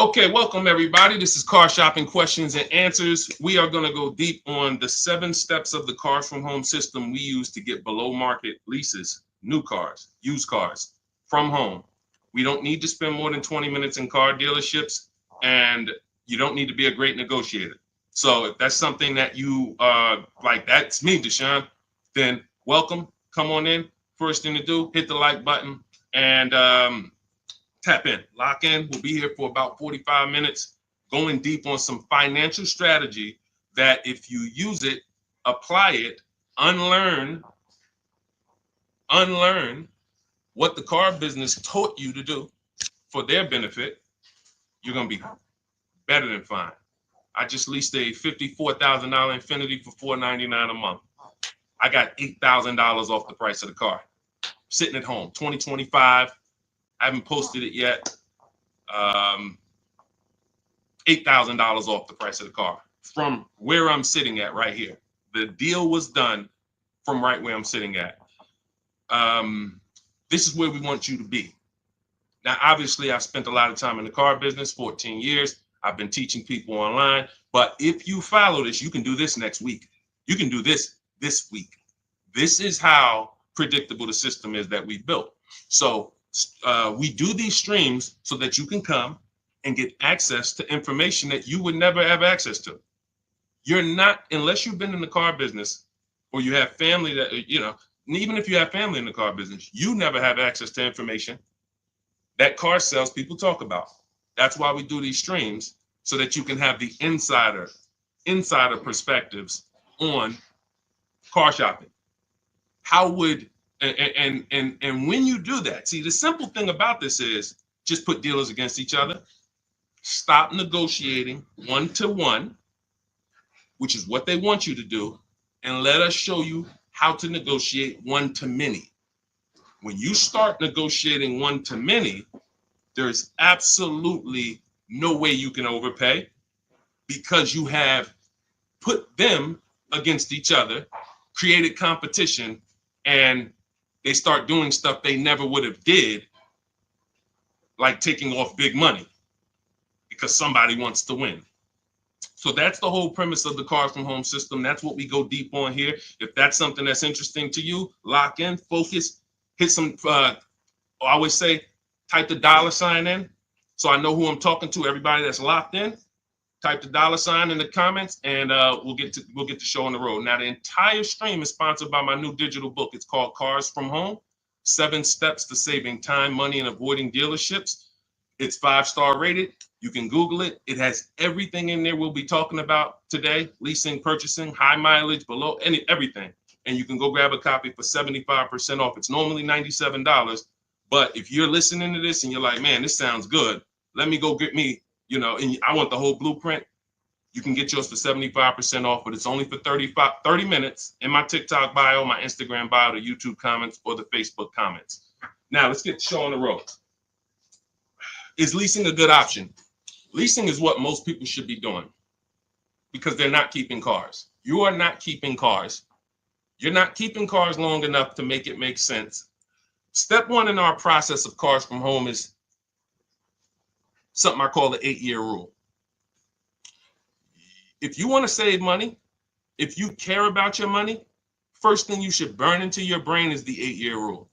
Okay, welcome everybody. This is Car Shopping Questions and Answers. We are going to go deep on the 7 steps of the Cars from Home system we use to get below market leases, new cars, used cars from home. We don't need to spend more than 20 minutes in car dealerships, and you don't need to be a great negotiator. So if that's something that you like, that's me, Deshone, then welcome. Come on in. First thing to do, hit the like button and tap in, lock in. We'll be here for about 45 minutes, going deep on some financial strategy that if you use it, apply it, unlearn what the car business taught you to do for their benefit, you're going to be better than fine. I just leased a $54,000 Infiniti for $499 a month. I got $8,000 off the price of the car. Sitting at home, 2025. I haven't posted it yet. $8,000 off the price of the car from where I'm sitting at right here. The deal was done from right where I'm sitting at. This is where we want you to be. Now, obviously, I've spent a lot of time in the car business, 14 years. I've been teaching people online. But if you follow this, you can do this next week. You can do this week. This is how predictable the system is that we built. So we do these streams so that you can come and get access to information that you would never have access to. You're not, unless you've been in the car business or you have family that, even if you have family in the car business, you never have access to information that car sales people talk about. That's why we do these streams, so that you can have the insider perspectives on car shopping. How would and when you do that, see, the simple thing about this is just put dealers against each other. Stop negotiating one-to-one, which is what they want you to do, and let us show you how to negotiate one-to-many. When you start negotiating one-to-many, there's absolutely no way you can overpay, because you have put them against each other, created competition, and they start doing stuff they never would have did, like taking off big money because somebody wants to win. So that's the whole premise of the Cars from Home system. That's what we go deep on here. If that's something that's interesting to you, lock in, focus, hit some, I always say, type the $ in so I know who I'm talking to. Everybody that's locked in, type the $ in the comments, and we'll get the show on the road. Now, the entire stream is sponsored by my new digital book. It's called Cars from Home: 7 Steps to Saving Time, Money, and Avoiding Dealerships. It's 5-star rated. You can Google it. It has everything in there we'll be talking about today: leasing, purchasing, high mileage, below, everything. And you can go grab a copy for 75% off. It's normally $97. But if you're listening to this and you're like, man, this sounds good, let me go get me, and I want the whole blueprint, you can get yours for 75% off, but it's only for 30 minutes in my TikTok bio, my Instagram bio, the YouTube comments, or the Facebook comments. Now, let's get the show on the road. Is leasing a good option? Leasing is what most people should be doing, because they're not keeping cars. You are not keeping cars. You're not keeping cars long enough to make it make sense. Step 1 in our process of Cars from Home is something I call the 8-year rule. If you want to save money, if you care about your money, first thing you should burn into your brain is the 8-year rule.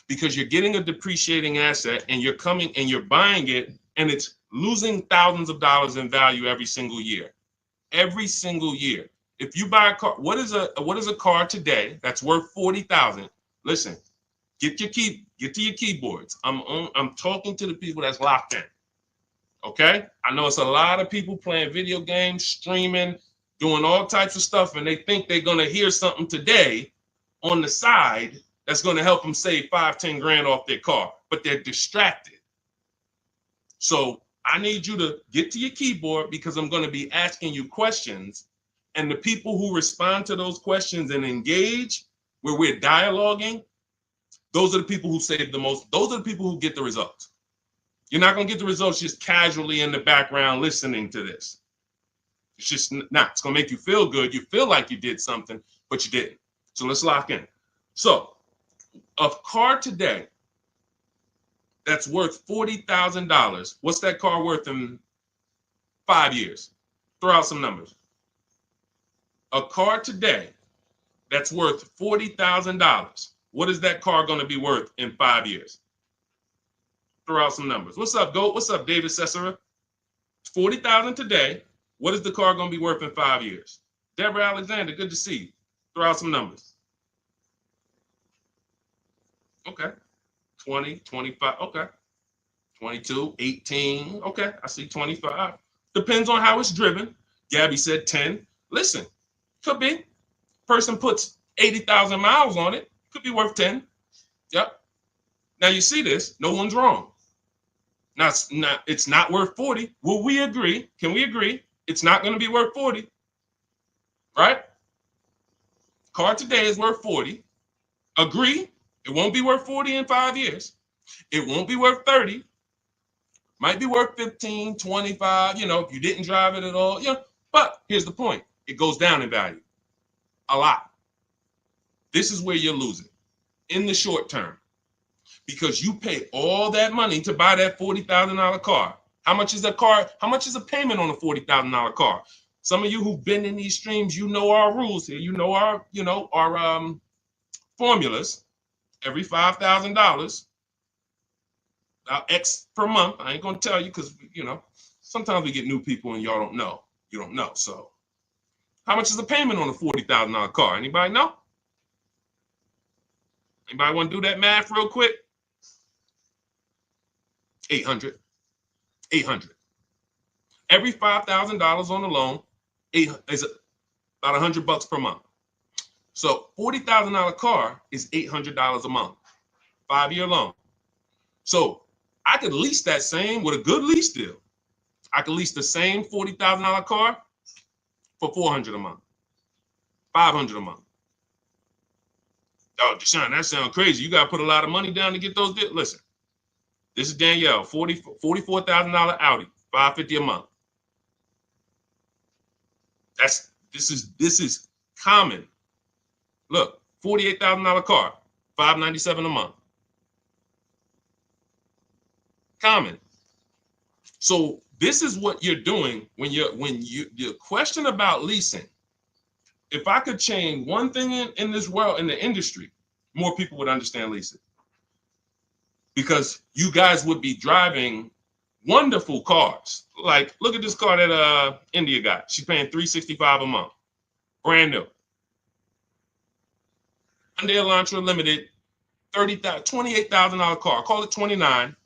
Because you're getting a depreciating asset and you're coming and you're buying it, and it's losing thousands of dollars in value every single year. Every single year. If you buy a car, what is a car today that's worth $40,000? Listen, get to your keyboards. I'm talking to the people that's locked in. Okay? I know it's a lot of people playing video games, streaming, doing all types of stuff, and they think they're going to hear something today on the side that's going to help them save 5-10 grand off their car, but they're distracted. So I need you to get to your keyboard, because I'm going to be asking you questions, and the people who respond to those questions and engage, where we're dialoguing, those are the people who save the most. Those are the people who get the results. You're not going to get the results just casually in the background listening to this. It's just not. It's going to make you feel good. You feel like you did something, but you didn't. So let's lock in. So a car today that's worth $40,000. What's that car worth in 5 years? Throw out some numbers. A car today that's worth $40,000. What is that car going to be worth in 5 years? Throw out some numbers. What's up, Goat? What's up, David Cesara? $40,000 today. What is the car going to be worth in 5 years? Deborah Alexander, good to see you. Throw out some numbers. Okay. 20, 25. Okay. 22, 18. Okay. I see 25. Depends on how it's driven. Gabby said 10. Listen, could be. Person puts 80,000 miles on it. Could be worth 10. Yep. Now you see this. No one's wrong. Now it's not worth 40. Will we agree? Can we agree? It's not going to be worth 40. Right? Car today is worth 40. Agree? It won't be worth 40 in 5 years. It won't be worth 30. Might be worth 15, 25, if you didn't drive it at all. But here's the point. It goes down in value. A lot. This is where you're losing in the short term. Because you pay all that money to buy that $40,000 car. How much is a car? How much is a payment on a $40,000 car? Some of you who've been in these streams, you know our rules here. You know our formulas. Every $5,000, X per month. I ain't gonna tell you because sometimes we get new people and y'all don't know. You don't know. So, how much is the payment on a $40,000 car? Anybody know? Anybody want to do that math real quick? 800. 800. Every $5,000 on the loan is about $100 per month. So $40,000 car is $800 a month, 5-year loan. So I could lease that same with a good lease deal. I could lease the same $40,000 car for $400 a month, $500 a month. Oh, Deshone, that sounds crazy. You got to put a lot of money down to get those deals. Listen, this is Danielle, $44,000 Audi, $550 a month. This is common. Look, $48,000 car, $597 a month. Common. So this is what you're doing when your question about leasing. If I could change one thing in this world, in the industry, more people would understand leasing. Because you guys would be driving wonderful cars. Like, look at this car that India got. She's paying $365 a month. Brand new. Hyundai Elantra Limited, $28,000 car. Call it 29.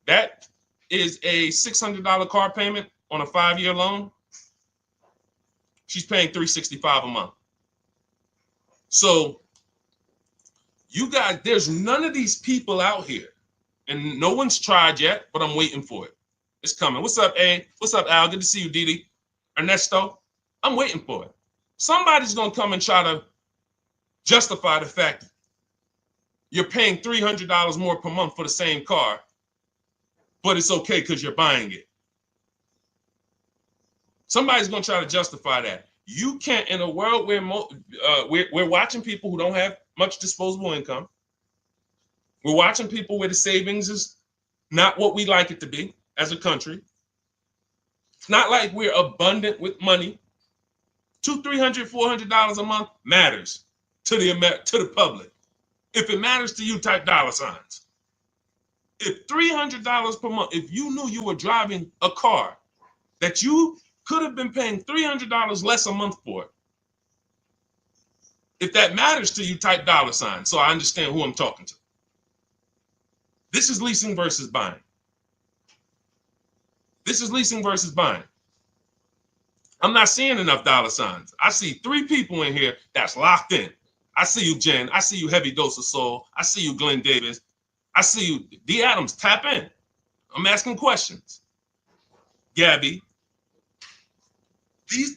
That is a $600 car payment on a 5-year loan. She's paying $365 a month. So you guys, there's none of these people out here, and no one's tried yet, but I'm waiting for it. It's coming. What's up, A? What's up, Al? Good to see you, Didi. Ernesto, I'm waiting for it. Somebody's going to come and try to justify the fact you're paying $300 more per month for the same car, but it's okay because you're buying it. Somebody's going to try to justify that. You can't, in a world where we're watching people who don't have much disposable income. We're watching people where the savings is not what we like it to be as a country. It's not like we're abundant with money. $200, $300, $400 a month matters to the public. If it matters to you, type dollar signs. If $300 per month, if you knew you were driving a car that you could have been paying $300 less a month for it, if that matters to you, type dollar sign so I understand who I'm talking to. This is leasing versus buying. This is leasing versus buying. I'm not seeing enough dollar signs. I see 3 people in here that's locked in. I see you, Jen. I see you, Heavy Dose of Soul. I see you, Glenn Davis. I see you, D. Adams. Tap in. I'm asking questions. Gabby.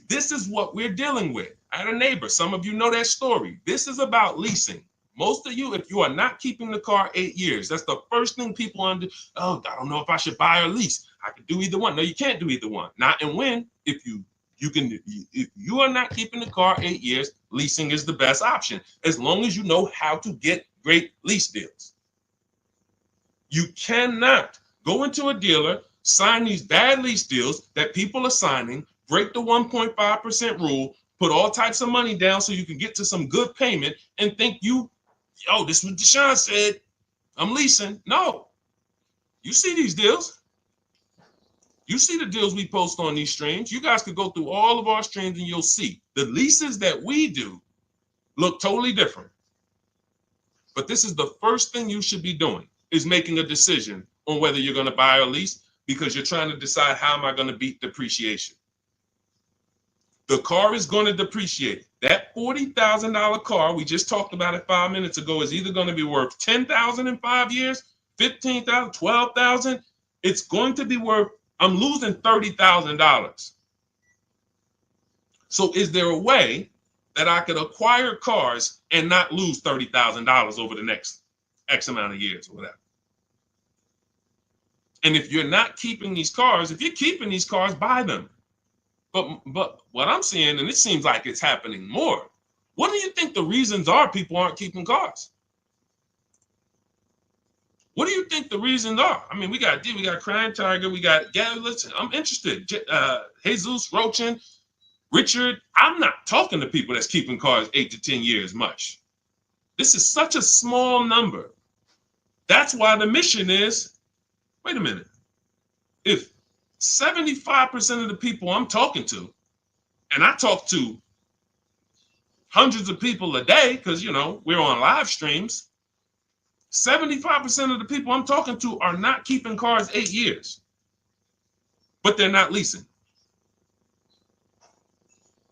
This is what we're dealing with. I had a neighbor. Some of you know that story. This is about leasing. Most of you, if you are not keeping the car 8 years, that's the first thing people under. Oh, I don't know if I should buy or lease. I could do either one. No, you can't do either one. Not and when. If you are not keeping the car 8 years, leasing is the best option, as long as you know how to get great lease deals. You cannot go into a dealer, sign these bad lease deals that people are signing, break the 1.5% rule, put all types of money down so you can get to some good payment and think this is what Deshone said, I'm leasing. No, you see these deals. You see the deals we post on these streams. You guys could go through all of our streams and you'll see the leases that we do look totally different. But this is the first thing you should be doing, is making a decision on whether you're going to buy or lease, because you're trying to decide, how am I going to beat depreciation? The car is going to depreciate. That $40,000 car we just talked about it 5 minutes ago is either going to be worth $10,000 in 5 years, $15,000, $12,000. It's going to be worth, I'm losing $30,000. So is there a way that I could acquire cars and not lose $30,000 over the next X amount of years or whatever? And if you're not keeping these cars, if you're keeping these cars, buy them. But what I'm seeing, and it seems like it's happening more, what do you think the reasons are people aren't keeping cars? What do you think the reasons are? I mean, we got Crying Tiger, we got, listen, I'm interested. Jesus, Rochin, Richard, I'm not talking to people that's keeping cars 8 to 10 years much. This is such a small number. That's why the mission is, wait a minute, if 75% of the people I'm talking to, and I talk to hundreds of people a day because, we're on live streams, 75% of the people I'm talking to are not keeping cars 8 years, but they're not leasing.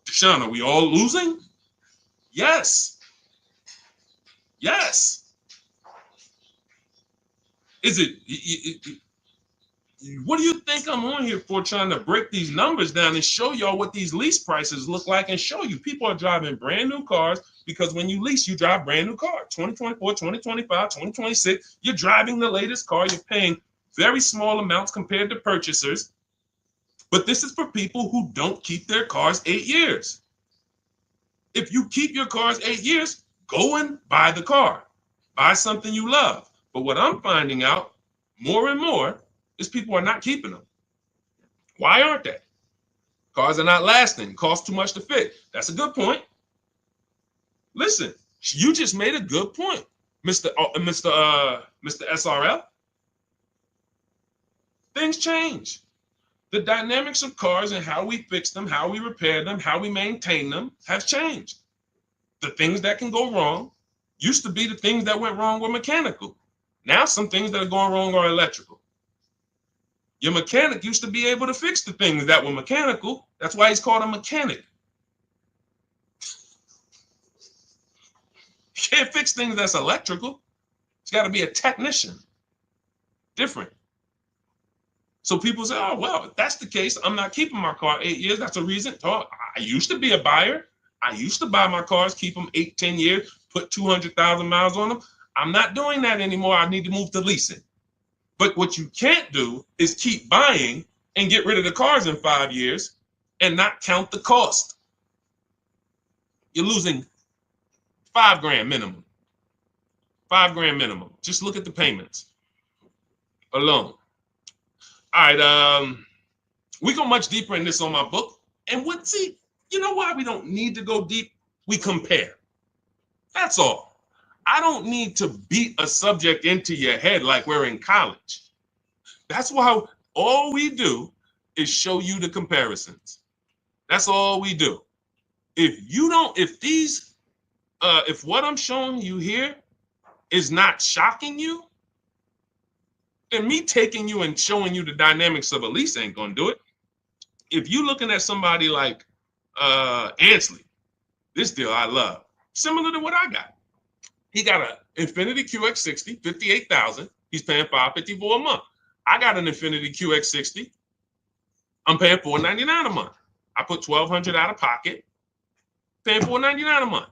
Deshone, are we all losing? Yes. Yes. Is it, what do you think I'm on here for, trying to break these numbers down and show y'all what these lease prices look like, and show you people are driving brand new cars, because when you lease, you drive brand new cars. 2024, 2025, 2026, you're driving the latest car. You're paying very small amounts compared to purchasers. But this is for people who don't keep their cars 8 years. If you keep your cars 8 years, go and buy the car. Buy something you love. But what I'm finding out more and more is people are not keeping them. Why aren't they? Cars are not lasting. Cost too much to fix. That's a good point. Listen, you just made a good point, Mr. SRL. Things change. The dynamics of cars and how we fix them, how we repair them, how we maintain them have changed. The things that can go wrong used to be the things that went wrong were mechanical. Now some things that are going wrong are electrical. Your mechanic used to be able to fix the things that were mechanical. That's why he's called a mechanic. You can't fix things that's electrical. It's got to be a technician. Different. So people say, oh, well, if that's the case, I'm not keeping my car 8 years. That's a reason. Oh, I used to be a buyer. I used to buy my cars, keep them 8, 10 years, put 200,000 miles on them. I'm not doing that anymore. I need to move to leasing. But what you can't do is keep buying and get rid of the cars in 5 years and not count the cost. You're losing $5,000 minimum. $5,000 minimum. Just look at the payments alone. All right, we go much deeper in this on my book. And you know why we don't need to go deep? We compare. That's all. I don't need to beat a subject into your head like we're in college. That's why all we do is show you the comparisons. That's all we do. If what I'm showing you here is not shocking you, then me taking you and showing you the dynamics of a lease ain't gonna do it. If you're looking at somebody like Ansley, this deal I love, similar to what I got. He got an Infiniti QX60, $58,000. He's paying $554 a month. I got an Infiniti QX60. I'm paying $499 a month. I put $1,200 out of pocket, paying $499 a month.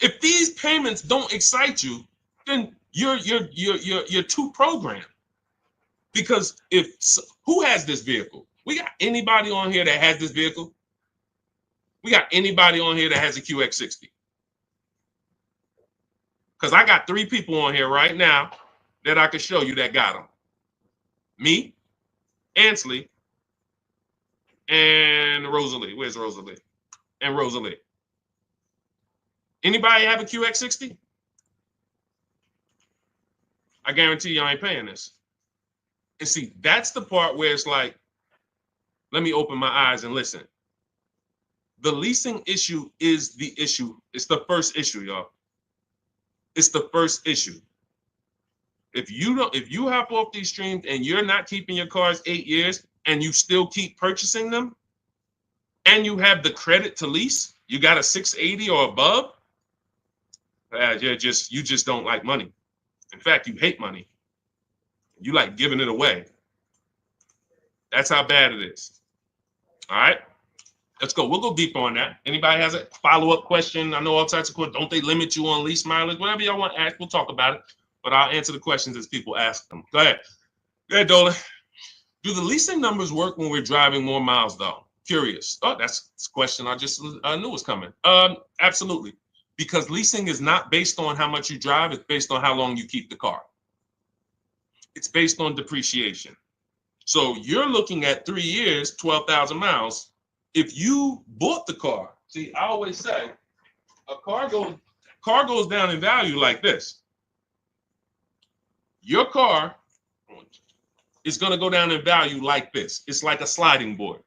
If these payments don't excite you, then you're too programmed. Because who has this vehicle? We got anybody on here that has this vehicle? We got anybody on here that has a QX60? Because I got 3 people on here right now that I can show you that got them. Me, Ansley, and Rosalie. Where's Rosalie? And Rosalie. Anybody have a QX60? I guarantee you I ain't paying this. And see, that's the part where it's like, let me open my eyes and listen. The leasing issue is the issue. It's the first issue, y'all. It's the first issue. If you hop off these streams and you're not keeping your cars 8 years and you still keep purchasing them, and you have the credit to lease, you got a 680 or above, you just don't like money. In fact, you hate money. You like giving it away. That's how bad it is. All right, let's go. We'll go deeper on that. Anybody has a follow-up question? I know all types of questions. Don't they limit you on lease mileage? Whatever y'all want to ask, we'll talk about it. But I'll answer the questions as people ask them. Go ahead. Go ahead, Dolan. Do the leasing numbers work when we're driving more miles, though? Curious. Oh, that's a question I just knew was coming. Absolutely. Because leasing is not based on how much you drive. It's based on how long you keep the car. It's based on depreciation. So you're looking at 3 years, 12,000 miles. If you bought the car, see, I always say a car goes down in value like this. Your car is going to go down in value like this. It's like a sliding board.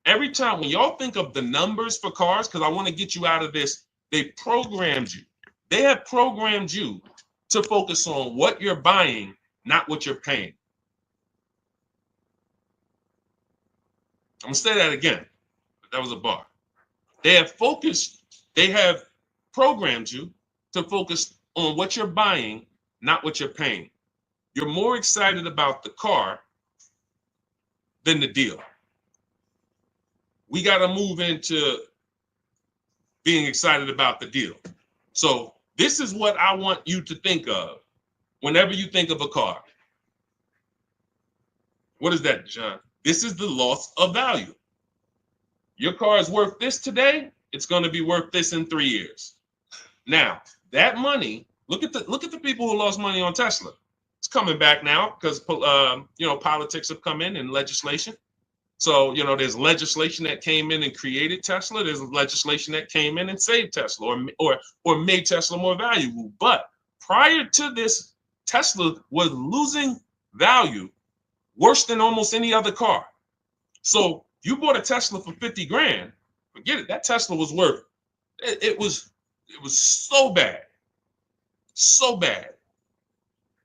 Every time when y'all think of the numbers for cars, because I want to get you out of this, they programmed you. They have programmed you to focus on what you're buying, not what you're paying. I'm going to say that again. That was a bar. They have programmed you to focus on what you're buying, not what you're paying. You're more excited about the car than the deal. We got to move into being excited about the deal. So this is what I want you to think of whenever you think of a car. What is that, John? This is the loss of value. Your car is worth this today. It's going to be worth this in 3 years. Now, that money, look at the people who lost money on Tesla. It's coming back now because politics have come in and legislation. So, there's legislation that came in and created Tesla. There's legislation that came in and saved Tesla or made Tesla more valuable. But prior to this, Tesla was losing value worse than almost any other car. So you bought a Tesla for 50 grand, forget it. That Tesla was worth, it was so bad. So bad.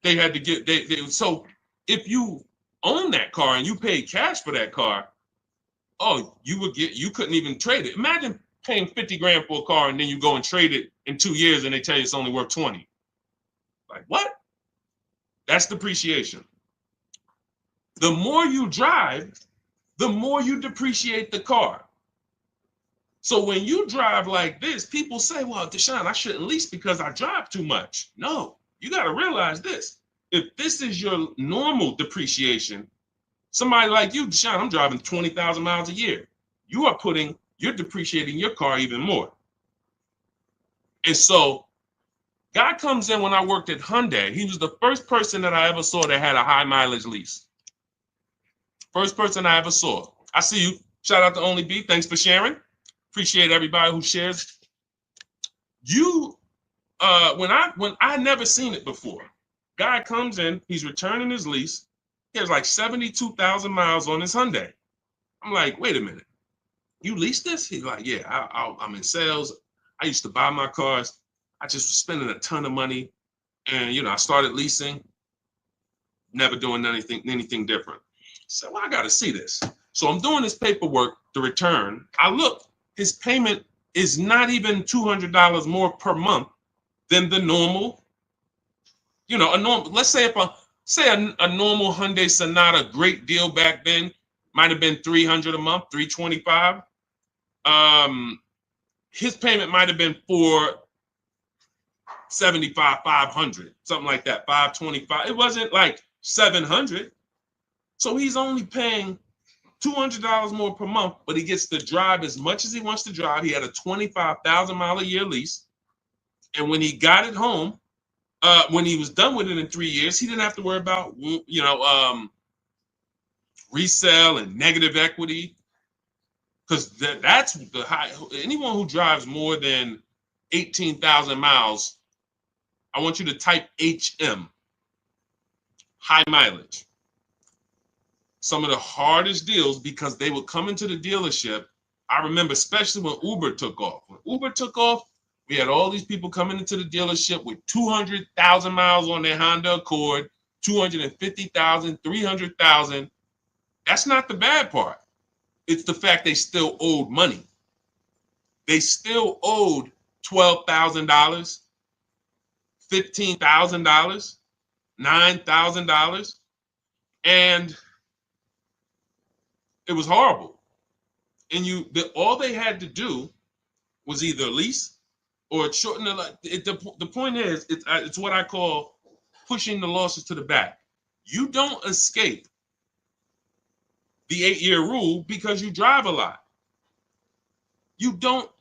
They had to get, so if you own that car and you paid cash for that car, you couldn't even trade it. Imagine paying 50 grand for a car and then you go and trade it in 2 years and they tell you it's only worth 20. Like what? That's depreciation. The more you drive, the more you depreciate the car. So when you drive like this, people say, well, Deshone, I shouldn't lease because I drive too much. No, you got to realize this. If this is your normal depreciation, somebody like you, Deshone, I'm driving 20,000 miles a year. You're depreciating your car even more. And so God comes in when I worked at Hyundai. He was the first person that I ever saw that had a high mileage lease. First person I ever saw. I see you. Shout out to Only B. Thanks for sharing. Appreciate everybody who shares. When I never seen it before. Guy comes in, he's returning his lease. He has like 72,000 miles on his Hyundai. I'm like, wait a minute. You leased this? He's like, yeah, I'm in sales. I used to buy my cars. I just was spending a ton of money. And, I started leasing, never doing anything different. So I got to see this. So I'm doing this paperwork to return. I look, his payment is not even $200 more per month than the normal, let's say a normal Hyundai Sonata, great deal back then, might have been $300 a month, $325. His payment might have been $475, $500, something like that, $525. It wasn't like $700. So he's only paying $200 more per month, but he gets to drive as much as he wants to drive. He had a 25,000 mile a year lease. And when he got it home, when he was done with it in 3 years, he didn't have to worry about, resale and negative equity, because that's the high. Anyone who drives more than 18,000 miles, I want you to type HM, high mileage. Some of the hardest deals, because they would come into the dealership. I remember, especially when Uber took off. When Uber took off, we had all these people coming into the dealership with 200,000 miles on their Honda Accord, 250,000, 300,000. That's not the bad part. It's the fact they still owed money. They still owed $12,000, $15,000, $9,000, and it was horrible. And all they had to do was either lease or shorten the point is, it's what I call pushing the losses to the back. You don't escape the 8-year rule because you drive a lot. You don't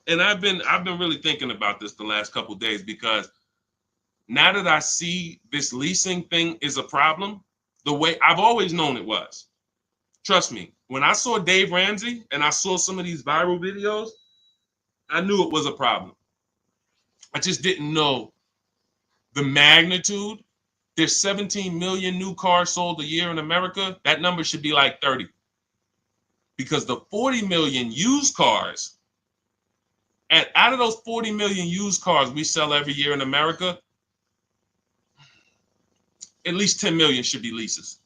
and I've been really thinking about this the last couple of days, because now that I see this leasing thing is a problem, the way I've always known it was. Trust me, when I saw Dave Ramsey and I saw some of these viral videos, I knew it was a problem. I just didn't know the magnitude. There's 17 million new cars sold a year in America. That number should be like 30. Because the 40 million used cars, and out of those 40 million used cars we sell every year in America, at least 10 million should be leases.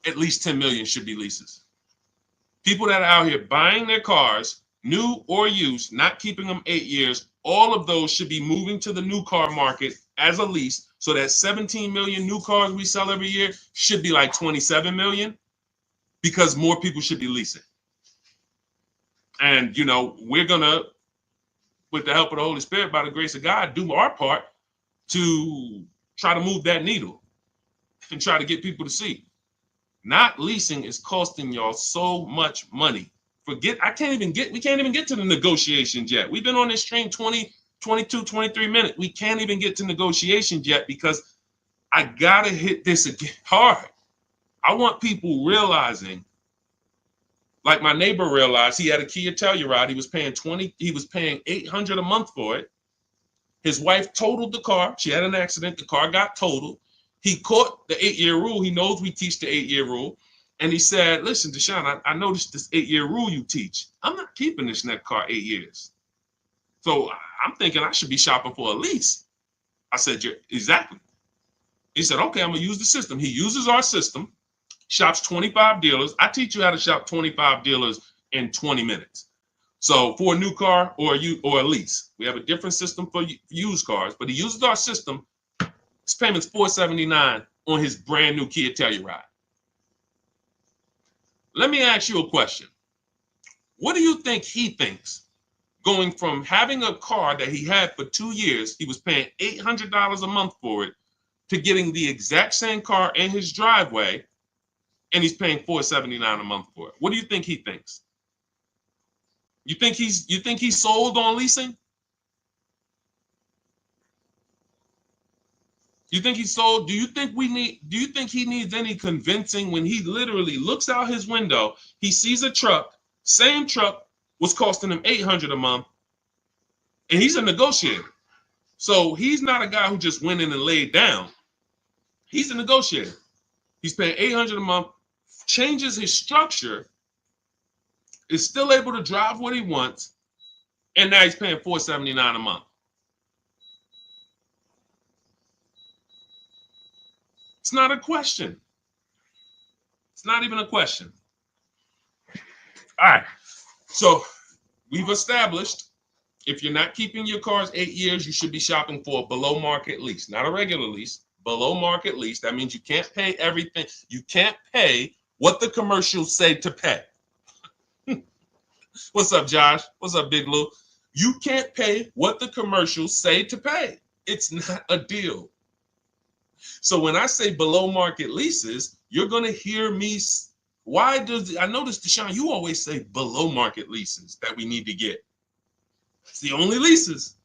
At least 10 million should be leases. People that are out here buying their cars, new or used, not keeping them 8 years, all of those should be moving to the new car market as a lease. So that 17 million new cars we sell every year should be like 27 million, because more people should be leasing. And, we're going to, with the help of the Holy Spirit, by the grace of God, do our part to try to move that needle and try to get people to see. Not leasing is costing y'all so much money. We can't even get to the negotiations yet. We've been on this train 20, 22, 23 minutes. We can't even get to negotiations yet, because I got to hit this again hard. I want people realizing, like my neighbor realized, he had a Kia Telluride. He was paying $800 a month for it. His wife totaled the car. She had an accident. The car got totaled. He caught the 8-year rule. He knows we teach the 8-year rule. And he said, listen, Deshone, I noticed this 8-year rule you teach. I'm not keeping this next car 8 years. So I'm thinking I should be shopping for a lease. I said, exactly. He said, okay, I'm going to use the system. He uses our system, shops 25 dealers. I teach you how to shop 25 dealers in 20 minutes. So for a new car or a lease, we have a different system for used cars, but he uses our system. His payment's $479 on his brand new Kia Telluride. Let me ask you a question. What do you think he thinks, going from having a car that he had for 2 years, he was paying $800 a month for it, to getting the exact same car in his driveway, and he's paying $479 a month for it? What do you think he thinks? You think he's sold on leasing? You think he's sold? Do you think he needs any convincing when he literally looks out his window, he sees a truck, same truck was costing him $800 a month, and he's a negotiator. So he's not a guy who just went in and laid down. He's a negotiator. He's paying $800 a month, changes his structure, is still able to drive what he wants, and now he's paying $479 a month. It's not a question. It's not even a question. All right. So we've established, if you're not keeping your cars 8 years, you should be shopping for a below market lease, not a regular lease, below market lease. That means you can't pay everything. You can't pay what the commercials say to pay. What's up, Josh? What's up, Big Lou? You can't pay what the commercials say to pay. It's not a deal. So when I say below market leases, you're going to hear me why does, I notice, Deshone, you always say below market leases that we need to get. It's the only leases.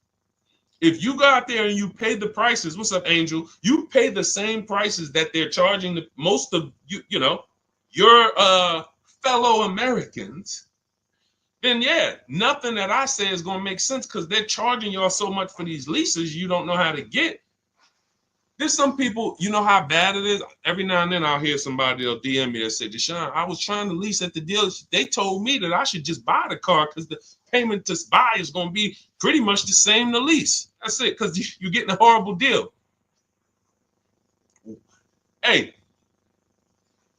If you go out there and you pay the prices, what's up, Angel? You pay the same prices that they're charging the most of your fellow Americans, then yeah, nothing that I say is gonna make sense because they're charging y'all so much for these leases you don't know how to get. There's some people, you know how bad it is. Every now and then I'll hear somebody, they'll DM me and say, Deshone, I was trying to lease at the dealership. They told me that I should just buy the car because the payment to buy is going to be pretty much the same to lease. That's it, because you're getting a horrible deal. Hey,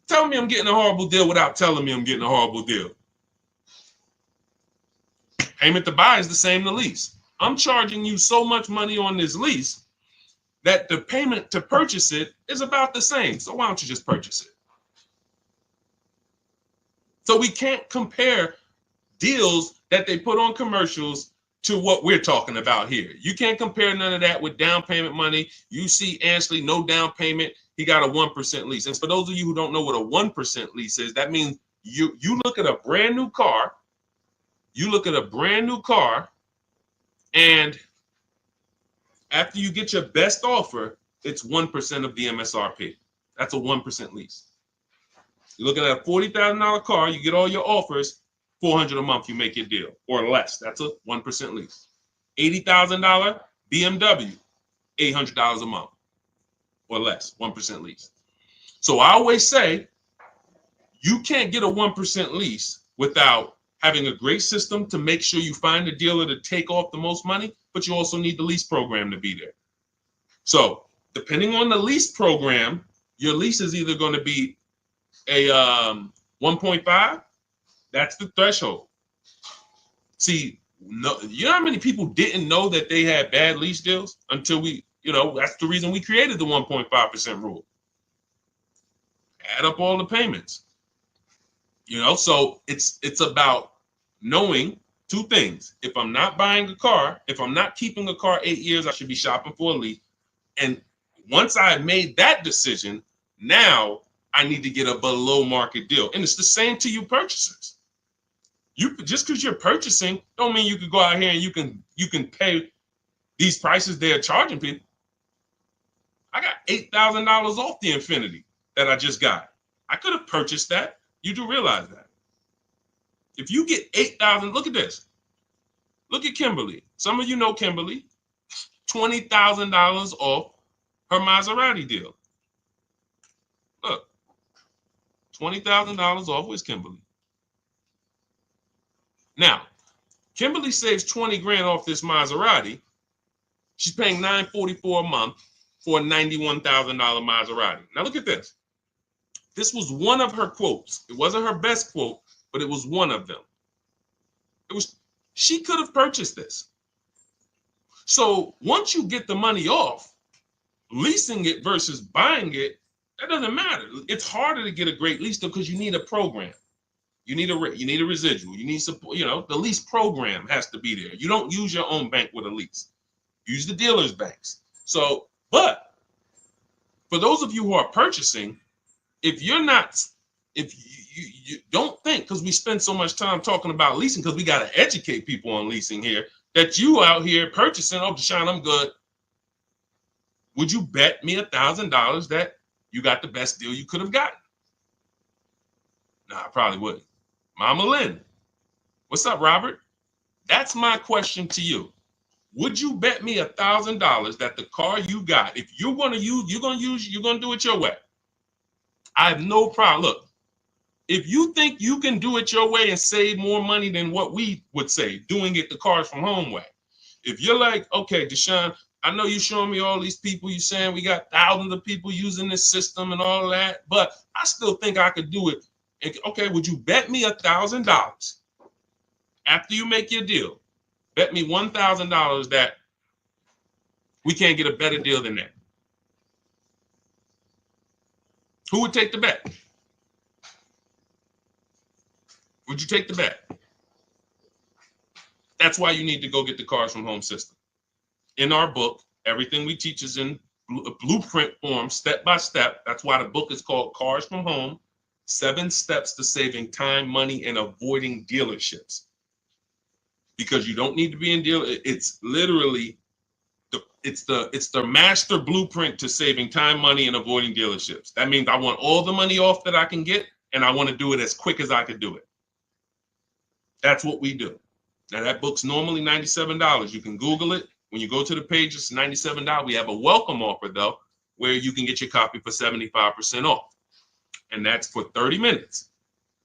tell me I'm getting a horrible deal without telling me I'm getting a horrible deal. Payment to buy is the same to lease. I'm charging you so much money on this lease that the payment to purchase it is about the same. So why don't you just purchase it? So we can't compare deals that they put on commercials to what we're talking about here. You can't compare none of that with down payment money. You see Ansley, no down payment. He got a 1% lease. And for those of you who don't know what a 1% lease is, that means you look at a brand new car, and after you get your best offer, it's 1% of the MSRP. That's a 1% lease. You're looking at a $40,000 car, you get all your offers, $400 a month, you make your deal, or less. That's a 1% lease. $80,000 BMW, $800 a month, or less, 1% lease. So I always say, you can't get a 1% lease without having a great system to make sure you find a dealer to take off the most money, but you also need the lease program to be there. So depending on the lease program, your lease is either going to be a 1.5, that's the threshold. See, no, you know how many people didn't know that they had bad lease deals until that's the reason we created the 1.5% rule. Add up all the payments. So it's about knowing two things. If I'm not buying a car, if I'm not keeping a car 8 years, I should be shopping for a lease. And once I made that decision, now I need to get a below market deal. And it's the same to you purchasers. You just because you're purchasing don't mean you can go out here and you can pay these prices they're charging people. I got $8,000 off the Infinity that I just got. I could have purchased that. You do realize that. If you get $8,000, look at this. Look at Kimberly. Some of you know Kimberly. $20,000 off her Maserati deal. Look, $20,000 off with Kimberly. Now, Kimberly saves 20 grand off this Maserati. She's paying $944 a month for a $91,000 Maserati. Now look at this. This was one of her quotes. It wasn't her best quote, but it was one of them. She could have purchased this. So once you get the money off, leasing it versus buying it, that doesn't matter. It's harder to get a great lease though because you need a program. You need a residual. You need support. The lease program has to be there. You don't use your own bank with a lease. Use the dealer's banks. So, but for those of you who are purchasing, if you don't think, because we spend so much time talking about leasing, because we got to educate people on leasing here, that you out here purchasing, oh, Deshone, I'm good. Would you bet me $1,000 that you got the best deal you could have gotten? No, I probably wouldn't. Mama Lynn, what's up, Robert? That's my question to you. Would you bet me $1,000 that the car you got, if you're going to do it your way? I have no problem. Look, if you think you can do it your way and save more money than what we would say, doing it the Cars from Home way. If you're like, okay, Deshone, I know you're showing me all these people, you're saying we got thousands of people using this system and all that, but I still think I could do it. Okay, would you bet me $1,000 after you make your deal? Bet me $1,000 that we can't get a better deal than that. Who would take the bet? Would you take the bet? That's why you need to go get the Cars from Home system. In our book, everything we teach is in blueprint form, step by step. That's why the book is called Cars from Home. 7 steps to saving time, money, and avoiding dealerships. Because you don't need to be in deal. It's literally it's the master blueprint to saving time, money, and avoiding dealerships. That means I want all the money off that I can get, and I want to do it as quick as I can do it. That's what we do. Now that book's normally $97. You can Google it. When you go to the page, it's $97. We have a welcome offer though, where you can get your copy for 75% off. And that's for 30 minutes.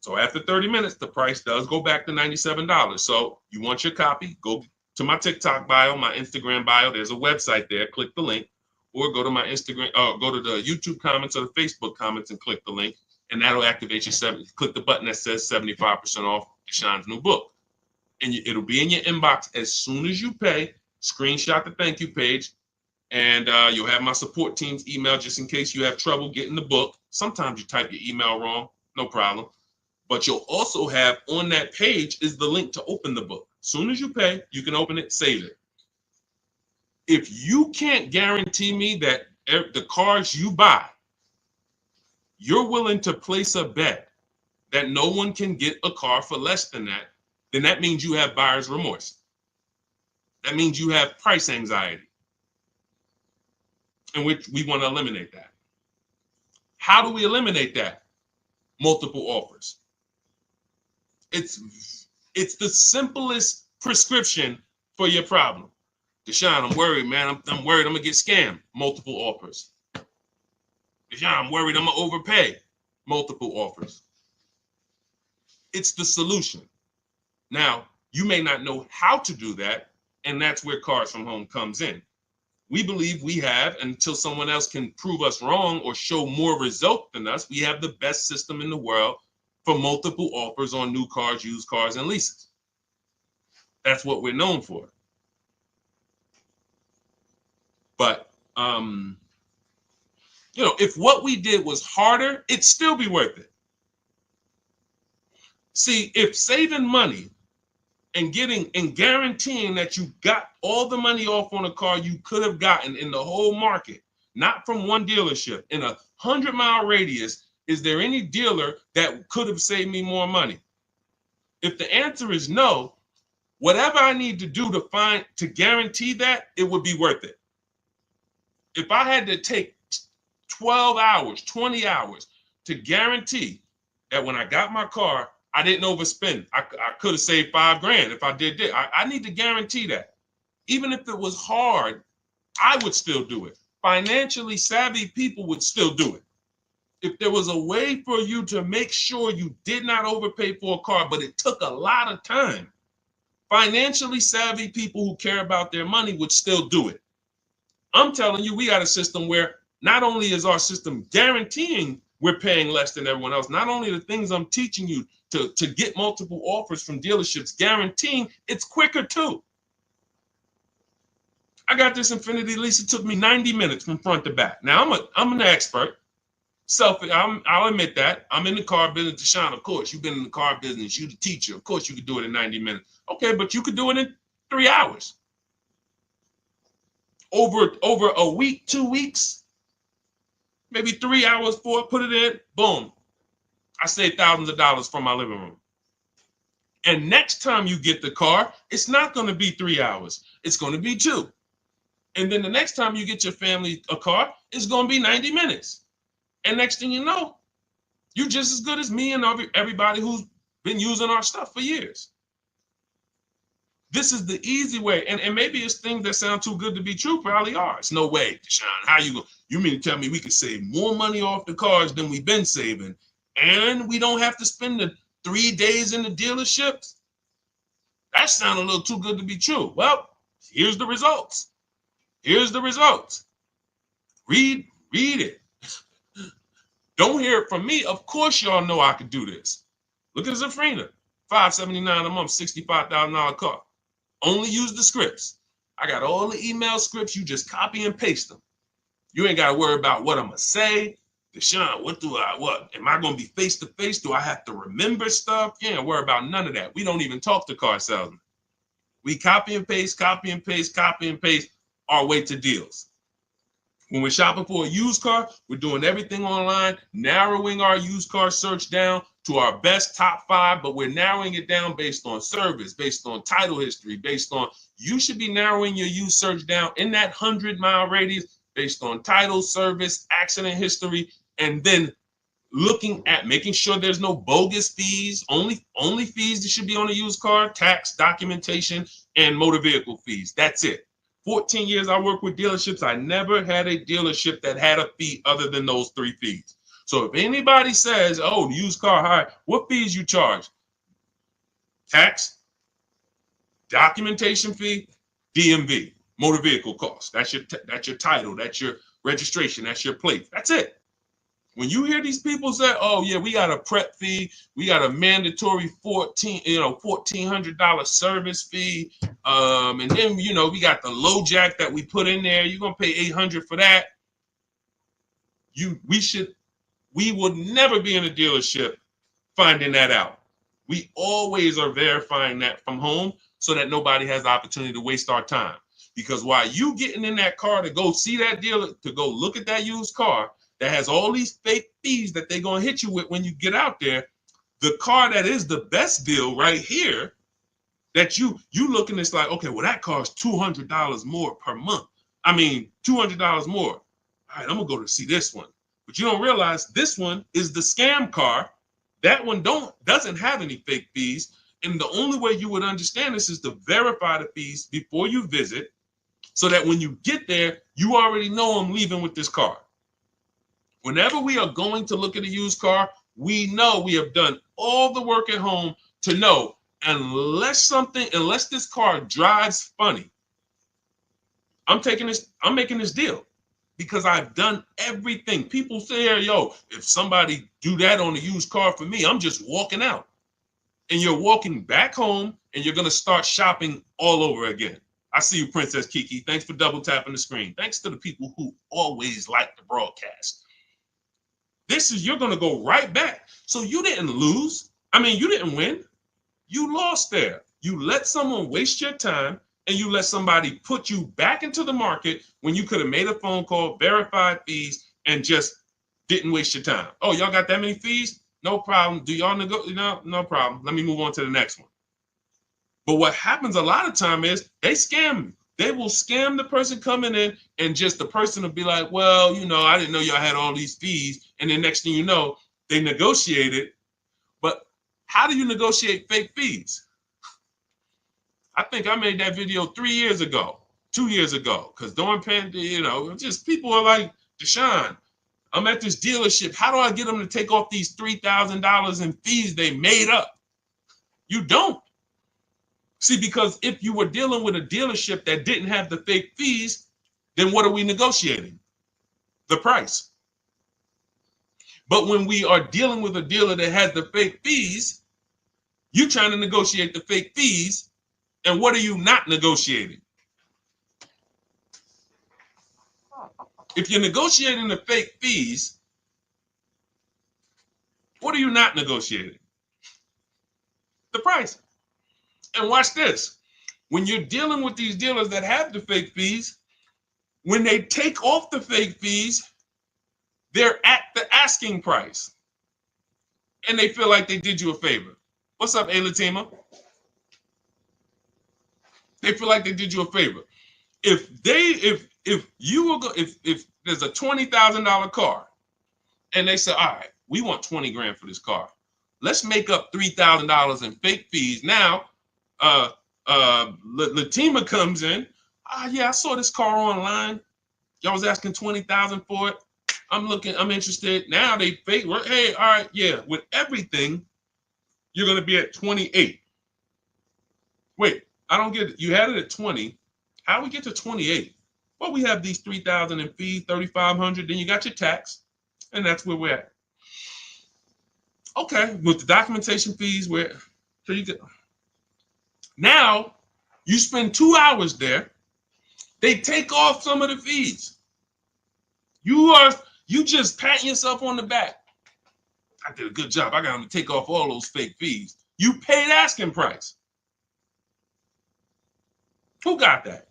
So after 30 minutes, the price does go back to $97. So you want your copy, go to my TikTok bio, my Instagram bio. There's a website there. Click the link, or go to my Instagram, go to the YouTube comments or the Facebook comments and click the link, and that'll activate your click the button that says 75% off Deshone's new book. And it'll be in your inbox as soon as you pay. Screenshot the thank you page, and you'll have my support team's email just in case you have trouble getting the book. Sometimes you type your email wrong, no problem. But you'll also have on that page is the link to open the book. As soon as you pay, you can open it, save it. If you can't guarantee me that the cars you buy, you're willing to place a bet that no one can get a car for less than that, then that means you have buyer's remorse. That means you have price anxiety. And we want to eliminate that. How do we eliminate that? Multiple offers. It's the simplest prescription for your problem. Deshone, I'm worried, man. I'm worried I'm gonna get scammed. Multiple offers. Deshone, I'm worried I'm gonna overpay. Multiple offers. It's the solution. Now, you may not know how to do that, and that's where Cars from Home comes in. We believe we have, until someone else can prove us wrong or show more result than us, we have the best system in the world for multiple offers on new cars, used cars, and leases. That's what we're known for. But, if what we did was harder, it'd still be worth it. See, if saving money and guaranteeing that you got all the money off on a car you could have gotten in the whole market, not from one dealership, in a 100-mile radius, is there any dealer that could have saved me more money? If the answer is no, whatever I need to do to guarantee that, it would be worth it. If I had to take 12 hours, 20 hours to guarantee that when I got my car, I didn't overspend. I could have saved $5,000 if I did that. I need to guarantee that. Even if it was hard, I would still do it. Financially savvy people would still do it. If there was a way for you to make sure you did not overpay for a car, but it took a lot of time, financially savvy people who care about their money would still do it. I'm telling you, we got a system where not only is our system guaranteeing we're paying less than everyone else, not only the things I'm teaching you to get multiple offers from dealerships, guaranteeing it's quicker too. I got this Infiniti lease. It took me 90 minutes from front to back. Now I'm an expert. I'll admit that. I'm in the car business. Deshone, of course, you've been in the car business. You're the teacher. Of course, you could do it in 90 minutes. Okay, but you could do it in 3 hours. Over a week, 2 weeks, maybe 3 hours, 4, put it in, boom. I saved thousands of dollars from my living room. And next time you get the car, it's not going to be 3 hours. It's going to be 2. And then the next time you get your family a car, it's going to be 90 minutes. And next thing you know, you're just as good as me and everybody who's been using our stuff for years. This is the easy way. And maybe it's things that sound too good to be true, probably are. It's no way, Deshone. How you mean to tell me we could save more money off the cars than we've been saving, and we don't have to spend the 3 days in the dealerships? That sounds a little too good to be true. Well, here's the results. Here's the results. Read it. Don't hear it from me. Of course, y'all know I could do this. Look at Zafrina, $579 a month, $65,000 car. Only use the scripts. I got all the email scripts. You just copy and paste them. You ain't got to worry about what I'm going to say. Deshone, what? Am I going to be face to face? Do I have to remember stuff? You ain't worry about none of that. We don't even talk to car salesmen. We copy and paste our way to deals. When we're shopping for a used car, we're doing everything online, narrowing our used car search down to our best top 5, but we're narrowing it down based on service, based on title history, based on, you should be narrowing your used search down in that 100-mile radius based on title, service, accident history, and then looking at making sure there's no bogus fees. Only fees that should be on a used car: tax, documentation, and motor vehicle fees. That's it. 14 years I worked with dealerships, I never had a dealership that had a fee other than those 3 fees. So if anybody says, oh, used car hire, what fees you charge? Tax, documentation fee, DMV, motor vehicle cost. That's your title, that's your registration, that's your plate. That's it. When you hear these people say, oh yeah, we got a prep fee, we got a mandatory $1,400 service fee, and then we got the low jack that we put in there, you're gonna pay $800 for that. We would never be in a dealership finding that out. We always are verifying that from home so that nobody has the opportunity to waste our time. Because while you getting in that car to go see that dealer, to go look at that used car that has all these fake fees that they're going to hit you with when you get out there, the car that is the best deal right here, that you looking, it's like, okay, well, that car is $200 more per month. I mean, $200 more. All right, I'm going to go to see this one. But you don't realize this one is the scam car. That one doesn't have any fake fees. And the only way you would understand this is to verify the fees before you visit, so that when you get there, you already know I'm leaving with this car. Whenever we are going to look at a used car, we know we have done all the work at home to know, unless this car drives funny, I'm making this deal, because I've done everything. People say, yo, if somebody do that on a used car for me, I'm just walking out. And you're walking back home and you're going to start shopping all over again. I see you, Princess Kiki. Thanks for double tapping the screen. Thanks to the people who always like the broadcast. You're going to go right back. So you didn't lose. I mean, you didn't win. You lost there. You let someone waste your time, and you let somebody put you back into the market when you could have made a phone call, verified fees, and just didn't waste your time. Oh, y'all got that many fees? No problem. Do y'all negotiate? No problem. Let me move on to the next one. But what happens a lot of time is they scam you. They will scam the person coming in, and just the person will be like, well, I didn't know y'all had all these fees. And then next thing you know, they negotiated. But how do you negotiate fake fees? I think I made that video 3 years ago, 2 years ago, because during pandemic, just people are like, Deshone, I'm at this dealership. How do I get them to take off these $3,000 in fees they made up? You don't. See, because if you were dealing with a dealership that didn't have the fake fees, then what are we negotiating? The price. But when we are dealing with a dealer that has the fake fees, you're trying to negotiate the fake fees, and what are you not negotiating? If you're negotiating the fake fees, what are you not negotiating? The price. And watch this. When you're dealing with these dealers that have the fake fees, when they take off the fake fees, they're at the asking price. And they feel like they did you a favor. What's up, Latima? They feel like they did you a favor. If there's a $20,000 car, and they say, all right, we want 20 grand for this car. Let's make up $3,000 in fake fees. Now, Latima comes in. Yeah, I saw this car online. Y'all was asking 20,000 for it. I'm interested. Now they fake. Hey, all right, yeah. With everything, you're gonna be at 28. Wait, I don't get it. You had it at 20. How we get to 28? Well, we have these 3,000 in fees, 3,500. Then you got your tax, and that's where we're at. Okay, with the documentation fees, so you get. Now, you spend 2 hours there. They take off some of the fees. You just patting yourself on the back. I did a good job. I got them to take off all those fake fees. You paid asking price. Who got that?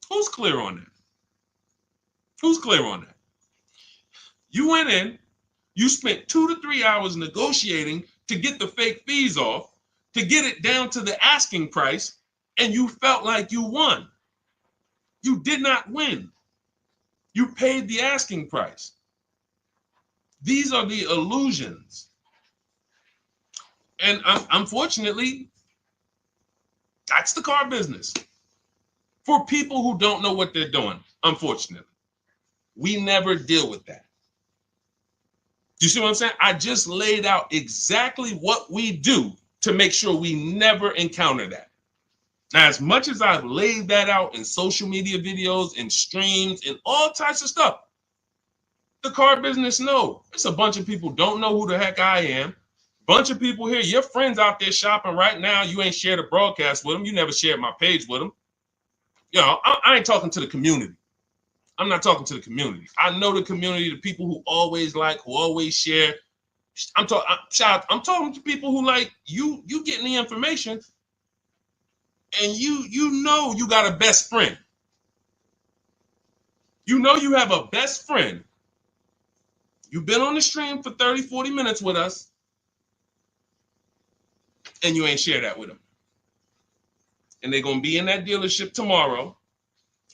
Who's clear on that? Who's clear on that? You went in, you spent 2 to 3 hours negotiating to get the fake fees off, to get it down to the asking price, and you felt like you won. You did not win. You paid the asking price. These are the illusions. And unfortunately, that's the car business. For people who don't know what they're doing, unfortunately, we never deal with that. You see what I'm saying? I just laid out exactly what we do to make sure we never encounter that. Now, as much as I've laid that out in social media videos and streams and all types of stuff, the car business, no. It's a bunch of people don't know who the heck I am. Bunch of people here, your friends out there shopping right now, you ain't shared a broadcast with them. You never shared my page with them. You know, I ain't talking to the community. I'm not talking to the community. I know the community, the people who always like, who always share. I'm talking to people who like you getting the information, and you know you got a best friend. You know you have a best friend. You've been on the stream for 30, 40 minutes with us, and you ain't share that with them. And they're gonna be in that dealership tomorrow,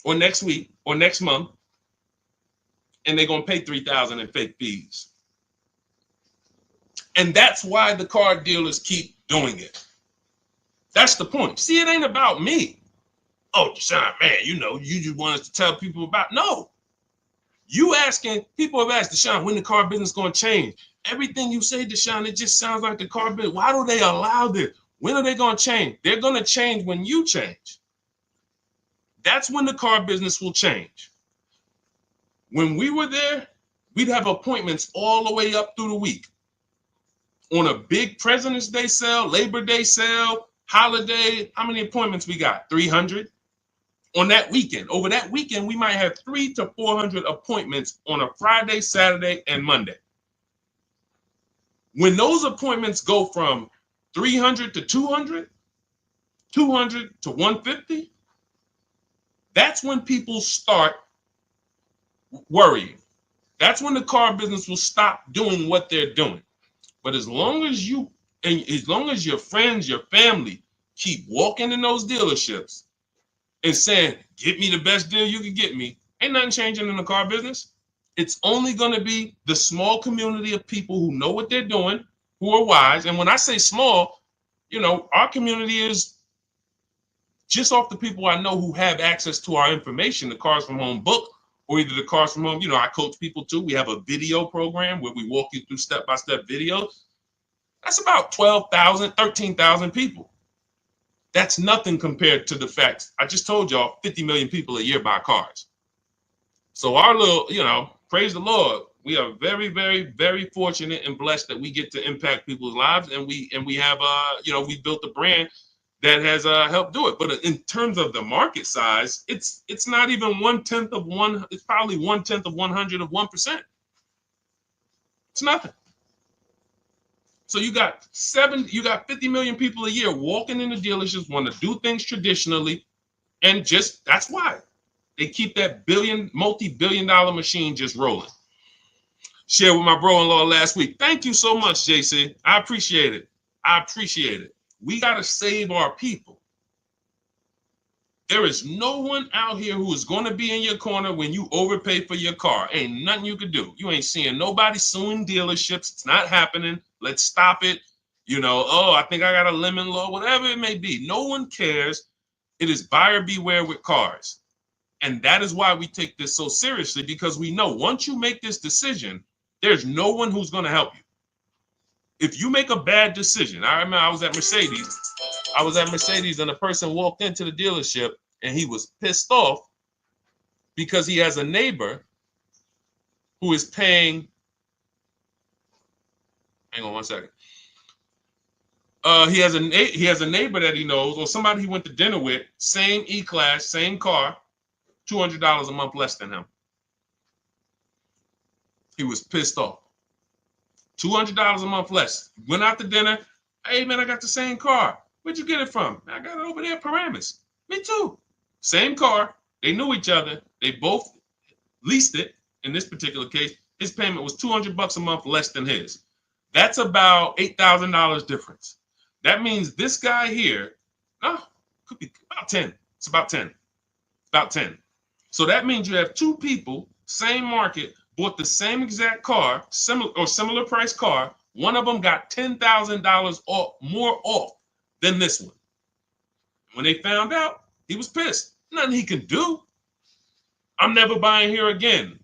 or next week, or next month, and they're gonna pay $3,000 in fake fees. And that's why the car dealers keep doing it. That's the point. See, it ain't about me. Oh, Deshone, man, you know, you just want us to tell people about. No. You asking, people have asked, Deshone, when the car business going to change? Everything you say, Deshone, it just sounds like the car business. Why do they allow this? When are they going to change? They're going to change when you change. That's when the car business will change. When we were there, we'd have appointments all the way up through the week. On a big President's Day sale, Labor Day sale, holiday, how many appointments we got? 300? On that weekend. Over that weekend, we might have 300 to 400 appointments on a Friday, Saturday, and Monday. When those appointments go from 300 to 200, 200 to 150, that's when people start worrying. That's when the car business will stop doing what they're doing. But as long as you, and as long as your friends, your family keep walking in those dealerships and saying, get me the best deal you can get me, ain't nothing changing in the car business. It's only going to be the small community of people who know what they're doing, who are wise. And when I say small, you know, our community is just off the people I know who have access to our information, the Cars from Home book, or either the Cars from Home, you know, I coach people too. We have a video program where we walk you through step-by-step videos. That's about 12,000, 13,000 people. That's nothing compared to the fact, I just told y'all 50 million people a year buy cars. So our little, you know, praise the Lord. We are very, very, very fortunate and blessed that we get to impact people's lives. And we have, you know, we built a brand that has helped do it. But in terms of the market size, it's not even 1/10 of one. It's probably 1/10 of 100 of 1%. It's nothing. So you got 50 million people a year walking in the dealerships, want to do things traditionally, and just that's why they keep that multi-billion-dollar machine just rolling. Shared with my bro-in-law last week. Thank you so much, JC. I appreciate it. I appreciate it. We got to save our people. There is no one out here who is going to be in your corner when you overpay for your car. Ain't nothing you can do. You ain't seeing nobody suing dealerships. It's not happening. Let's stop it. You know, oh, I think I got a lemon law, whatever it may be. No one cares. It is buyer beware with cars. And that is why we take this so seriously, because we know once you make this decision, there's no one who's going to help you. If you make a bad decision, I remember I was at Mercedes and a person walked into the dealership and he was pissed off because he has a neighbor who is paying, hang on one second. He has a neighbor that he knows, or somebody he went to dinner with, same E-Class, same car, $200 a month less than him. He was pissed off. $200 a month less. Went out to dinner. Hey, man, I got the same car. Where'd you get it from? I got it over there at Paramus. Me too. Same car. They knew each other. They both leased it, in this particular case, his payment was $200 a month less than his. That's about $8,000 difference. That means this guy here, could be about 10. It's about 10. About 10. So that means you have two people, same market, bought the same exact car, similar price car. One of them got $10,000 more off than this one. When they found out, he was pissed. Nothing he can do. I'm never buying here again.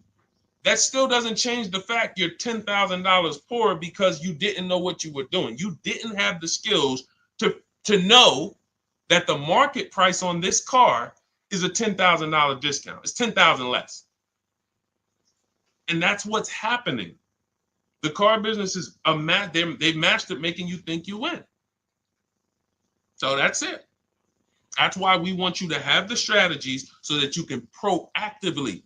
That still doesn't change the fact you're $10,000 poorer because you didn't know what you were doing. You didn't have the skills to know that the market price on this car is a $10,000 discount. It's $10,000 less. And that's what's happening. The car business is they've mastered making you think you win. So that's it. That's why we want you to have the strategies so that you can proactively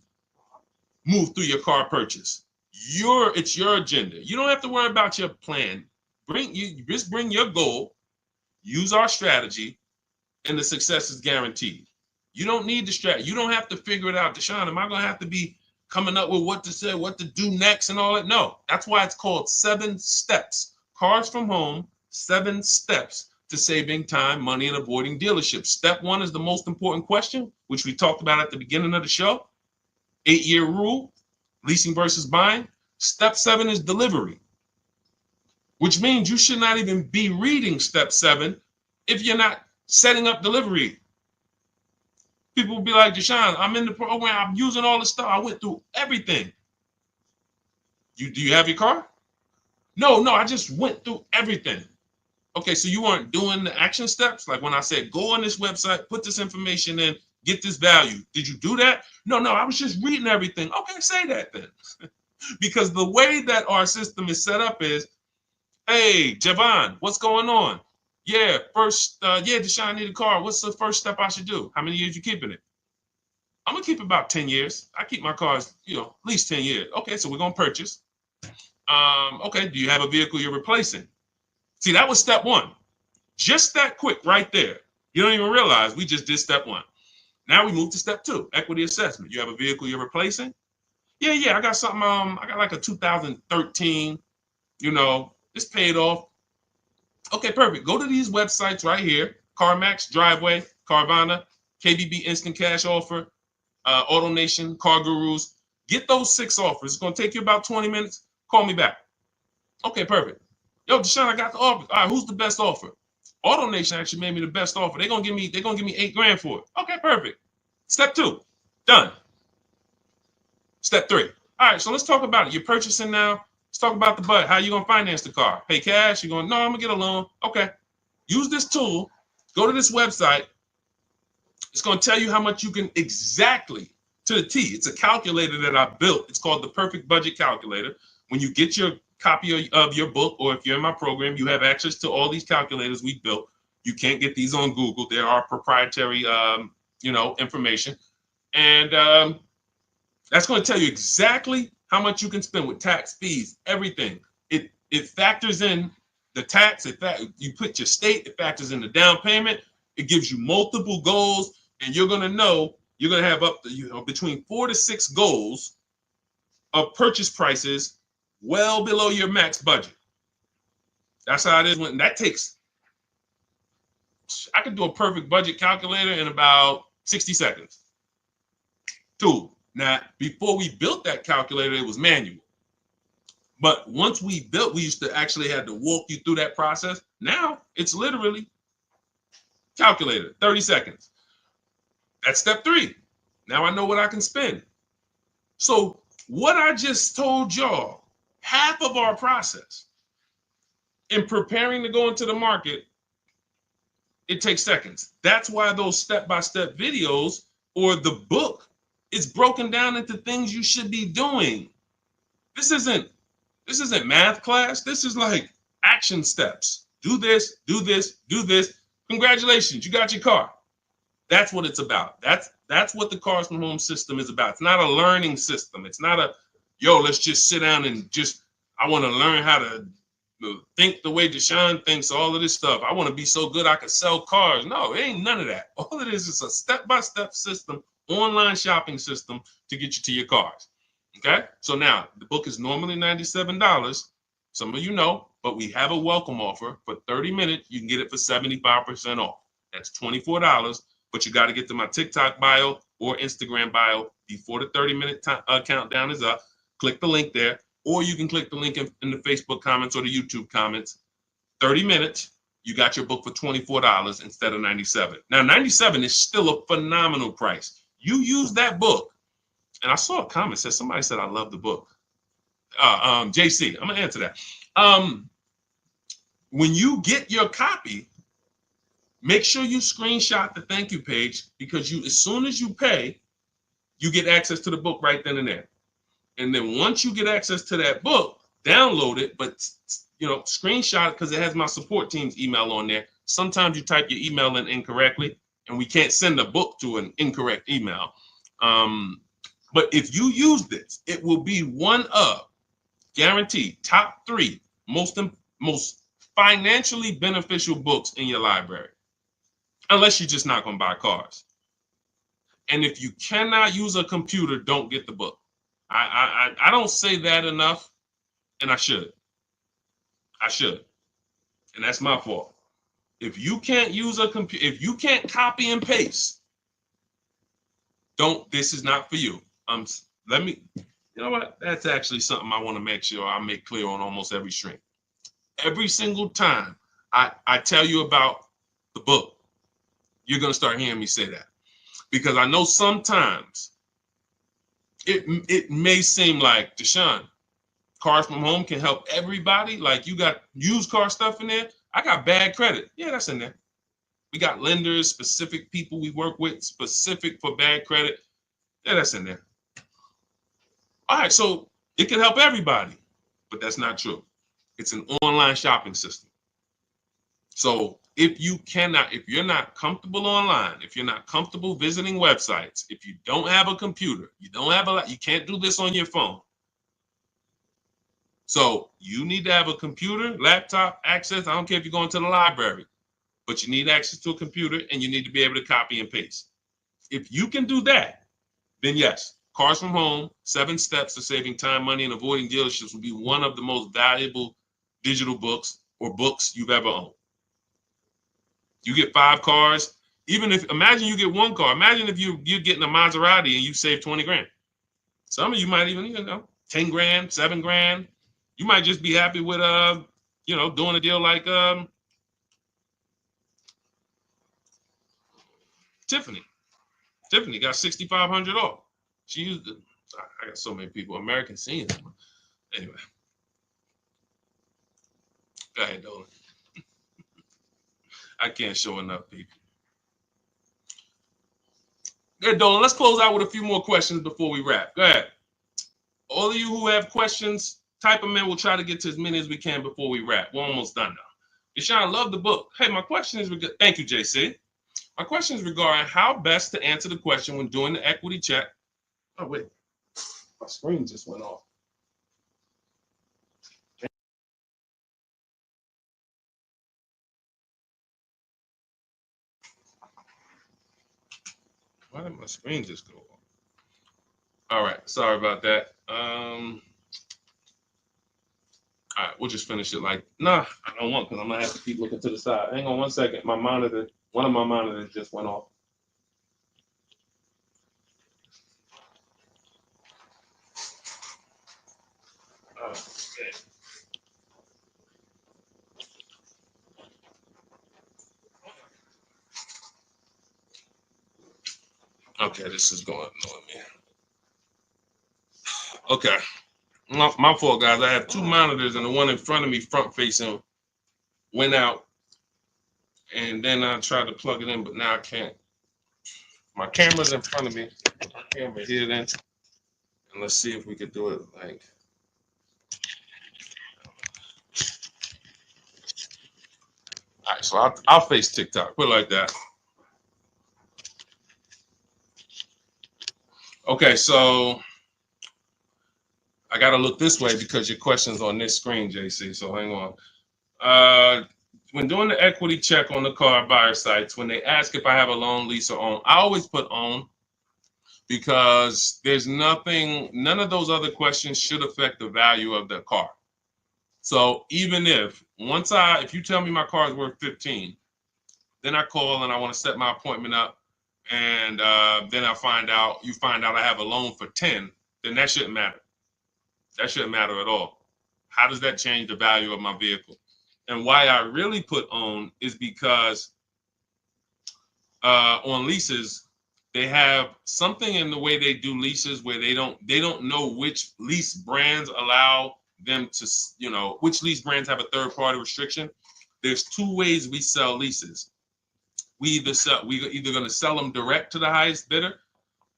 move through your car purchase. It's your agenda. You don't have to worry about your plan. Just bring your goal, use our strategy, and the success is guaranteed. You don't need the strategy. You don't have to figure it out. Deshone, am I going to have to be coming up with what to say, what to do next and all that? No, that's why it's called 7 steps. Cars from Home, 7 steps to saving time, money, and avoiding dealerships. Step 1 is the most important question, which we talked about at the beginning of the show. 8-year rule, leasing versus buying. Step 7 is delivery, which means you should not even be reading step 7 if you're not setting up delivery. People will be like, Deshone, I'm in the program, I'm using all the stuff, I went through everything. Do you have your car? No, I just went through everything. Okay, so you weren't doing the action steps? Like when I said, go on this website, put this information in, get this value. Did you do that? No, I was just reading everything. Okay, say that then. Because the way that our system is set up is, hey, Javon, what's going on? Yeah, Deshone, I need a car. What's the first step I should do? How many years you keeping it? I'm going to keep about 10 years. I keep my cars, at least 10 years. Okay, so we're going to purchase. Okay, do you have a vehicle you're replacing? See, that was step 1. Just that quick right there. You don't even realize we just did step 1. Now we move to step 2, equity assessment. You have a vehicle you're replacing? Yeah, I got something, I got like a 2013, it's paid off. Okay, perfect. Go to these websites right here, CarMax, Driveway, Carvana, KBB Instant Cash Offer, AutoNation, Car Gurus. Get those 6 offers. It's going to take you about 20 minutes. Call me back. Okay, perfect. Yo, Deshone, I got the offer. All right, who's the best offer? AutoNation actually made me the best offer. They're gonna give me $8,000 for it. Okay, perfect. Step 2, done. Step 3. All right, so let's talk about it. You're purchasing now. Let's talk about the budget. How you gonna finance the car? Pay cash? You're going, no, I'm gonna get a loan. Okay. Use this tool. Go to this website. It's gonna tell you how much you can exactly to the T. It's a calculator that I built. It's called the Perfect Budget Calculator. When you get your copy of your book, or if you're in my program, you have access to all these calculators we built. You can't get these on Google. There are proprietary, information. And that's going to tell you exactly how much you can spend with tax, fees, everything. It factors in the tax. You put your state. It factors in the down payment. It gives you multiple goals, and you're going to know you're going to have up to between 4 to 6 goals of purchase prices well below your max budget. That's how it is. When that takes, I could do a perfect budget calculator in about 60 seconds. Tool. Now, before we built that calculator, it was manual. But once we used to actually had to walk you through that process. Now it's literally calculator, 30 seconds. That's step 3. Now I know what I can spend. So what I just told y'all, half of our process in preparing to go into the market, it takes seconds. That's why those step-by-step videos or the book is broken down into things you should be doing. This isn't math class. This is like action steps. Do this, do this, do this. Congratulations, you got your car. That's what it's about. That's what the Cars from Home system is about. It's not a learning system. It's not a let's just sit down and I want to learn how to think the way Deshone thinks, all of this stuff. I want to be so good I can sell cars. No, it ain't none of that. All it is a step-by-step system online shopping system to get you to your cars. Okay, so now the book is normally $97. Some of you know, but we have a welcome offer for 30 minutes. You can get it for 75% off. That's $24, but you got to get to my TikTok bio or Instagram bio before the 30-minute countdown is up. Click the link there, or you can click the link in the Facebook comments or the YouTube comments. 30 minutes, you got your book for $24 instead of $97. Now, $97 is still a phenomenal price. You use that book. And I saw a comment said somebody said I love the book. JC, I'm gonna answer that. When you get your copy, make sure you screenshot the thank you page, because as soon as you pay, you get access to the book right then and there. And then once you get access to that book, download it, but screenshot it, because it has my support team's email on there. Sometimes you type your email in incorrectly, and we can't send a book to an incorrect email. But if you use this, it will be one of, guaranteed, top 3 most financially beneficial books in your library, unless you're just not going to buy cars. And if you cannot use a computer, don't get the book. I don't say that enough, and I should. And that's my fault. If you can't use a computer, if you can't copy and paste, this is not for you. You know what? That's actually something I want to make sure I make clear on almost every stream. Every single time I tell you about the book, you're going to start hearing me say that. Because I know sometimes it may seem like, Deshone, Cars from Home can help everybody. Like, you got used car stuff in there. I got bad credit. Yeah, that's in there. We got lenders, specific people we work with, specific for bad credit. Yeah, that's in there. All right, so it can help everybody, but that's not true. It's an online shopping system. So if you're not comfortable online, if you're not comfortable visiting websites, if you don't have a computer, you can't do this on your phone. So you need to have a computer, laptop, access. I don't care if you're going to the library, but you need access to a computer, and you need to be able to copy and paste. If you can do that, then yes, Cars from Home, 7 Steps to Saving Time, Money, and Avoiding Dealerships will be one of the most valuable digital books or books you've ever owned. You get 5 cars. Imagine you get 1 car. Imagine if you're getting a Maserati and you save 20 grand. Some of you might even, 10 grand, 7 grand. You might just be happy with, doing a deal like Tiffany. Tiffany got 6,500 off. She used it. I got so many people. American seeing it. Anyway. Go ahead, Dolan. I can't show enough people. Good, Dolan. Let's close out with a few more questions before we wrap. Go ahead. All of you who have questions, type them in. We'll try to get to as many as we can before we wrap. We're almost done now. Deshone, love the book. Hey, my question is, thank you, JC. My question is regarding how best to answer the question when doing the equity check. Oh, wait. My screen just went off. Why did my screen just go off? All right. Sorry about that. All right. We'll just finish it I don't want, because I'm going to have to keep looking to the side. Hang on one second. One of my monitors just went off. Okay, this is going to annoy me. Okay. My fault, guys. I have 2 monitors, and the one in front of me, front facing, went out. And then I tried to plug it in, but now I can't. My camera's in front of me. My camera here then. And let's see if we could do it like. All right, so I'll face TikTok. Put it like that. Okay, so I got to look this way because your question's on this screen, JC. So hang on. When doing the equity check on the car buyer sites, when they ask if I have a loan, lease, or own, I always put own. because there's nothing, none of those other questions should affect the value of the car. So even if if you tell me my car is worth 15, then I call and I want to set my appointment up, and then you find out I have a loan for 10, then that shouldn't matter. That shouldn't matter at all. How does that change the value of my vehicle? And why I really put own is because on leases, they have something in the way they do leases where they don't know which lease brands allow them to, which lease brands have a third party restriction. There's two ways we sell leases. We're either going to sell them direct to the highest bidder,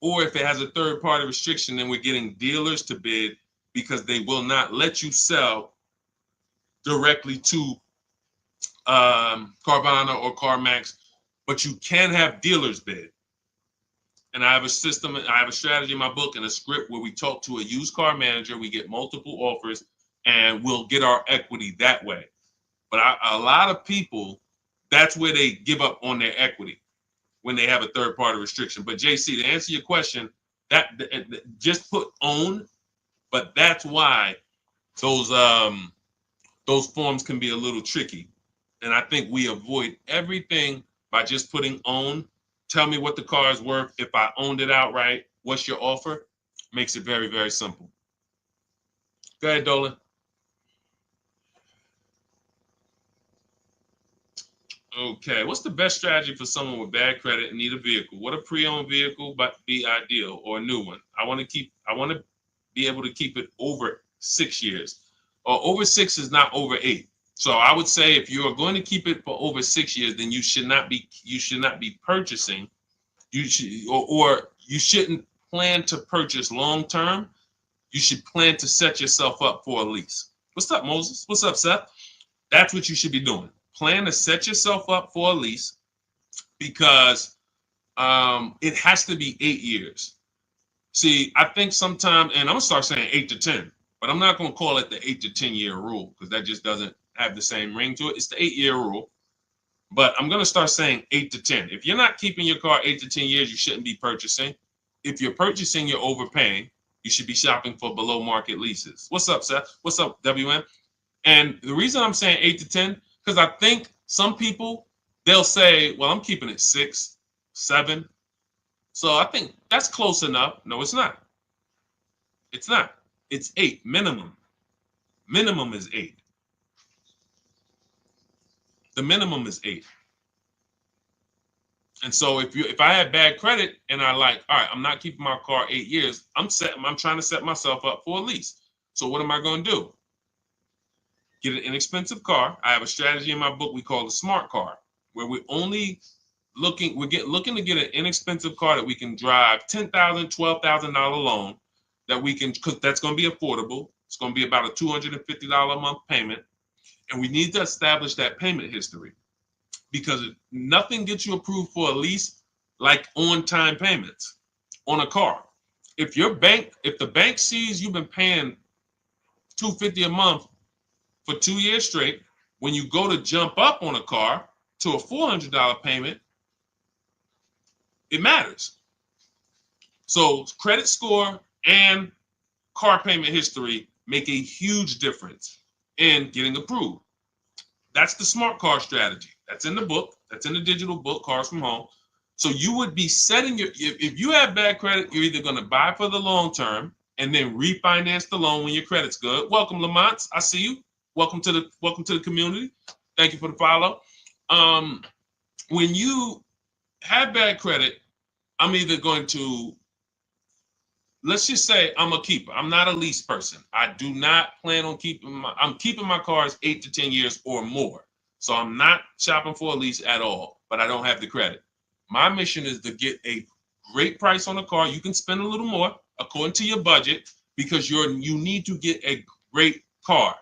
or if it has a third party restriction, then we're getting dealers to bid, because they will not let you sell directly to Carvana or CarMax, but you can have dealers bid. And I have a system, I have a strategy in my book and a script where we talk to a used car manager, we get multiple offers, and we'll get our equity that way. But a lot of people, that's where they give up on their equity, when they have a third party restriction. But JC, to answer your question, that just put own, but that's why those forms can be a little tricky. And I think we avoid everything by just putting own. Tell me what the car is worth. If I owned it outright, what's your offer? Makes it very, very simple. Go ahead, Dolan. Okay, what's the best strategy for someone with bad credit and need a vehicle? Would a pre-owned vehicle be ideal, or a new one? I want to be able to keep it over 6 years. Or over 6 is not over 8. So I would say if you are going to keep it for over 6 years, then you should not be purchasing. You shouldn't plan to purchase long term. You should plan to set yourself up for a lease. What's up, Moses? What's up, Seth? That's what you should be doing. Plan to set yourself up for a lease, because it has to be 8 years. See, I think sometime, and I'm gonna start saying 8 to 10, but I'm not gonna call it the 8 to 10 year rule, because that just doesn't have the same ring to it. It's the 8-year rule, but I'm gonna start saying 8 to 10. If you're not keeping your car 8 to 10 years, you shouldn't be purchasing. If you're purchasing, you're overpaying. You should be shopping for below market leases. What's up, Seth? What's up, WM? And the reason I'm saying 8 to 10, because I think some people, they'll say, well, I'm keeping it 6, 7. So I think that's close enough. No, it's not. It's not. It's 8 minimum. Minimum is 8. The minimum is 8. And so if I had bad credit and all right, I'm not keeping my car 8 years, I'm trying to set myself up for a lease. So what am I going to do? Get an inexpensive car. I have a strategy in my book we call the smart car, where we're only looking to get an inexpensive car that we can drive, $10,000, $12,000 loan that we can, because that's going to be affordable. It's going to be about a $250 a month payment. And we need to establish that payment history, because nothing gets you approved for a lease like on-time payments on a car. If the bank sees you've been paying $250 a month for 2 years straight, when you go to jump up on a car to a $400 payment, it matters. So credit score and car payment history make a huge difference in getting approved. That's the smart car strategy. That's in the book. That's in the digital book, Cars from Home. So you would be setting if you have bad credit, you're either going to buy for the long term and then refinance the loan when your credit's good. Welcome, Lamont. I see you. Welcome to the community. Thank you for the follow. When you have bad credit, I'm either going to, let's just say I'm a keeper. I'm not a lease person. I do not plan on I'm keeping my cars 8 to 10 years or more. So I'm not shopping for a lease at all, but I don't have the credit. My mission is to get a great price on a car. You can spend a little more according to your budget, because you need to get a great car.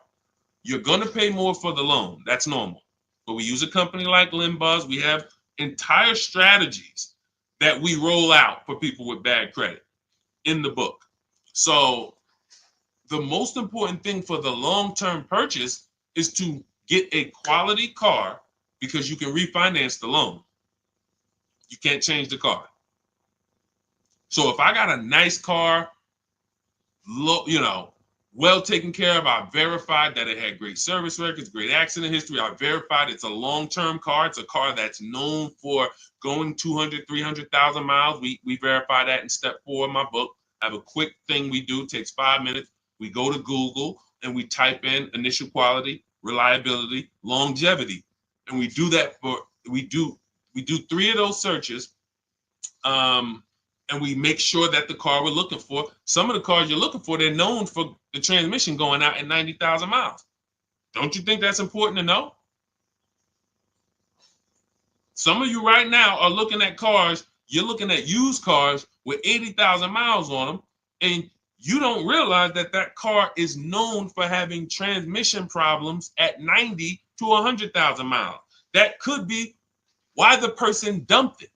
You're going to pay more for the loan. That's normal. But we use a company like Limbuzz. We have entire strategies that we roll out for people with bad credit in the book. So the most important thing for the long-term purchase is to get a quality car, because you can refinance the loan. You can't change the car. So if I got a nice car, well taken care of, I verified that it had great service records, great accident history. I verified it's a long-term car. It's a car that's known for going 200, 300,000 miles. We verify that in step 4 of my book. I have a quick thing we do, takes 5 minutes. We go to Google and we type in initial quality, reliability, longevity. And we do that we do 3 of those searches. And we make sure that the car we're looking for, some of the cars you're looking for, they're known for the transmission going out at 90,000 miles. Don't you think that's important to know? Some of you right now are looking at cars, you're looking at used cars with 80,000 miles on them, and you don't realize that that car is known for having transmission problems at 90 to 100,000 miles. That could be why the person dumped it.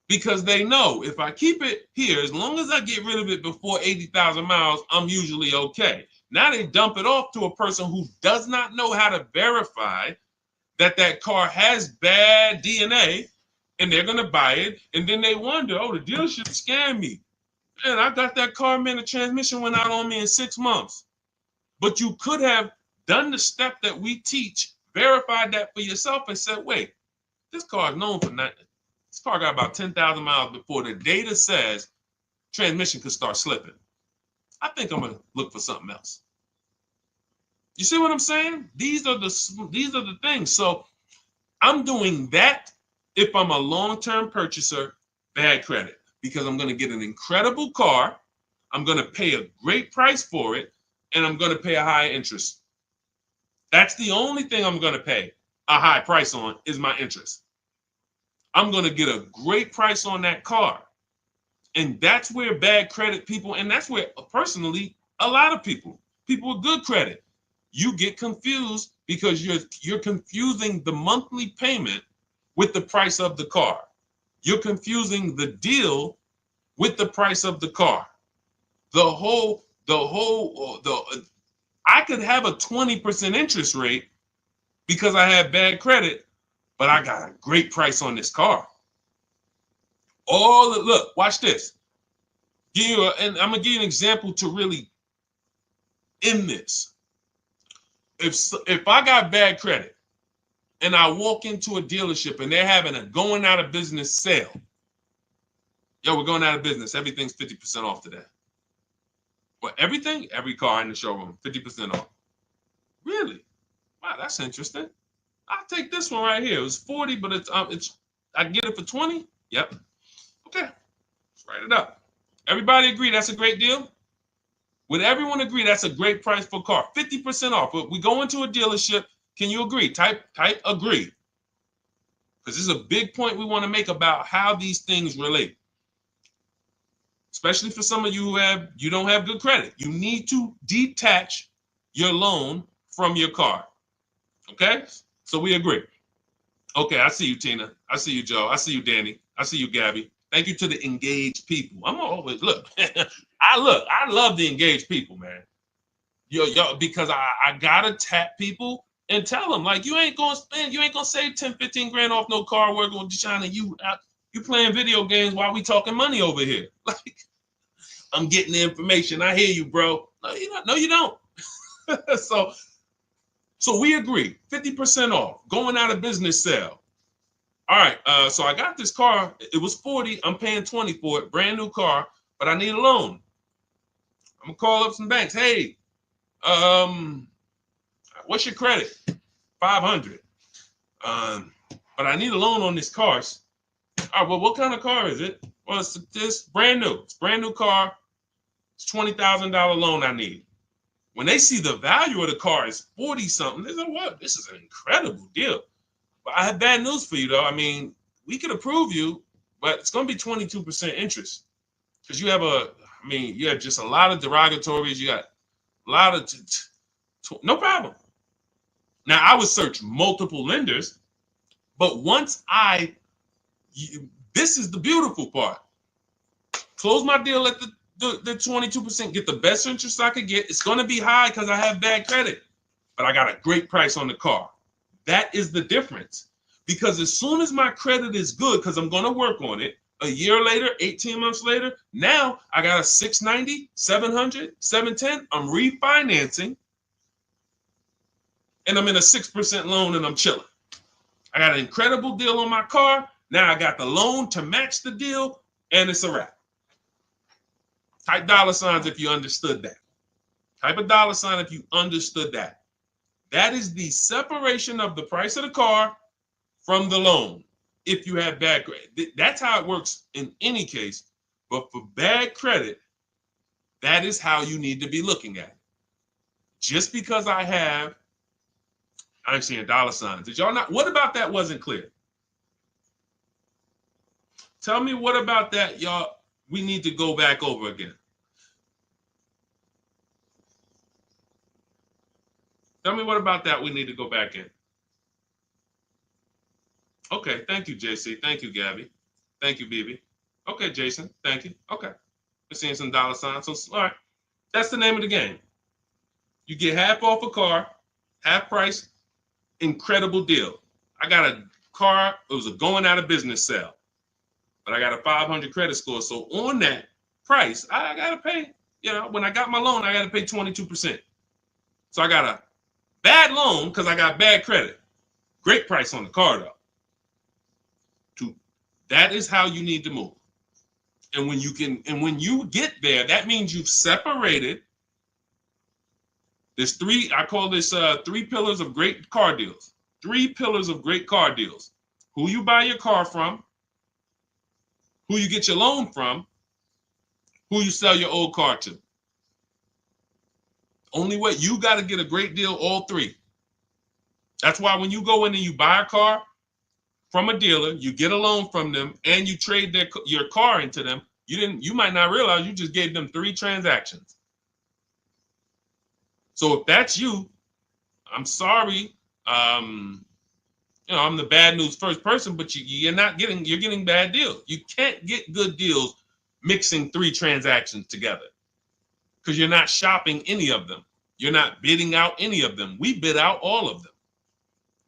Because they know if I keep it here, as long as I get rid of it before 80,000 miles, I'm usually okay. Now they dump it off to a person who does not know how to verify that that car has bad DNA, and they're going to buy it. And then they wonder, oh, the dealership scammed me. Man, I got that car, man, the transmission went out on me in 6 months. But you could have done the step that we teach, verified that for yourself, and said, wait, this car is known for nothing. This car got about 10,000 miles before the data says transmission could start slipping. I think I'm gonna look for something else. You see what I'm saying? These are the things. So I'm doing that if I'm a long-term purchaser, bad credit, because I'm gonna get an incredible car, I'm gonna pay a great price for it, and I'm gonna pay a high interest. That's the only thing I'm gonna pay a high price on is my interest. I'm going to get a great price on that car. And that's where bad credit people, and that's where personally, a lot of people with good credit, you get confused because you're confusing the monthly payment with the price of the car. You're confusing the deal with the price of the car. I could have a 20% interest rate because I have bad credit, but I got a great price on this car. Look, watch this. And I'm gonna give you an example to really end this. If I got bad credit and I walk into a dealership and they're having a going out of business sale, we're going out of business. Everything's 50% off today. What, everything? Every car in the showroom, 50% off. Really? Wow, that's interesting. I'll take this one right here. It was 40, but I can get it for 20. Yep. Okay. Let's write it up. Everybody agree that's a great deal? Would everyone agree that's a great price for a car? 50% off. But we go into a dealership. Can you agree? Type agree. Because this is a big point we want to make about how these things relate. Especially for some of you you don't have good credit. You need to detach your loan from your car. Okay? So we agree. Okay, I see you, Tina. I see you, Joe. I see you, Danny. I see you, Gabby. Thank you to the engaged people. I'm always look. I love the engaged people, man. Yo, because I gotta tap people and tell them like you ain't gonna save 10, 15 grand off no car working with Deshone, and you playing video games while we talking money over here. Like I'm getting the information. I hear you, bro. No, you don't. So we agree, 50% off, going out of business sale. All right, so I got this car. It was 40. I'm paying 20 for it, brand new car, but I need a loan. I'm gonna call up some banks. Hey, what's your credit? 500. But I need a loan on this car. All right, well, what kind of car is it? Well, it's brand new. It's a brand new car. It's $20,000 loan I need. When they see the value of the car is 40 something, they say, what? This is an incredible deal. But I have bad news for you, though. I mean, we could approve you, but it's going to be 22% interest because you have just a lot of derogatories. You got a lot of, no problem. Now, I would search multiple lenders, but once this is the beautiful part. Close my deal at the 22%, get the best interest I could get. It's going to be high because I have bad credit, but I got a great price on the car. That is the difference. Because as soon as my credit is good, because I'm going to work on it, A year later, 18 months later, now I got a 690, 700, 710. I'm refinancing and I'm in a 6% loan and I'm chilling. I got an incredible deal on my car. Now I got the loan to match the deal and it's a wrap. Type dollar signs if you understood that. Type a dollar sign if you understood that. That is the separation of the price of the car from the loan. If you have bad credit, that's how it works in any case. But for bad credit, that is how you need to be looking at it. Just because I'm seeing dollar signs. Did y'all not? What about that wasn't clear? Tell me what about that, y'all? We need to go back over again. Tell me what about that we need to go back in. Okay, thank you, JC. Thank you, Gabby. Thank you, BB. Okay, Jason. Thank you. Okay. We're seeing some dollar signs. So, all right. That's the name of the game. You get half off a car, half price, incredible deal. I got a car, it was a going out of business sale, but I got a 500 credit score. So on that price, I got to pay, when I got my loan, I got to pay 22%. So I got a bad loan because I got bad credit. Great price on the car, though. That is how you need to move. And when you get there, that means you've separated. There's I call this 3 pillars of great car deals. 3 pillars of great car deals. Who you buy your car from, who you get your loan from, who you sell your old car to. Only way, you got to get a great deal, all 3. That's why when you go in and you buy a car from a dealer, you get a loan from them, and you trade your car into them, you might not realize you just gave them 3 transactions. So if that's you, I'm sorry. I'm the bad news first person, but you're getting bad deals. You can't get good deals mixing 3 transactions together because you're not shopping any of them. You're not bidding out any of them. We bid out all of them.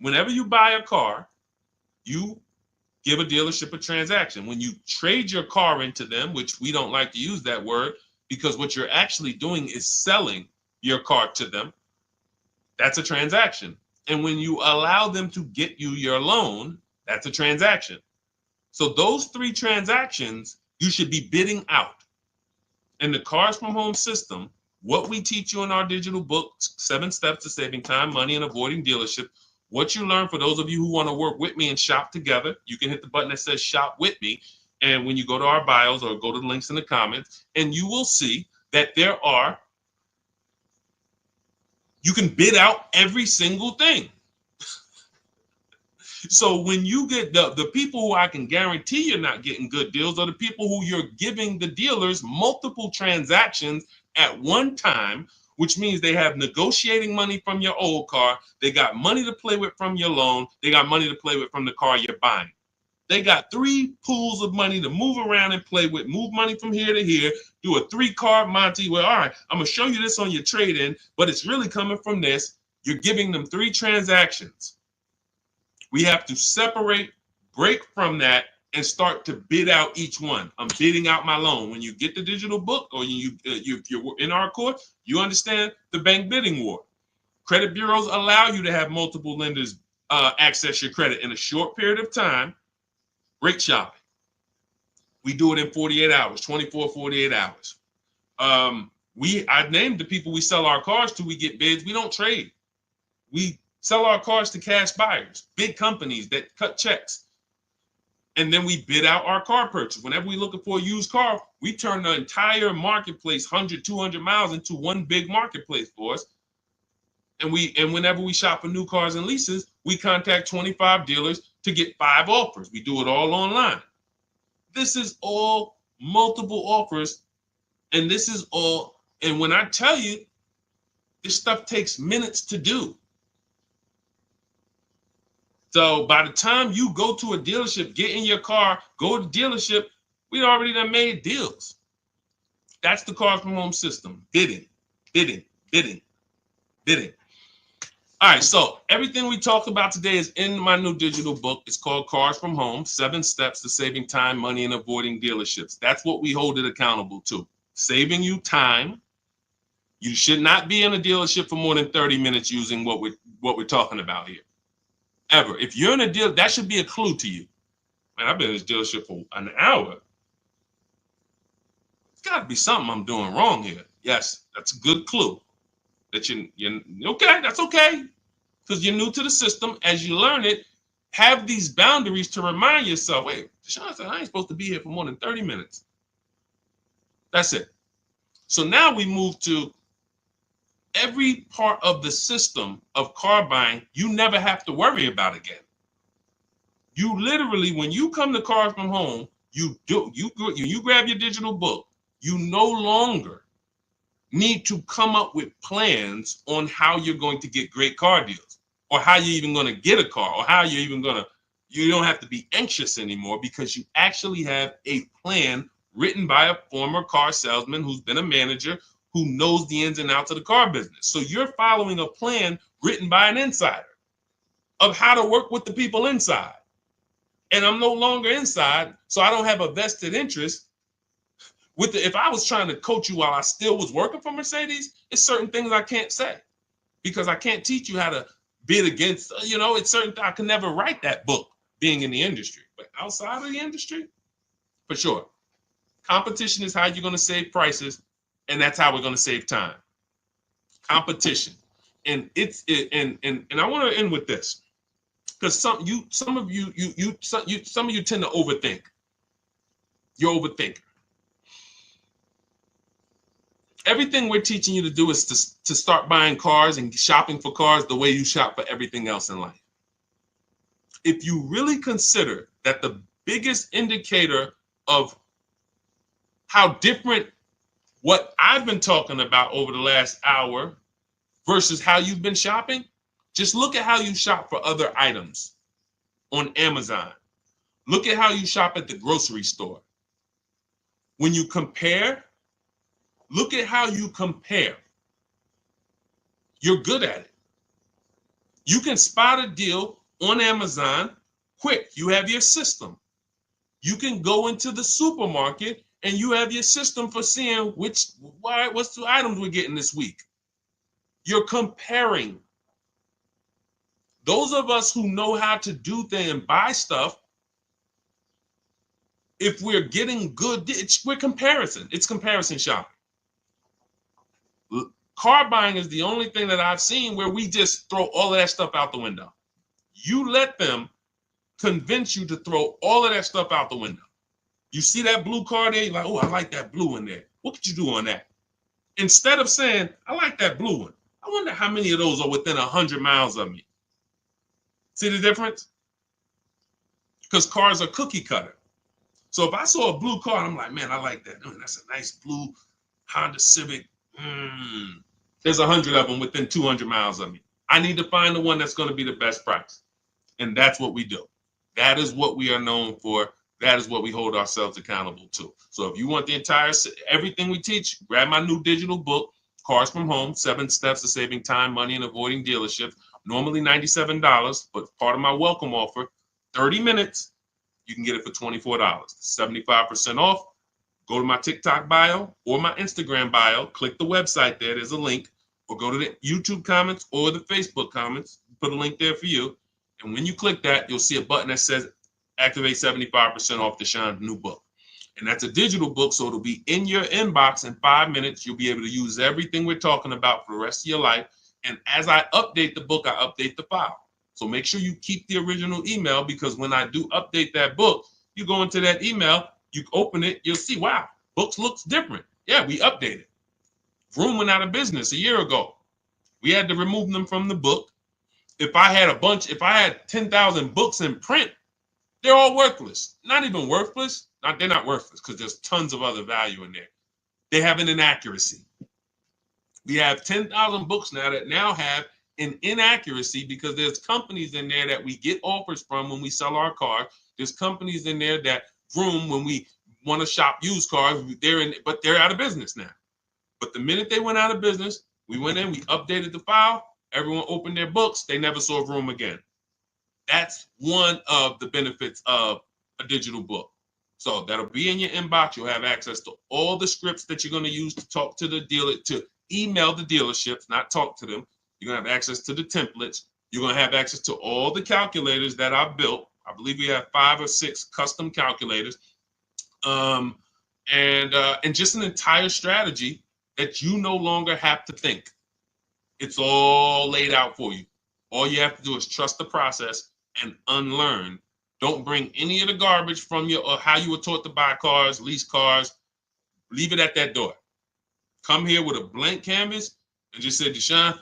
Whenever you buy a car, you give a dealership a transaction. When you trade your car into them, which we don't like to use that word because what you're actually doing is selling your car to them, that's a transaction. And when you allow them to get you your loan, that's a transaction. So those 3 transactions, you should be bidding out. In the Cars from Home system, what we teach you in our digital book, 7 Steps to Saving Time, Money, and Avoiding Dealership, what you learn, for those of you who want to work with me and shop together, you can hit the button that says Shop With Me. And when you go to our bios or go to the links in the comments, and you will see that you can bid out every single thing. So when you get the people who I can guarantee you're not getting good deals are the people who you're giving the dealers multiple transactions at one time, which means they have negotiating money from your old car. They got money to play with from your loan. They got money to play with from the car you're buying. They got 3 pools of money to move around and play with, move money from here to here, do a 3-card Monty where, all right, I'm going to show you this on your trade-in, but it's really coming from this. You're giving them 3 transactions. We have to separate, break from that, and start to bid out each one. I'm bidding out my loan. When you get the digital book or if you're in our course, you understand the bank bidding war. Credit bureaus allow you to have multiple lenders access your credit in a short period of time. Great shopping. We do it in 48 hours, 24, 48 hours. I named the people we sell our cars to, we get bids. We don't trade. We sell our cars to cash buyers, big companies that cut checks. And then we bid out our car purchase. Whenever we're looking for a used car, we turn the entire marketplace, 100, 200 miles, into one big marketplace for us. And whenever we shop for new cars and leases, we contact 25 dealers to get 5 offers. We do it all online. This is all multiple offers. And and when I tell you, this stuff takes minutes to do. So by the time you go to a dealership, get in your car, go to the dealership, we already done made deals. That's the Cars from Home system. Bidding, bidding, bidding, bidding. All right, so everything we talked about today is in my new digital book. It's called Cars from Home, 7 Steps to Saving Time, Money, and Avoiding Dealerships. That's what we hold it accountable to. Saving you time. You should not be in a dealership for more than 30 minutes using what we're talking about here. Ever. If you're in a deal, that should be a clue to you. Man, I've been in this dealership for an hour. It's got to be something I'm doing wrong here. Yes, that's a good clue. That you okay, that's okay. Because you're new to the system. As you learn it, have these boundaries to remind yourself, wait, Deshone said I ain't supposed to be here for more than 30 minutes. That's it. So now we move to every part of the system of car buying you never have to worry about again. You literally, when you come to Cars from Home, you grab your digital book, you no longer need to come up with plans on how you're going to get great car deals or how you're even going to get a car or how you're even going to, you don't have to be anxious anymore because you actually have a plan written by a former car salesman who's been a manager who knows the ins and outs of the car business. So you're following a plan written by an insider of how to work with the people inside. And I'm no longer inside, so I don't have a vested interest with if I was trying to coach you while I still was working for Mercedes, it's certain things I can't say because I can't teach you how to bid against, it's certain, I can never write that book being in the industry, but outside of the industry, for sure. Competition is how you're going to save prices, and that's how we're going to save time. Competition. And I want to end with this because some of you tend to overthink. You're overthinking. Everything we're teaching you to do is to start buying cars and shopping for cars the way you shop for everything else in life. If you really consider that the biggest indicator of how different what I've been talking about over the last hour versus how you've been shopping, just look at how you shop for other items on Amazon. Look at how you shop at the grocery store. When you compare, look at how you compare. You're good at it. You can spot a deal on Amazon quick. You have your system. You can go into the supermarket and you have your system for seeing what's the items we're getting this week. You're comparing. Those of us who know how to do things and buy stuff, if we're getting good, we're comparison. It's comparison shopping. Car buying is the only thing that I've seen where we just throw all of that stuff out the window. You let them convince you to throw all of that stuff out the window. You see that blue car there, you're like, oh, I like that blue in there. What could you do on that? Instead of saying, I like that blue one, I wonder how many of those are within 100 miles of me. See the difference? Because cars are cookie cutter. So if I saw a blue car, I'm like, man, I like that. Man, that's a nice blue Honda Civic. There's 100 of them within 200 miles of me. I need to find the one that's going to be the best price. And that's what we do. That is what we are known for. That is what we hold ourselves accountable to. So if you want the entire, everything we teach, grab my new digital book, Cars from Home, 7 Steps to Saving Time, Money, and Avoiding Dealerships. Normally $97, but part of my welcome offer, 30 minutes, you can get it for $24, 75% off. Go to my TikTok bio or my Instagram bio, click the website there, there's a link, or go to the YouTube comments or the Facebook comments, put a link there for you. And when you click that, you'll see a button that says activate 75% off Deshone's new book. And that's a digital book, so it'll be in your inbox in 5 minutes. You'll be able to use everything we're talking about for the rest of your life. And as I update the book, I update the file. So make sure you keep the original email, because when I do update that book, you go into that email, you open it, you'll see, wow, books looks different. Yeah, we updated. Vroom went out of business a year ago. We had to remove them from the book. If I had 10,000 books in print, they're all worthless. Not even worthless. They're not worthless because there's tons of other value in there. They have an inaccuracy. We have 10,000 books now that now have an inaccuracy because there's companies in there that we get offers from when we sell our cars. There's companies in there that vroom when we want to shop used cars, but they're out of business now. But the minute they went out of business, we went in, we updated the file, Everyone opened their books. They never saw room again. That's one of the benefits of a digital book. So that'll be in your inbox. You'll have access to all the scripts that you're going to use to talk to the dealer, to email the dealerships, not talk to them. You're going to have access to the templates. You're going to have access to all the calculators that I've built. I believe we have 5 or 6 custom calculators, and just an entire strategy that you no longer have to think. It's all laid out for you. All you have to do is trust the process and unlearn. Don't bring any of the garbage from your or how you were taught to buy cars, lease cars. Leave it at that door. Come here with a blank canvas and just say, Deshone,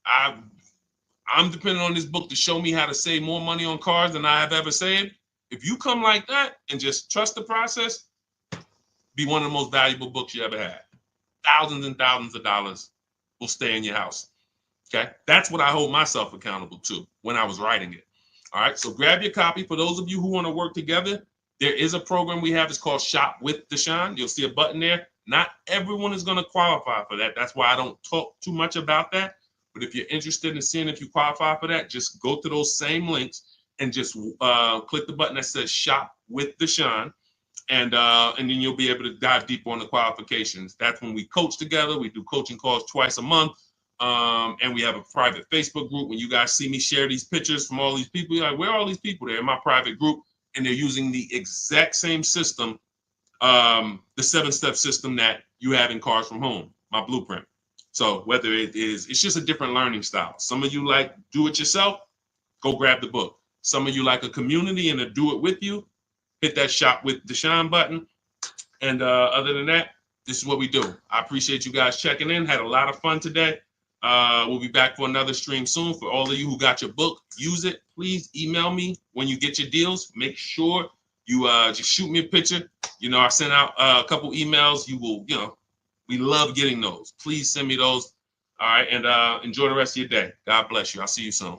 I, I'm depending on this book to show me how to save more money on cars than I have ever saved. If you come like that and just trust the process, be one of the most valuable books you ever had. Thousands and thousands of dollars will stay in your house. Okay, that's what I hold myself accountable to when I was writing it. All right, so grab your copy. For those of you who want to work together, there is a program we have. It's called Shop with Deshone. You'll see a button there. Not everyone is going to qualify for that. That's why I don't talk too much about that. But if you're interested in seeing if you qualify for that, just go to those same links and just click the button that says Shop with Deshone. And then you'll be able to dive deeper on the qualifications. That's when we coach together. We do coaching calls twice a month. And we have a private Facebook group. When you guys see me share these pictures from all these people, you're like, where are all these people? They're in my private group, and they're using the exact same system, the 7-step system that you have in Cars from Home, my blueprint. So whether it's just a different learning style. Some of you like do it yourself, go grab the book. Some of you like a community and to do it with you, hit that Shop with Deshone button. And other than that, this is what we do. I appreciate you guys checking in. Had a lot of fun today. We'll be back for another stream soon. For all of you who got your book, use it. Please email me when you get your deals. Make sure you just shoot me a picture. I sent out a couple emails. We love getting those. Please send me those. All right, and enjoy the rest of your day. God bless you. I'll see you soon.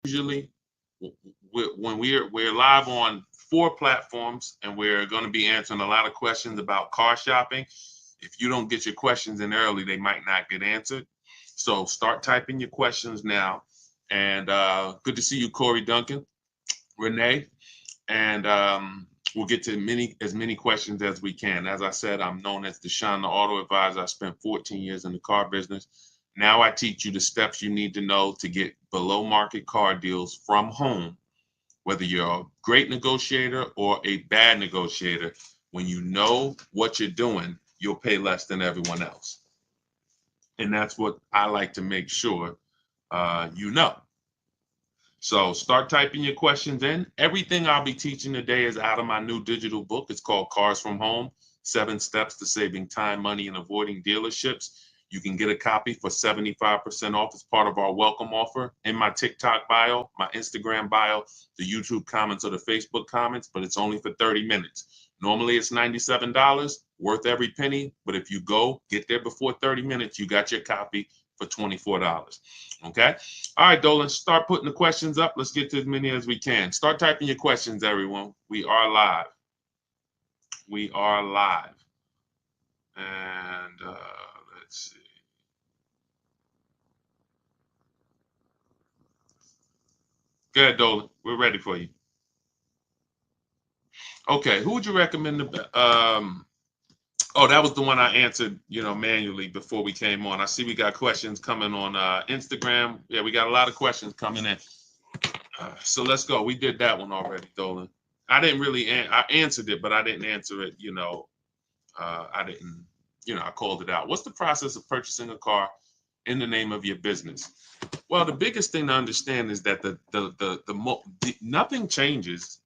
Usually, when we're live on 4 platforms, and we're going to be answering a lot of questions about car shopping. If you don't get your questions in early, they might not get answered. So start typing your questions now. And good to see you, Corey Duncan, Renee, and we'll get to as many questions as we can. As I said, I'm known as Deshone, the auto advisor. I spent 14 years in the car business. Now I teach you the steps you need to know to get below market car deals from home, whether you're a great negotiator or a bad negotiator. When you know what you're doing, you'll pay less than everyone else. And that's what I like to make sure you know. So start typing your questions in. Everything I'll be teaching today is out of my new digital book. It's called Cars from Home, 7 Steps to Saving Time, Money, and Avoiding Dealerships. You can get a copy for 75% off as part of our welcome offer in my TikTok bio, my Instagram bio, the YouTube comments, or the Facebook comments, but it's only for 30 minutes. Normally it's $97, worth every penny, but if you get there before 30 minutes, you got your copy for $24. Okay? All right, Dolan, start putting the questions up. Let's get to as many as we can. Start typing your questions, everyone. We are live. We are live. And let's see. Go ahead, Dolan. We're ready for you. Okay, who would you recommend Oh, that was the one I answered, manually before we came on. I see we got questions coming on Instagram. Yeah, we got a lot of questions coming in. So let's go. We did that one already, Dolan. I didn't really, I answered it, but I didn't answer it, I didn't, I called it out. What's the process of purchasing a car in the name of your business? Well, the biggest thing to understand is that nothing changes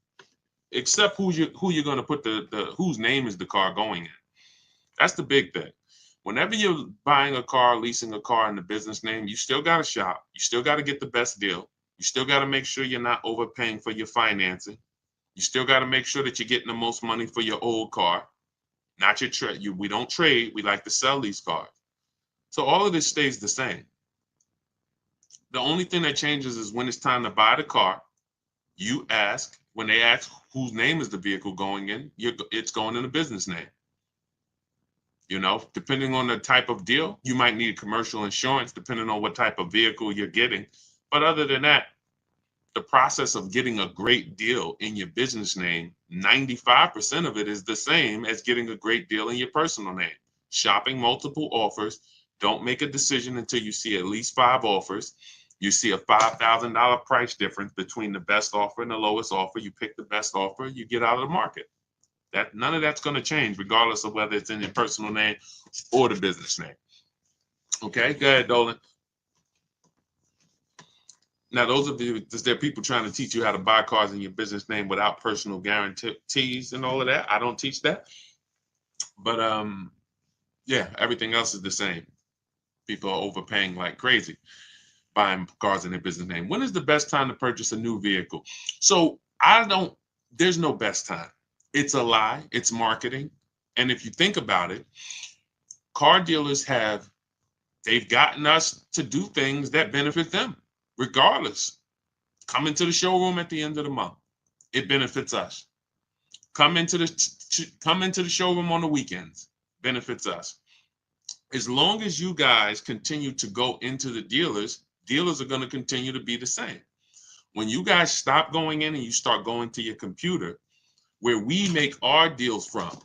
except who you're going to put the whose name is the car going in. That's the big thing. Whenever you're buying a car, leasing a car in the business name, you still got to shop. You still got to get the best deal. You still got to make sure you're not overpaying for your financing. You still got to make sure that you're getting the most money for your old car, not your trade. We don't trade. We like to sell these cars. So all of this stays the same. The only thing that changes is when it's time to buy the car, you ask, when they ask whose name is the vehicle going in, it's going in a business name. Depending on the type of deal, you might need commercial insurance, depending on what type of vehicle you're getting. But other than that, the process of getting a great deal in your business name, 95% of it is the same as getting a great deal in your personal name. Shopping multiple offers. Don't make a decision until you see at least 5 offers. You see a $5,000 price difference between the best offer and the lowest offer. You pick the best offer, you get out of the market. None of that's going to change, regardless of whether it's in your personal name or the business name. Okay, go ahead, Dolan. Now, those of you, there are people trying to teach you how to buy cars in your business name without personal guarantees and all of that. I don't teach that. But yeah, everything else is the same. People are overpaying like crazy, buying cars in their business name. When is the best time to purchase a new vehicle? So there's no best time. It's a lie. It's marketing. And if you think about it, car dealers they've gotten us to do things that benefit them, regardless. Come into the showroom at the end of the month. It benefits us. Come into the showroom on the weekends. Benefits us. As long as you guys continue to go into the dealers are going to continue to be the same. When you guys stop going in and you start going to your computer, where we make our deals from.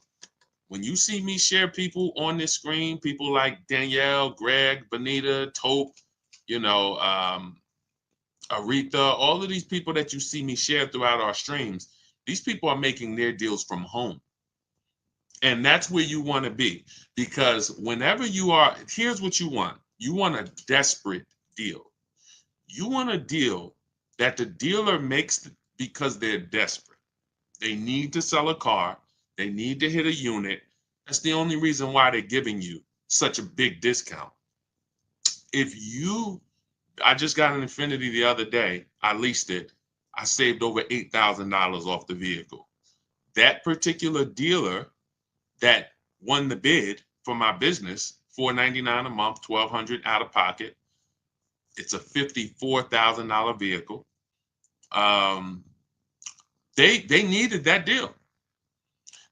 When you see me share people on this screen, people like Danielle, Greg, Bonita, Tope, Aretha, all of these people that you see me share throughout our streams, these people are making their deals from home. And that's where you want to be, because whenever here's what you want. You want a desperate deal. You want a deal that the dealer makes because they're desperate. They need to sell a car. They need to hit a unit. That's the only reason why they're giving you such a big discount. I just got an Infiniti the other day. I leased it. I saved over $8,000 off the vehicle. That particular dealer that won the bid for my business, $499 a month, $1,200 out of pocket. It's a $54,000 vehicle. They needed that deal.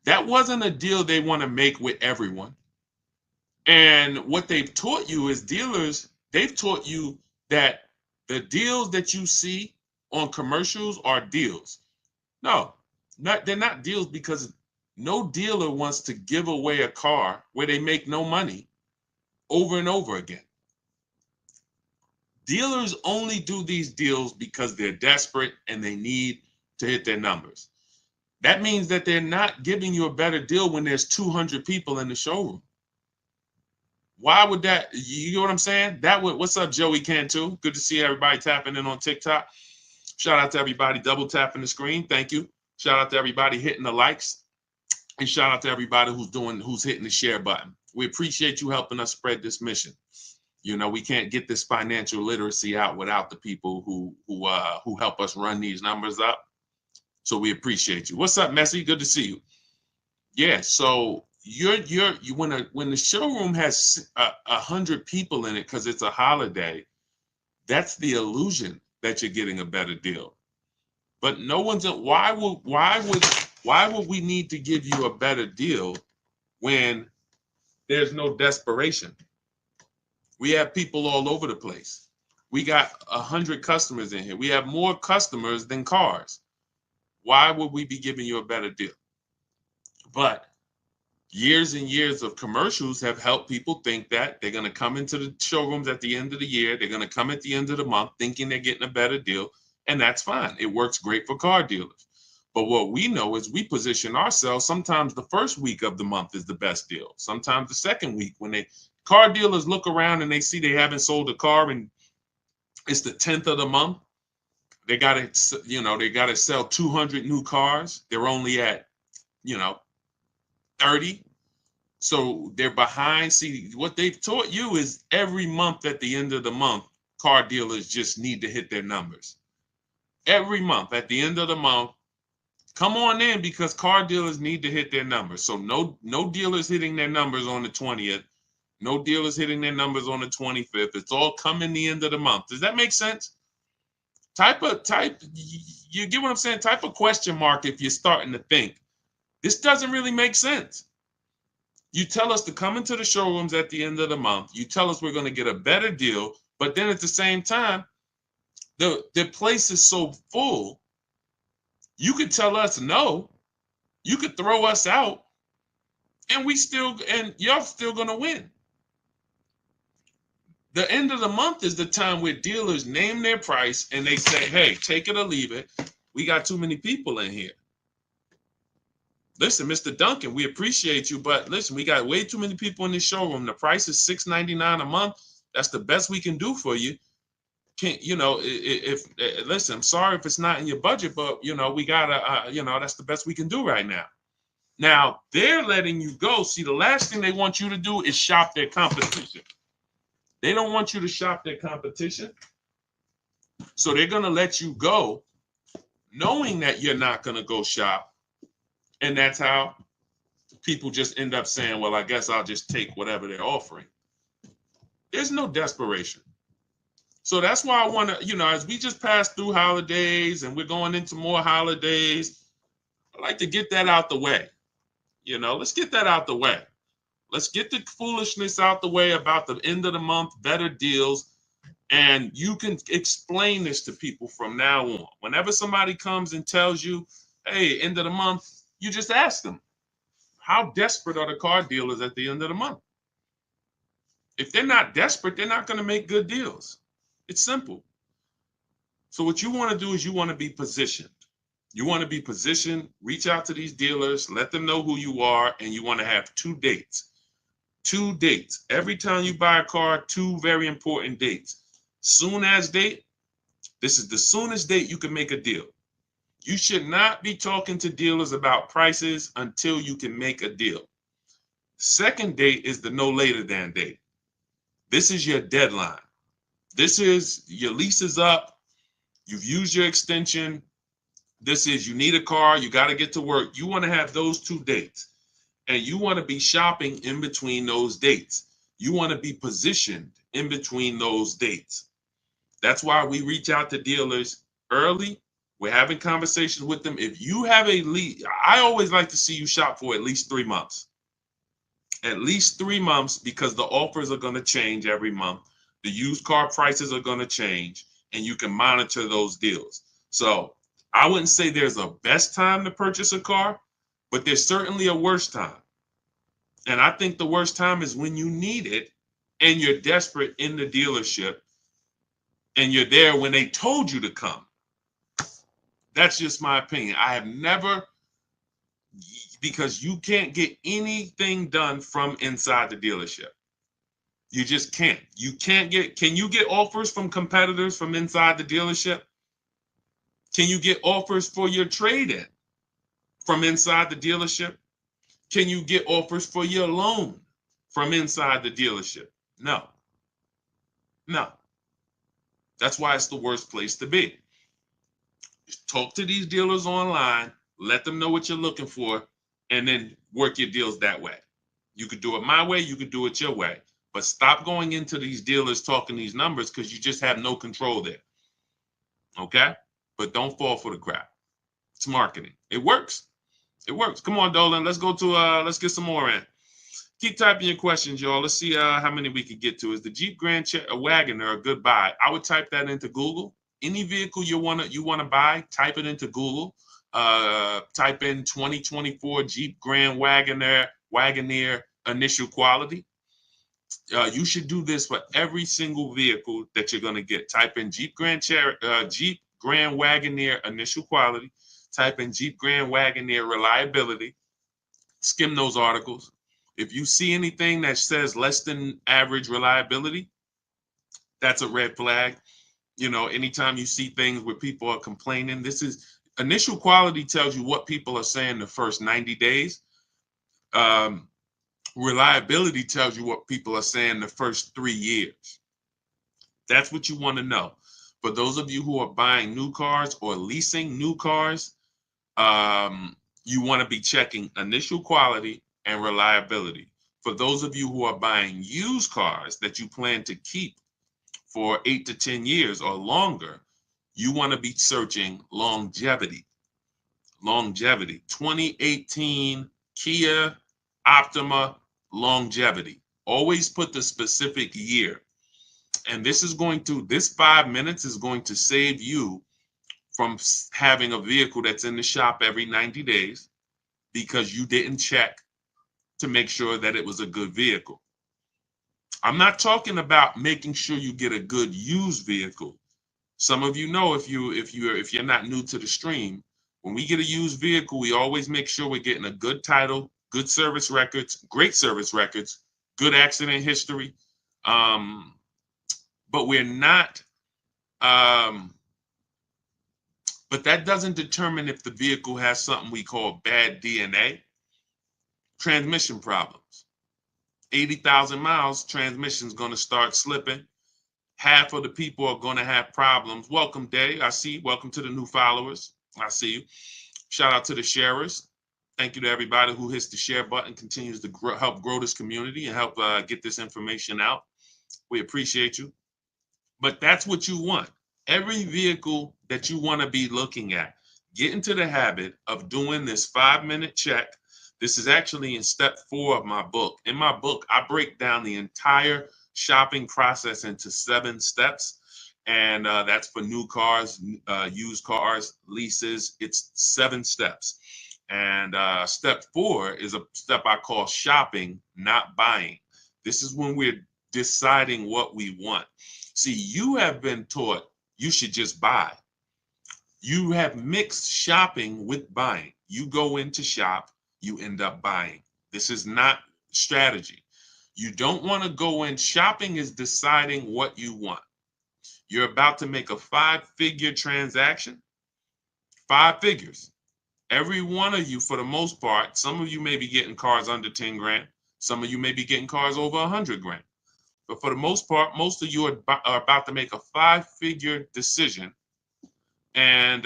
That wasn't a deal they want to make with everyone. And what they've taught you as dealers, they've taught you that the deals that you see on commercials are deals. No, they're not deals, because no dealer wants to give away a car where they make no money over and over again. Dealers only do these deals because they're desperate and they need to hit their numbers. That means that they're not giving you a better deal when there's 200 people in the showroom. Why would that? You know what I'm saying? What's up, Joey Cantu? Good to see everybody tapping in on TikTok. Shout out to everybody double tapping the screen. Thank you. Shout out to everybody hitting the likes. And shout out to everybody who's hitting the share button. We appreciate you helping us spread this mission. We can't get this financial literacy out without the people who help us run these numbers up. So we appreciate you. What's up, Messi? Good to see you. Yeah. So when the showroom has 100 people in it because it's a holiday, that's the illusion that you're getting a better deal. But no one's. Why would we need to give you a better deal when there's no desperation? We have people all over the place. We got 100 customers in here. We have more customers than cars. Why would we be giving you a better deal? But Years and years of commercials have helped people think that they're going to come into the showrooms at the end of the year. They're going to come at the end of the month thinking they're getting a better deal. And that's fine. It works great for car dealers. But what we know is we position ourselves. Sometimes the first week of the month is the best deal. Sometimes the second week, when car dealers look around and they see they haven't sold a car and it's the 10th of the month. They got to sell 200 new cars. They're only at, 30. So they're behind. See, what they've taught you is every month at the end of the month, car dealers just need to hit their numbers. Every month at the end of the month, come on in, because car dealers need to hit their numbers. So no dealers hitting their numbers on the 20th. No dealers hitting their numbers on the 25th. It's all coming the end of the month. Does that make sense? You get what I'm saying? Type a question mark if you're starting to think this doesn't really make sense. You tell us to come into the showrooms at the end of the month. You tell us we're going to get a better deal, but then at the same time, the place is so full. You could tell us no. You could throw us out, and you're still going to win. The end of the month is the time where dealers name their price and they say, hey, take it or leave it. We got too many people in here. Listen, Mr. Duncan, we appreciate you, but listen, we got way too many people in this showroom. The price is $6.99 a month. That's the best we can do for you. Listen, I'm sorry if it's not in your budget, but we gotta, that's the best we can do right now. Now they're letting you go. See, the last thing they want you to do is shop their competition. They don't want you to shop their competition. So they're going to let you go knowing that you're not going to go shop. And that's how people just end up saying, well, I guess I'll just take whatever they're offering. There's no desperation. So that's why I want to, as we just pass through holidays and we're going into more holidays, I like to get that out the way. Let's get that out the way. Let's get the foolishness out the way about the end of the month, better deals. And you can explain this to people from now on. Whenever somebody comes and tells you, hey, end of the month, you just ask them, how desperate are the car dealers at the end of the month? If they're not desperate, they're not going to make good deals. It's simple. So what you want to do is you want to be positioned. You want to be positioned, reach out to these dealers, let them know who you are, and you want to have 2 dates. 2 dates. Every time you buy a car, 2 very important dates. Soon as date, this is the soonest date you can make a deal. You should not be talking to dealers about prices until you can make a deal. Second date is the no later than date. This is your deadline. This is your lease is up. You've used your extension. This is you need a car. You got to get to work. You want to have those 2 dates. And you want to be shopping in between those dates. You want to be positioned in between those dates. That's why we reach out to dealers early. We're having conversations with them. If you have a lead, I always like to see you shop for at least 3 months. At least 3 months, because the offers are going to change every month. The used car prices are going to change, and you can monitor those deals. So I wouldn't say there's a best time to purchase a car, but there's certainly a worse time. And I think the worst time is when you need it and you're desperate in the dealership and you're there when they told you to come. That's just my opinion. I have never, because you can't get anything done from inside the dealership. You just can't. Can you get offers from competitors from inside the dealership? Can you get offers for your trade-in from inside the dealership? Can you get offers for your loan from inside the dealership? No. That's why it's the worst place to be. Just talk to these dealers online, let them know what you're looking for, and then work your deals that way. You could do it my way, you could do it your way. But stop going into these dealers talking these numbers, because you just have no control there. Okay? But don't fall for the crap. It's marketing. It works. Come on, Dolan. Let's let's get some more in. Keep typing your questions, y'all. Let's see how many we can get to. Is the Jeep Grand Wagoner a good buy? I would type that into Google. Any vehicle you wanna buy, type it into Google. Type in 2024 Jeep Grand Wagoner Wagoneer initial quality. You should do this for every single vehicle that you're going to get. Type in Jeep Grand Wagoneer initial quality. Type in Jeep Grand Wagoneer reliability. Skim those articles. If you see anything that says less than average reliability, that's a red flag. You know, anytime you see things where people are complaining, this is initial quality tells you what people are saying the first 90 days. Reliability tells you what people are saying the first 3 years. That's what you want to know. For those of you who are buying new cars or leasing new cars, you want to be checking initial quality and reliability. For those of you who are buying used cars that you plan to keep for 8 to 10 years or longer, you want to be searching longevity. 2018 Kia Optima longevity. Always put the specific year. And this 5 minutes is going to save you from having a vehicle that's in the shop every 90 days because you didn't check to make sure that it was a good vehicle. I'm not talking about making sure you get a good used vehicle. Some of you know, if you're not new to the stream, when we get a used vehicle, we always make sure we're getting a good title, good service records, great service records, good accident history. But we're not, but that doesn't determine if the vehicle has something we call bad DNA. Transmission problems. 80,000 miles, transmission's going to start slipping. Half of the people are going to have problems. Welcome, Day. I see. Welcome to the new followers. I see you. Shout out to the sharers. Thank you to everybody who hits the share button, continues to help grow this community and help get this information out. We appreciate you. But that's what you want. Every vehicle that you want to be looking at, get into the habit of doing this 5-minute check. This is actually in step 4 of my book. In my book, I break down the entire shopping process into 7 steps. And that's for new cars, used cars, leases. It's 7 steps. And step 4 is a step I call shopping, not buying. This is when we're deciding what we want. See, you have been taught you should just buy. You have mixed shopping with buying. You go in to shop, you end up buying. This is not strategy. You don't want to go in. Shopping is deciding what you want. You're about to make a 5-figure transaction. 5 figures. Every one of you, for the most part, some of you may be getting cars under 10 grand. Some of you may be getting cars over 100 grand. But for the most part, most of you are about to make a 5-figure decision. And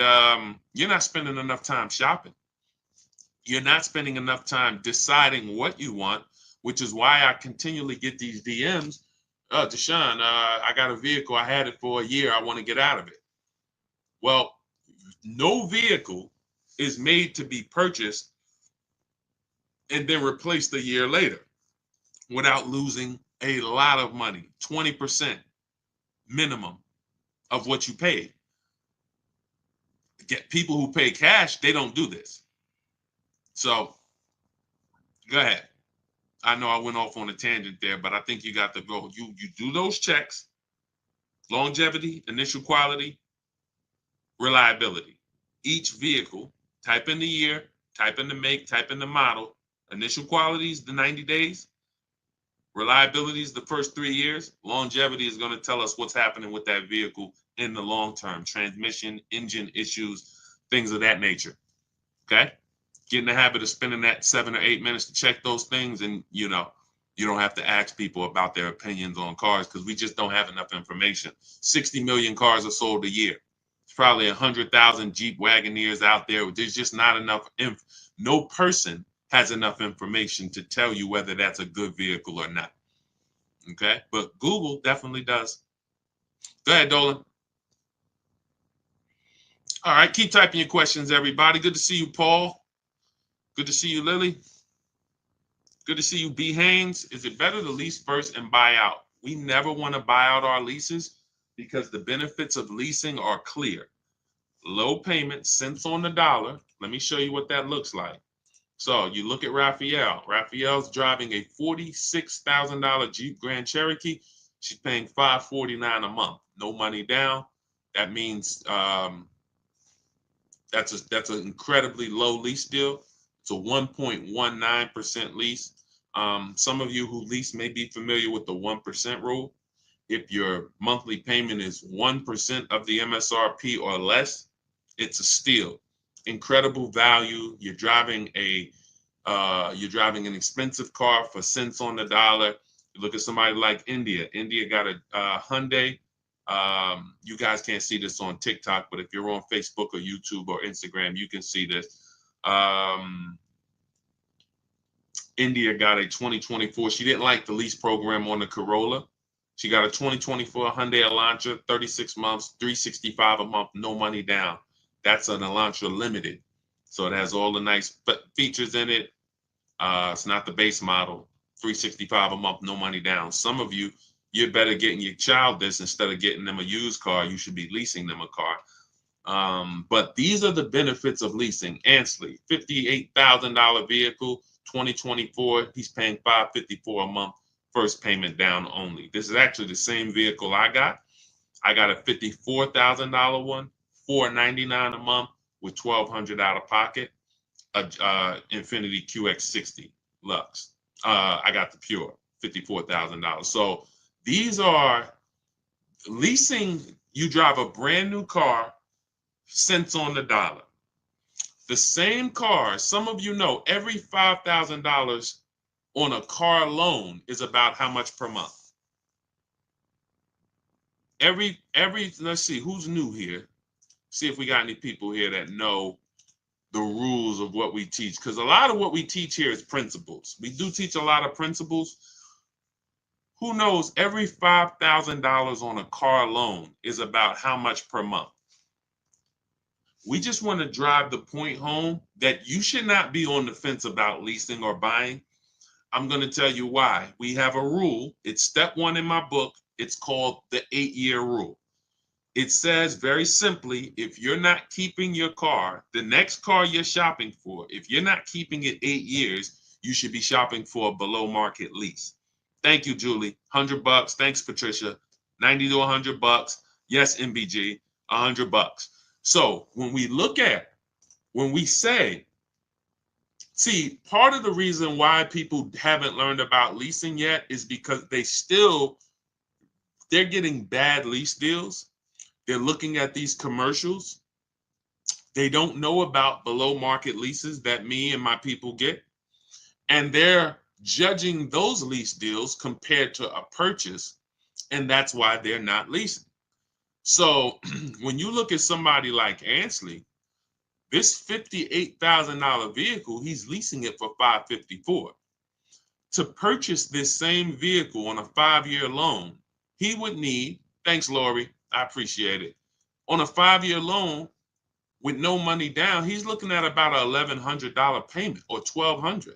you're not spending enough time shopping. You're not spending enough time deciding what you want, which is why I continually get these DMs. Deshone, I got a vehicle. I had it for a year. I want to get out of it. Well, no vehicle is made to be purchased and then replaced a year later without losing a lot of money, 20% minimum of what you paid. Get people who pay cash, they don't do this. So go ahead. I know I went off on a tangent there, but I think you got to go. You do those checks: longevity, initial quality, reliability. Each vehicle, type in the year, type in the make, type in the model. Initial quality is the 90 days. Reliability is the first 3 years. Longevity is going to tell us what's happening with that vehicle in the long term. Transmission, engine issues, things of that nature. Okay? Get in the habit of spending that 7 or 8 minutes to check those things, and you don't have to ask people about their opinions on cars because we just don't have enough information. 60 million cars are sold a year. There's probably 100,000 Jeep Wagoneers out there. There's just not enough. No person has enough information to tell you whether that's a good vehicle or not. Okay, but Google definitely does. Go ahead, Dolan. All right, keep typing your questions, everybody. Good to see you, Paul. Good to see you, Lily. Good to see you, B. Haynes. Is it better to lease first and buy out? We never want to buy out our leases because the benefits of leasing are clear. Low payment, cents on the dollar. Let me show you what that looks like. So you look at Raphael. Raphael's driving a $46,000 Jeep Grand Cherokee. She's paying $549 a month, no money down. That means that's an incredibly low lease deal. It's a 1.19% lease. Some of you who lease may be familiar with the 1% rule. If your monthly payment is 1% of the MSRP or less, it's a steal. Incredible value. You're driving an expensive car for cents on the dollar. You look at somebody like India. India got a Hyundai. You guys can't see this on TikTok, but if you're on Facebook or YouTube or Instagram, you can see this. India got a 2024. She didn't like the lease program on the Corolla. She got a 2024 Hyundai Elantra, 36 months, $365 a month, no money down. That's an Elantra Limited. So it has all the nice features in it. It's not the base model. $365 a month, no money down. Some of you, you're better getting your child this instead of getting them a used car. You should be leasing them a car. But these are the benefits of leasing. Ansley, $58,000 vehicle, 2024. He's paying $554 a month, first payment down only. This is actually the same vehicle I got. I got a $54,000 one, $499 a month with $1,200 out of pocket. Infiniti QX60 Lux. I got the Pure, $54,000. So these are leasing. You drive a brand new car, cents on the dollar. The same car, some of you know, every $5,000 on a car loan is about how much per month? Let's see, who's new here? See if we got any people here that know the rules of what we teach, because a lot of what we teach here is principles. We do teach a lot of principles. Who knows every $5,000 on a car loan is about how much per month? We just want to drive the point home that you should not be on the fence about leasing or buying. I'm going to tell you why. We have a rule. It's step 1 in my book. It's called the 8-year rule. It says very simply, if you're not keeping your car, the next car you're shopping for, if you're not keeping it 8 years, you should be shopping for a below market lease. Thank you, Julie. $100. Thanks, Patricia. $90 to $100. Yes, MBG, $100. So when we say, see, part of the reason why people haven't learned about leasing yet is because they're getting bad lease deals. They're looking at these commercials. They don't know about below market leases that me and my people get. And they're judging those lease deals compared to a purchase. And that's why they're not leasing. So when you look at somebody like Ansley, this $58,000 vehicle, he's leasing it for $554. To purchase this same vehicle on a 5-year loan, he would need, thanks, Lori, I appreciate it. On a 5-year loan with no money down, he's looking at about an $1,100 payment or $1,200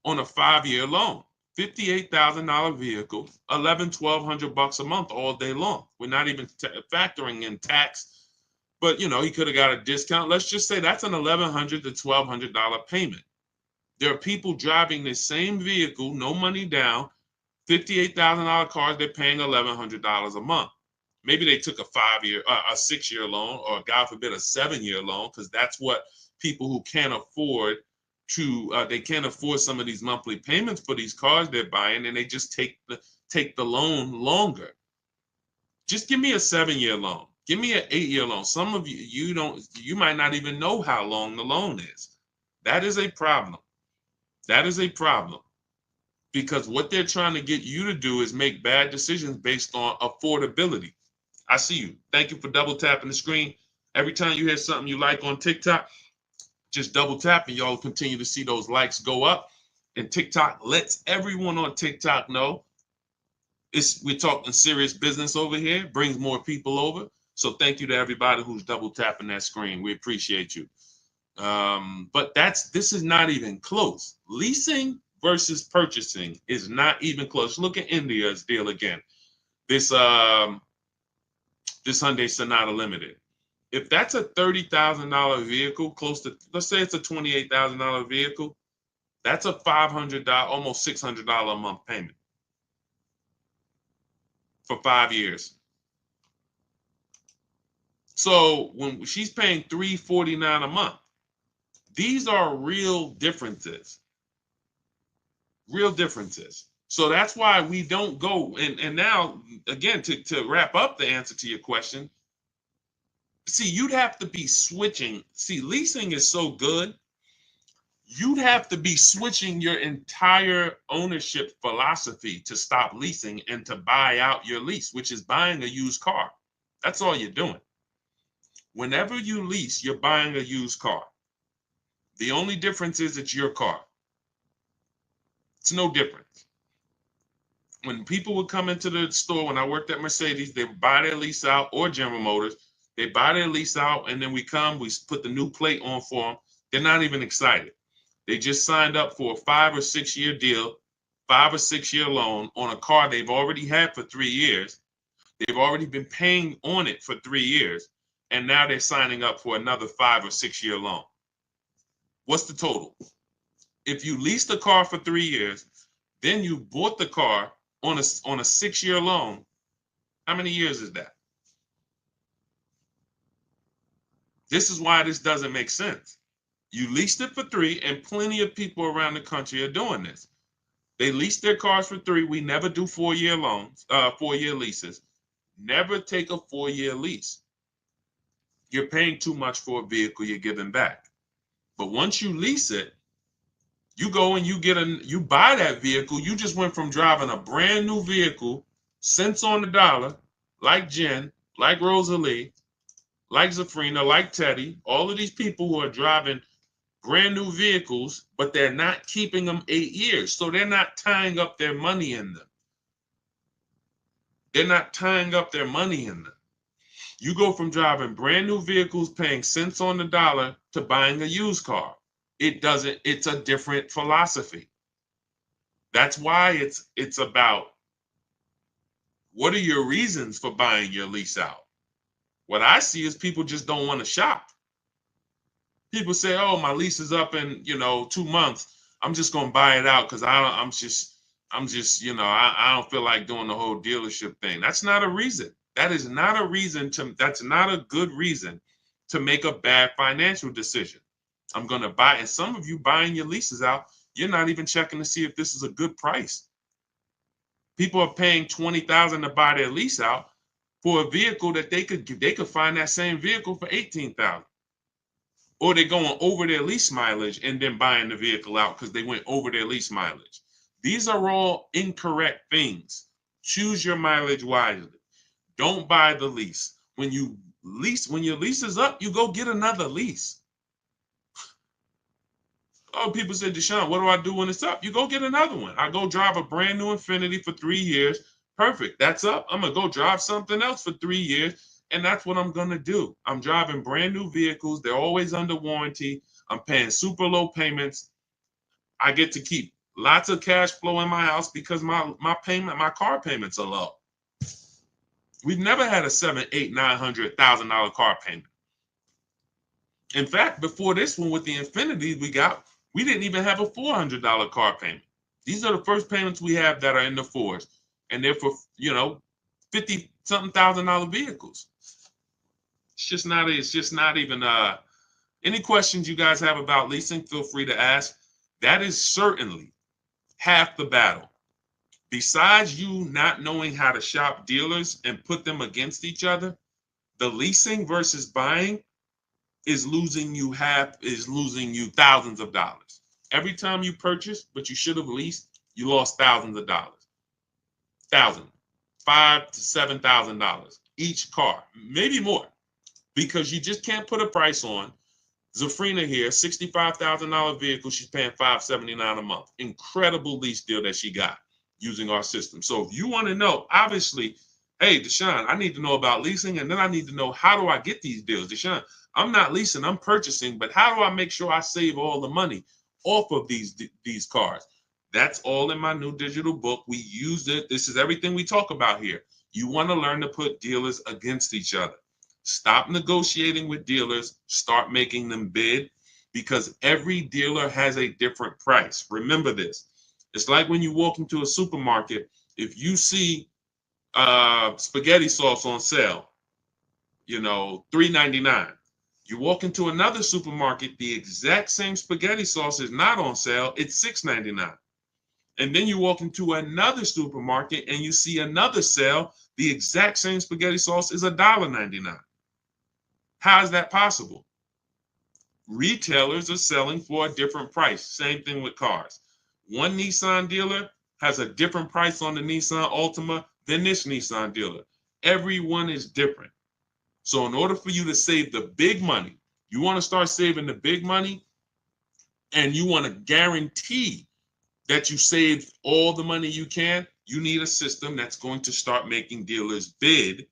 on a 5-year loan. $58,000 vehicle, $1,200 a month all day long. We're not even factoring in tax, but he could have got a discount. Let's just say that's an $1,100 to $1,200 payment. There are people driving the same vehicle, no money down, $58,000 cars. They're paying $1,100 a month. Maybe they took a 6-year loan, or God forbid, a 7-year loan, because that's what people who can't afford they can't afford some of these monthly payments for these cars they're buying, and they just take the loan longer. Just give me a 7-year loan. Give me an 8-year loan. Some of you might not even know how long the loan is. That is a problem. That is a problem. Because what they're trying to get you to do is make bad decisions based on affordability. I see you. Thank you for double tapping the screen. Every time you hear something you like on TikTok, just double tap and y'all continue to see those likes go up. And TikTok lets everyone on TikTok know we're talking serious business over here, brings more people over. So thank you to everybody who's double tapping that screen. We appreciate you. But this is not even close. Leasing versus purchasing is not even close. Look at India's deal again. This Hyundai Sonata Limited. If that's a $30,000 vehicle, close to, let's say it's a $28,000 vehicle, that's a $500, almost $600 a month payment for 5 years. So when she's paying $349 a month, these are real differences. Real differences. So that's why we don't go. And now, again, to wrap up the answer to your question, see, you'd have to be switching. See, leasing is so good. You'd have to be switching your entire ownership philosophy to stop leasing and to buy out your lease, which is buying a used car. That's all you're doing. Whenever you lease, you're buying a used car. The only difference is it's your car. It's no difference. When people would come into the store, when I worked at Mercedes, they would buy their lease out, or General Motors. They buy their lease out, and then we put the new plate on for them. They're not even excited. They just signed up for a 5 or 6 year deal, 5 or 6 year loan on a car they've already had for 3 years. They've already been paying on it for 3 years, and now they're signing up for another 5 or 6 year loan. What's the total? If you leased the car for 3 years, then you bought the car on a 6 year loan, how many years is that? This is why this doesn't make sense. You leased it for 3, and plenty of people around the country are doing this. They lease their cars for 3. We never do 4 year loans, 4 year leases. Never take a 4 year lease. You're paying too much for a vehicle you're giving back. But once you lease it, you go and you buy that vehicle. You just went from driving a brand new vehicle, cents on the dollar, like Jen, like Rosalie, like Zafrina, like Teddy, all of these people who are driving brand new vehicles, but they're not keeping them 8 years. So they're not tying up their money in them. They're not tying up their money in them. You go from driving brand new vehicles, paying cents on the dollar, to buying a used car. It's a different philosophy. That's why it's about, what are your reasons for buying your lease out? What I see is people just don't want to shop. People say, oh, my lease is up in 2 months. I'm just gonna buy it out because I don't feel like doing the whole dealership thing. That's not a reason. That's not a good reason to make a bad financial decision. I'm gonna buy, and some of you buying your leases out, you're not even checking to see if this is a good price. People are paying $20,000 to buy their lease out for a vehicle that they could find that same vehicle for $18,000. Or they're going over their lease mileage and then buying the vehicle out because they went over their lease mileage. These are all incorrect things. Choose your mileage wisely. Don't buy the lease. When your lease is up, you go get another lease. Oh, people say, Deshone, what do I do when it's up? You go get another one. I go drive a brand new Infiniti for 3 years. Perfect. That's up. I'm going to go drive something else for 3 years. And that's what I'm going to do. I'm driving brand new vehicles. They're always under warranty. I'm paying super low payments. I get to keep lots of cash flow in my house because my car payments are low. We've never had a $700,000, $800,000, $900,000 car payment. In fact, before this one with the Infiniti we didn't even have a $400 car payment. These are the first payments we have that are in the fours, and they're for 50-something thousand vehicles. It's just not even any questions you guys have about leasing, feel free to ask. That is certainly half the battle. Besides you not knowing how to shop dealers and put them against each other, the leasing versus buying is losing you thousands of dollars. Every time you purchase, but you should have leased, you lost thousands of dollars. $5,000 to $7,000 each car, maybe more, because you just can't put a price on. Zafrina here, $65,000 vehicle, she's paying $579 a month. Incredible lease deal that she got using our system. So if you want to know, obviously, hey, Deshone, I need to know about leasing, and then I need to know, how do I get these deals? Deshone, I'm not leasing, I'm purchasing, but how do I make sure I save all the money off of these cars? That's all in my new digital book. We use it. This is everything we talk about here. You want to learn to put dealers against each other. Stop negotiating with dealers, start making them bid, because every dealer has a different price. Remember this. It's like when you walk into a supermarket, if you see spaghetti sauce on sale, $3.99. You walk into another supermarket, the exact same spaghetti sauce is not on sale, it's $6.99. And then you walk into another supermarket and you see another sale, the exact same spaghetti sauce is $1.99. How is that possible? Retailers are selling for a different price. Same thing with cars. One Nissan dealer has a different price on the Nissan Altima than this Nissan dealer. Everyone is different. So in order for you to save the big money, you want to start saving the big money, and you want to guarantee that you save all the money you can, you need a system that's going to start making dealers bid,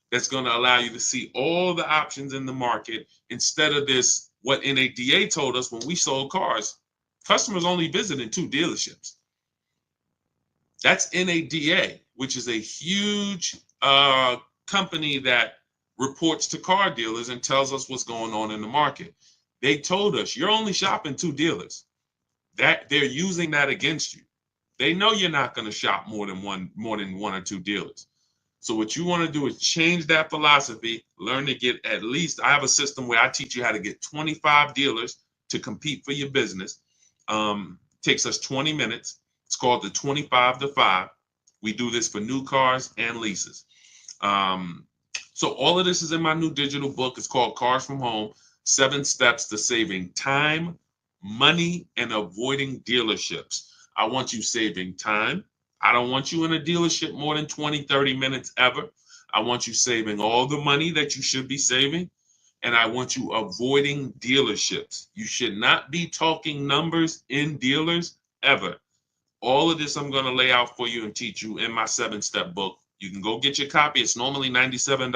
that's going to allow you to see all the options in the market instead of this, what NADA told us when we sold cars. Customers only visiting 2 dealerships. That's NADA, which is a huge company that reports to car dealers and tells us what's going on in the market. They told us you're only shopping 2 dealers. That they're using that against you. They know you're not going to shop more than one or 2 dealers. So what you want to do is change that philosophy, learn to get at least, I have a system where I teach you how to get 25 dealers to compete for your business. Takes us 20 minutes. It's called the 25 to 5. We do this for new cars and leases. So all of this is in my new digital book. It's called Cars from Home, 7 Steps to Saving Time, Money, and Avoiding Dealerships. I want you saving time. I don't want you in a dealership more than 20, 30 minutes ever. I want you saving all the money that you should be saving. And I want you avoiding dealerships. You should not be talking numbers in dealers ever. All of this I'm going to lay out for you and teach you in my 7-step book. You can go get your copy. It's normally $97.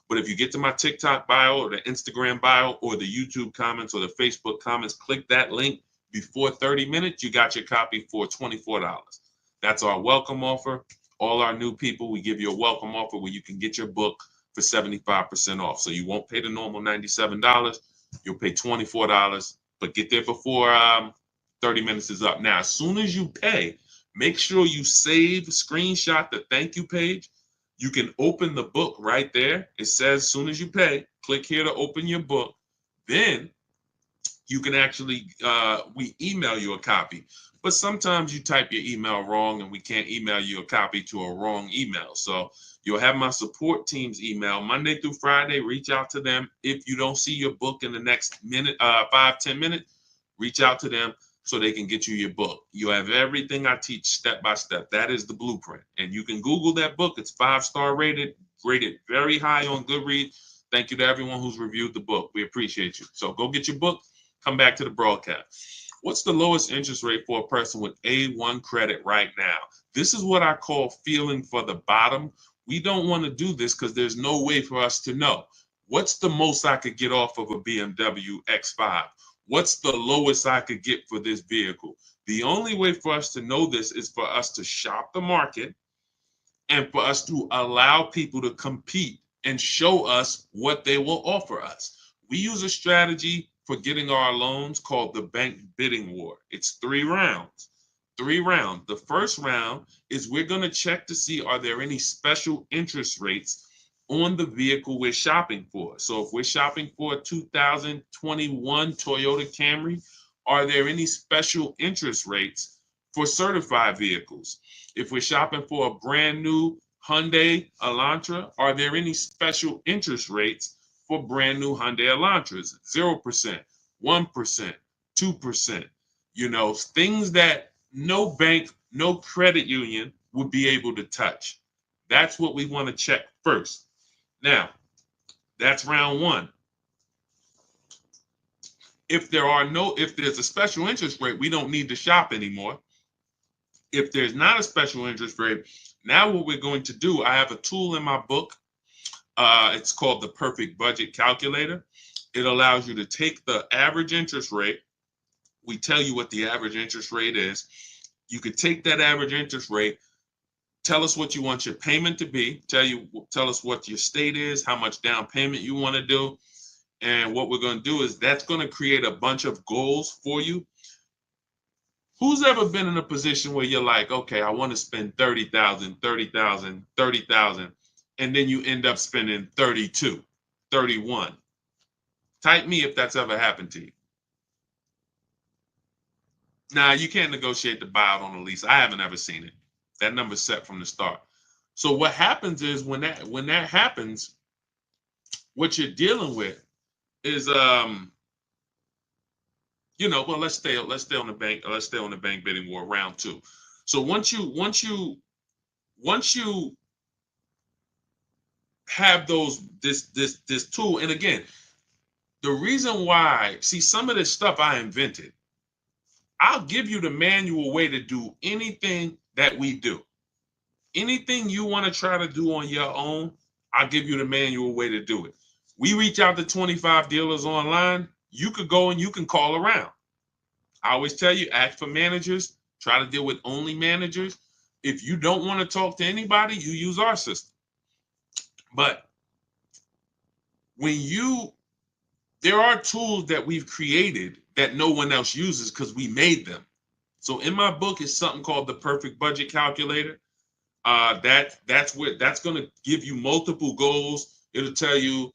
But if you get to my TikTok bio or the Instagram bio or the YouTube comments or the Facebook comments, click that link before 30 minutes, you got your copy for $24. That's our welcome offer. All our new people, we give you a welcome offer where you can get your book for 75% off. So you won't pay the normal $97. You'll pay $24, but get there before 30 minutes is up. Now, as soon as you pay, make sure you save, screenshot the thank you page. You can open the book right there. It says, as soon as you pay, click here to open your book. Then you can actually, we email you a copy. But sometimes you type your email wrong and we can't email you a copy to a wrong email. So you'll have my support team's email Monday through Friday. Reach out to them. If you don't see your book in the next minute, 5-10 minutes, reach out to them so they can get you your book. You have everything I teach step by step. That is the blueprint. And you can Google that book. It's 5-star rated very high on Goodreads. Thank you to everyone who's reviewed the book. We appreciate you. So go get your book. Come back to the broadcast. What's the lowest interest rate for a person with A1 credit right now? This is what I call feeling for the bottom. We don't want to do this because there's no way for us to know. What's the most I could get off of a BMW X5? What's the lowest I could get for this vehicle? The only way for us to know this is for us to shop the market and for us to allow people to compete and show us what they will offer us. We use a strategy for getting our loans called the bank bidding war. It's 3 rounds. 3 rounds. The first round is we're going to check to see, are there any special interest rates on the vehicle we're shopping for? So if we're shopping for a 2021 Toyota Camry, are there any special interest rates for certified vehicles? If we're shopping for a brand new Hyundai Elantra, are there any special interest rates for brand new Hyundai Elantras? 0%, 1%, 2%, things that no bank, no credit union would be able to touch. That's what we want to check first. Now, that's round 1. If there's a special interest rate, we don't need to shop anymore. If there's not a special interest rate, now what we're going to do, I have a tool in my book. It's called the Perfect Budget Calculator. It allows you to take the average interest rate. We tell you what the average interest rate is. You could take that average interest rate, Tell us what you want your payment to be. Tell us what your state is, how much down payment you want to do. And what we're going to do is that's going to create a bunch of goals for you. Who's ever been in a position where you're like, okay, I want to spend 30,000, 30,000, 30,000, and then you end up spending 32, 31. Type me if that's ever happened to you. Now, you can't negotiate the buyout on a lease. I haven't ever seen it. That number's set from the start. So what happens is when that happens, what you're dealing with is well, let's stay on the bank bidding war round 2. So once you have this tool, and again, the reason why, see, some of this stuff I invented. I'll give you the manual way to do anything that we do. Anything you want to try to do on your own, I'll give you the manual way to do it. We reach out to 25 dealers online. You could go and you can call around. I always tell you, ask for managers. Try to deal with only managers. If you don't want to talk to anybody, you use our system. But there are tools that we've created that no one else uses because we made them. So in my book is something called the Perfect Budget Calculator. That's going to give you multiple goals. It'll tell you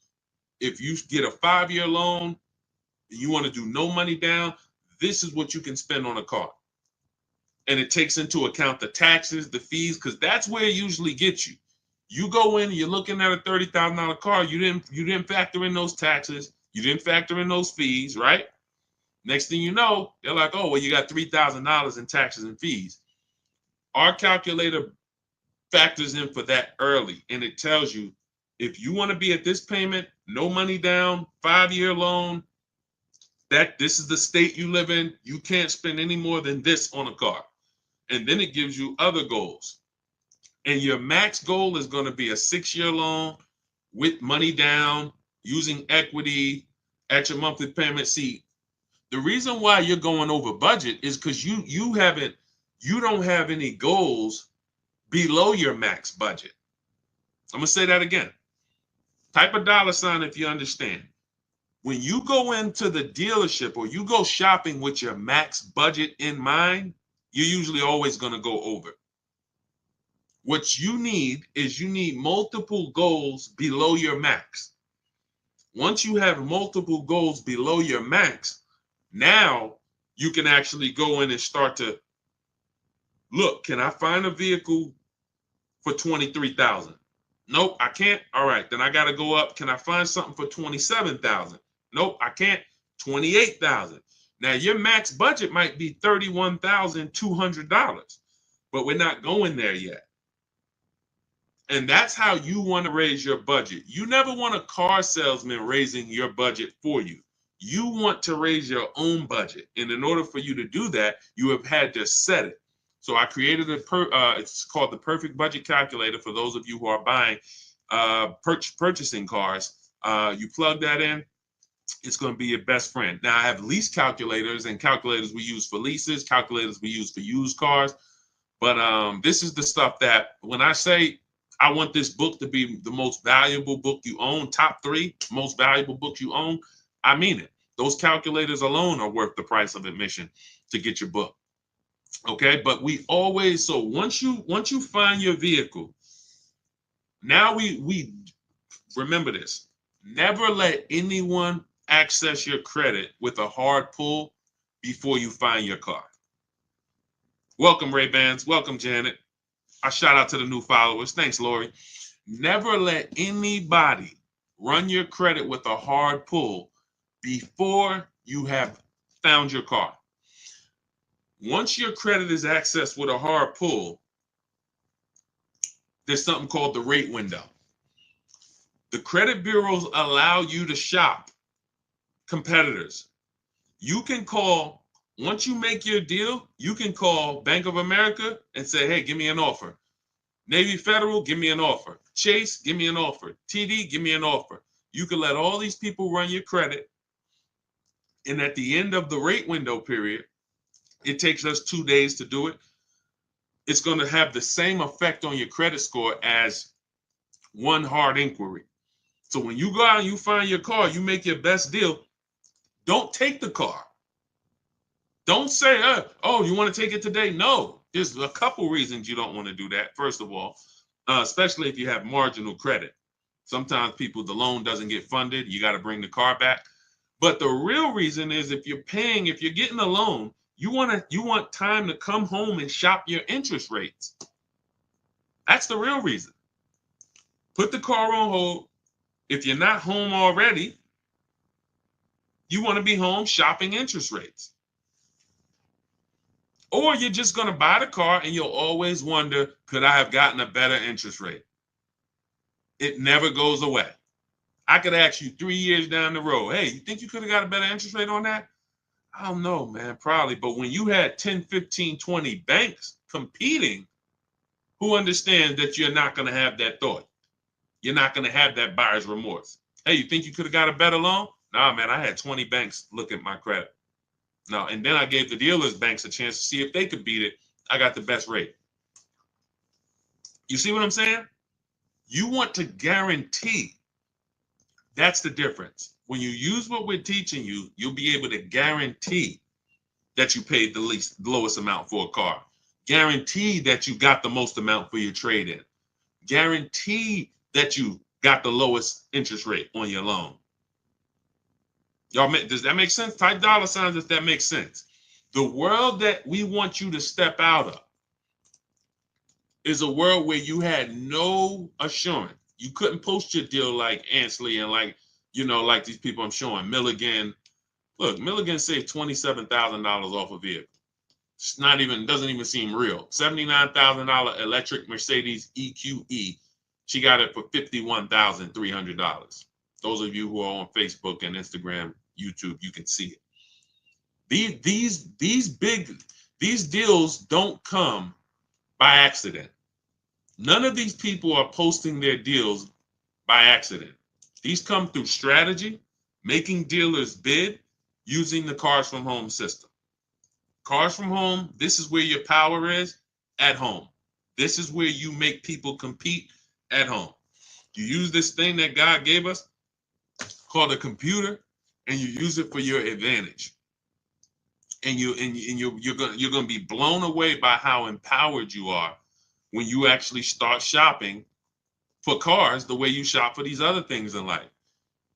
if you get a 5-year loan, and you want to do no money down, this is what you can spend on a car. And it takes into account the taxes, the fees, because that's where it usually gets you. You go in, you're looking at a $30,000 car. You didn't factor in those taxes. You didn't factor in those fees, right? Next thing you know, they're like, oh, well, you got $3,000 in taxes and fees. Our calculator factors in for that early, and it tells you if you want to be at this payment, no money down, 5-year loan, that this is the state you live in, you can't spend any more than this on a car. And then it gives you other goals. And your max goal is going to be a 6-year loan with money down, using equity at your monthly payment. See, the reason why you're going over budget is because you don't have any goals below your max budget. I'm gonna say that again. Type a $ if you understand. When you go into the dealership or you go shopping with your max budget in mind, you're usually always gonna go over. What you need is multiple goals below your max. Once you have multiple goals below your max, now you can actually go in and start to look, can I find a vehicle for $23,000? Nope, I can't. All right, then I got to go up. Can I find something for $27,000? Nope, I can't. $28,000. Now your max budget might be $31,200, but we're not going there yet. And that's how you want to raise your budget. You never want a car salesman raising your budget for you. You want to raise your own budget. And in order for you to do that, you have had to set it. So I created it's called the Perfect Budget Calculator for those of you who are buying, purchasing cars. You plug that in, it's going to be your best friend. Now I have lease calculators and calculators we use for leases, calculators we use for used cars. But this is the stuff that when I say I want this book to be the most valuable book you own, top 3 most valuable books you own, I mean it. Those calculators alone are worth the price of admission to get your book. Okay, but we always, so once you find your vehicle, now we remember this. Never let anyone access your credit with a hard pull before you find your car. Welcome, Ray-Bans. Welcome, Janet. I shout out to the new followers. Thanks, Lori. Never let anybody run your credit with a hard pull before you have found your car. Once your credit is accessed with a hard pull, there's something called the rate window. The credit bureaus allow you to shop competitors. You can call, once you make your deal, you can call Bank of America and say, hey, give me an offer. Navy Federal, give me an offer. Chase, give me an offer. TD, give me an offer. You can let all these people run your credit. And at the end of the rate window period, it takes us 2 days to do it. it's going to have the same effect on your credit score as one hard inquiry. So when you go out and you find your car, you make your best deal, don't take the car. Don't say, oh, you want to take it today? No, there's a couple reasons you don't want to do that. First of all, especially if you have marginal credit. Sometimes the loan doesn't get funded. You got to bring the car back. But the real reason is if you're getting a loan, you want time to come home and shop your interest rates. That's the real reason. Put the car on hold. If you're not home already, you want to be home shopping interest rates. Or you're just going to buy the car and you'll always wonder, could I have gotten a better interest rate? It never goes away. I could ask you 3 years down the road, hey, you think you could have got a better interest rate on that? I don't know, man, probably. But when you had 10, 15, 20 banks competing, who understands that you're not going to have that thought? You're not going to have that buyer's remorse. Hey, you think you could have got a better loan? Nah, man, I had 20 banks look at my credit. No, and then I gave the dealers banks a chance to see if they could beat it. I got the best rate. You see what I'm saying? You want to guarantee. That's the difference. When you use what we're teaching you, you'll be able to guarantee that you paid the lowest amount for a car. Guarantee that you got the most amount for your trade-in. Guarantee that you got the lowest interest rate on your loan. Y'all, does that make sense? Type dollar signs if that makes sense. The world that we want you to step out of is a world where you had no assurance. You couldn't post your deal like Ansley and like these people I'm showing. Milligan. Look, Milligan saved $27,000 off a vehicle. It's doesn't even seem real. $79,000 electric Mercedes EQE. She got it for $51,300. Those of you who are on Facebook and Instagram, YouTube, you can see it. These deals don't come by accident. None of these people are posting their deals by accident. These come through strategy, making dealers bid, using the Cars from Home system. Cars from Home, this is where your power is, at home. This is where you make people compete at home. You use this thing that God gave us called a computer, and you use it for your advantage. And you're gonna be blown away by how empowered you are when you actually start shopping for cars the way you shop for these other things in life.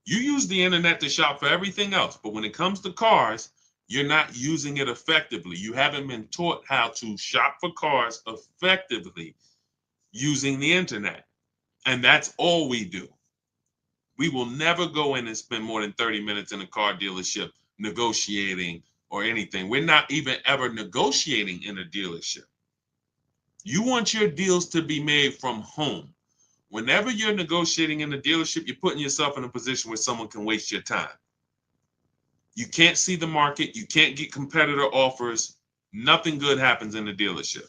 You use the internet to shop for everything else, but when it comes to cars, you're not using it effectively. You haven't been taught how to shop for cars effectively using the internet. And that's all we do. We will never go in and spend more than 30 minutes in a car dealership negotiating or anything. We're not even ever negotiating in a dealership. You want your deals to be made from home. Whenever you're negotiating in a dealership, you're putting yourself in a position where someone can waste your time. You can't see the market. You can't get competitor offers. Nothing good happens in the dealership.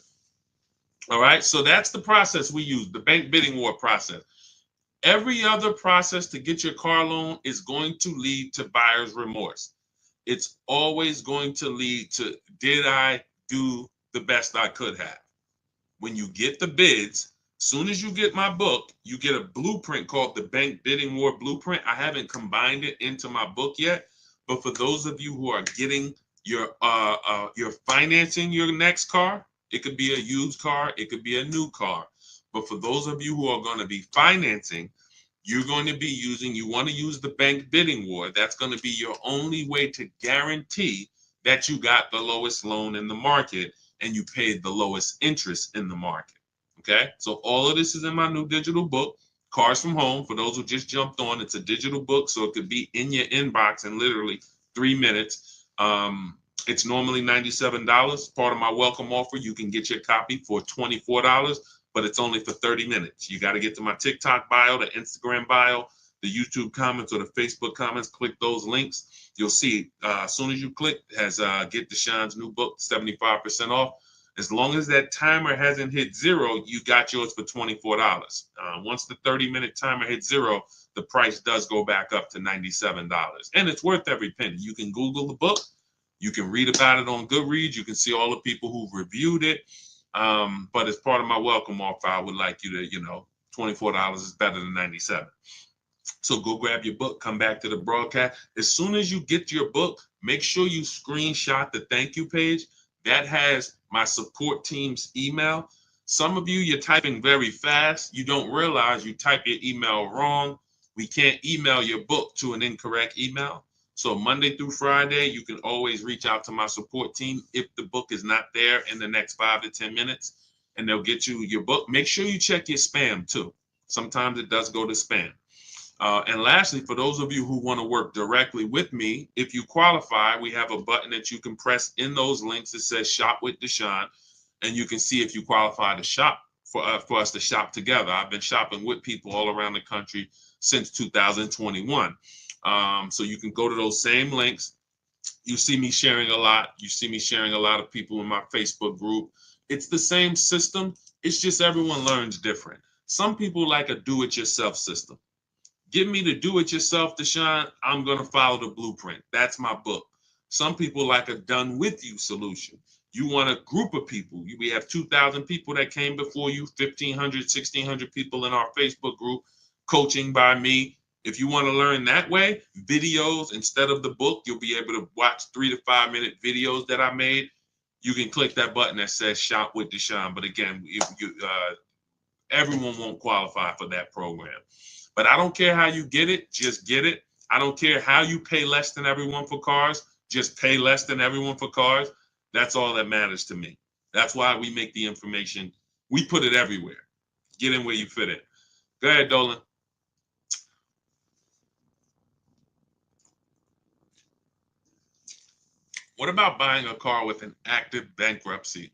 All right. So that's the process we use, the bank bidding war process. Every other process to get your car loan is going to lead to buyer's remorse. It's always going to lead to, did I do the best I could have? When you get the bids, soon as you get my book, you get a blueprint called the Bank Bidding War Blueprint. I haven't combined it into my book yet. But for those of you who are getting you're financing your next car, it could be a used car, it could be a new car. But for those of you who are going to be financing, you want to use the Bank Bidding War. That's going to be your only way to guarantee that you got the lowest loan in the market and you paid the lowest interest in the market. Okay, so all of this is in my new digital book, Cars from Home. For those who just jumped on, it's a digital book, so it could be in your inbox in literally 3 minutes. It's normally $97. Part of my welcome offer, you can get your copy for $24, but it's only for 30 minutes. You got to get to my TikTok bio, the Instagram bio, the YouTube comments, or the Facebook comments. Click those links. You'll see as soon as you click, has Get Deshone's new book, 75% off. As long as that timer hasn't hit 0, you got yours for $24. Once the 30-minute timer hits 0, the price does go back up to $97. And it's worth every penny. You can Google the book. You can read about it on Goodreads. You can see all the people who've reviewed it. But as part of my welcome offer, I would like you to, $24 is better than 97. So go grab your book, come back to the broadcast. As soon as you get your book, make sure you screenshot the thank you page. That has my support team's email. Some of you, you're typing very fast. You don't realize you type your email wrong. We can't email your book to an incorrect email. So Monday through Friday, you can always reach out to my support team if the book is not there in the next 5 to 10 minutes, and they'll get you your book. Make sure you check your spam too. Sometimes it does go to spam. And lastly, for those of you who want to work directly with me, if you qualify, we have a button that you can press in those links that says Shop with Deshone, and you can see if you qualify to shop for us to shop together. I've been shopping with people all around the country since 2021. So you can go to those same links. You see me sharing a lot. You see me sharing a lot of people in my Facebook group. It's the same system. It's just everyone learns different. Some people like a do-it-yourself system. Give me the do-it-yourself, Deshone. I'm going to follow the blueprint. That's my book. Some people like a done-with-you solution. You want a group of people. We have 2,000 people that came before you, 1,500, 1,600 people in our Facebook group, coaching by me. If you want to learn that way, videos instead of the book, you'll be able to watch 3 to 5 minute videos that I made. You can click that button that says Shop with Deshone. But again, everyone won't qualify for that program. But I don't care how you get it, just get it. I don't care how you pay less than everyone for cars, just pay less than everyone for cars. That's all that matters to me. That's why we make the information, we put it everywhere. Get in where you fit in. Go ahead, Dolan. What about buying a car with an active bankruptcy?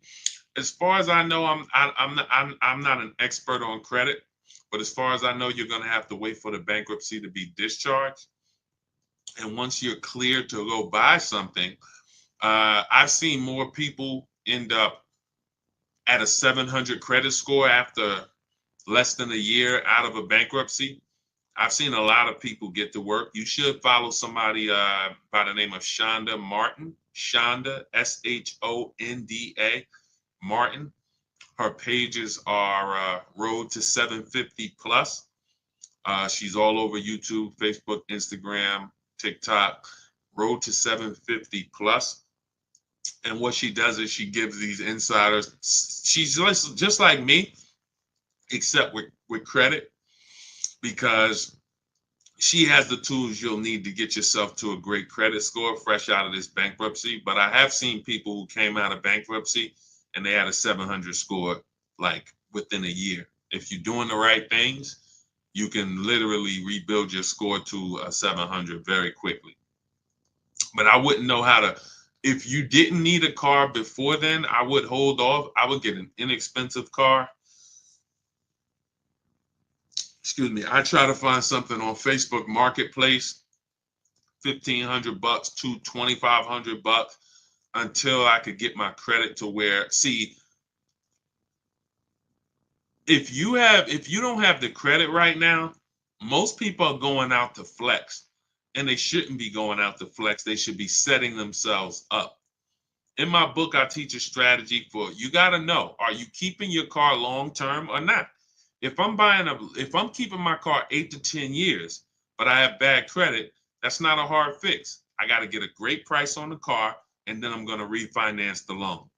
As far as I know, I'm not an expert on credit. But as far as I know, you're going to have to wait for the bankruptcy to be discharged. And once you're cleared to go buy something, I've seen more people end up at a 700 credit score after less than a year out of a bankruptcy. I've seen a lot of people get to work. You should follow somebody by the name of Shonda Martin. Shonda, Shonda Martin. Her pages are Road to 750 Plus. She's all over YouTube, Facebook, Instagram, TikTok. Road to 750 Plus. And what she does is she gives these insiders. She's just like me, except with credit, because she has the tools you'll need to get yourself to a great credit score fresh out of this bankruptcy. But I have seen people who came out of bankruptcy and they had a 700 score like within a year. If you're doing the right things, you can literally rebuild your score to a 700 very quickly. But I wouldn't know how to. If you didn't need a car before then, I would hold off. I would get an inexpensive car. Excuse me. I try to find something on Facebook Marketplace, $1,500 to $2,500 until I could get my credit to where, see, if you don't have the credit right now, most people are going out to flex, and they shouldn't be going out to flex. They should be setting themselves up. In my book, I teach a strategy for, you got to know, are you keeping your car long term or not? If I'm keeping my car 8 to 10 years, but I have bad credit, that's not a hard fix. I got to get a great price on the car, and then I'm going to refinance the loan.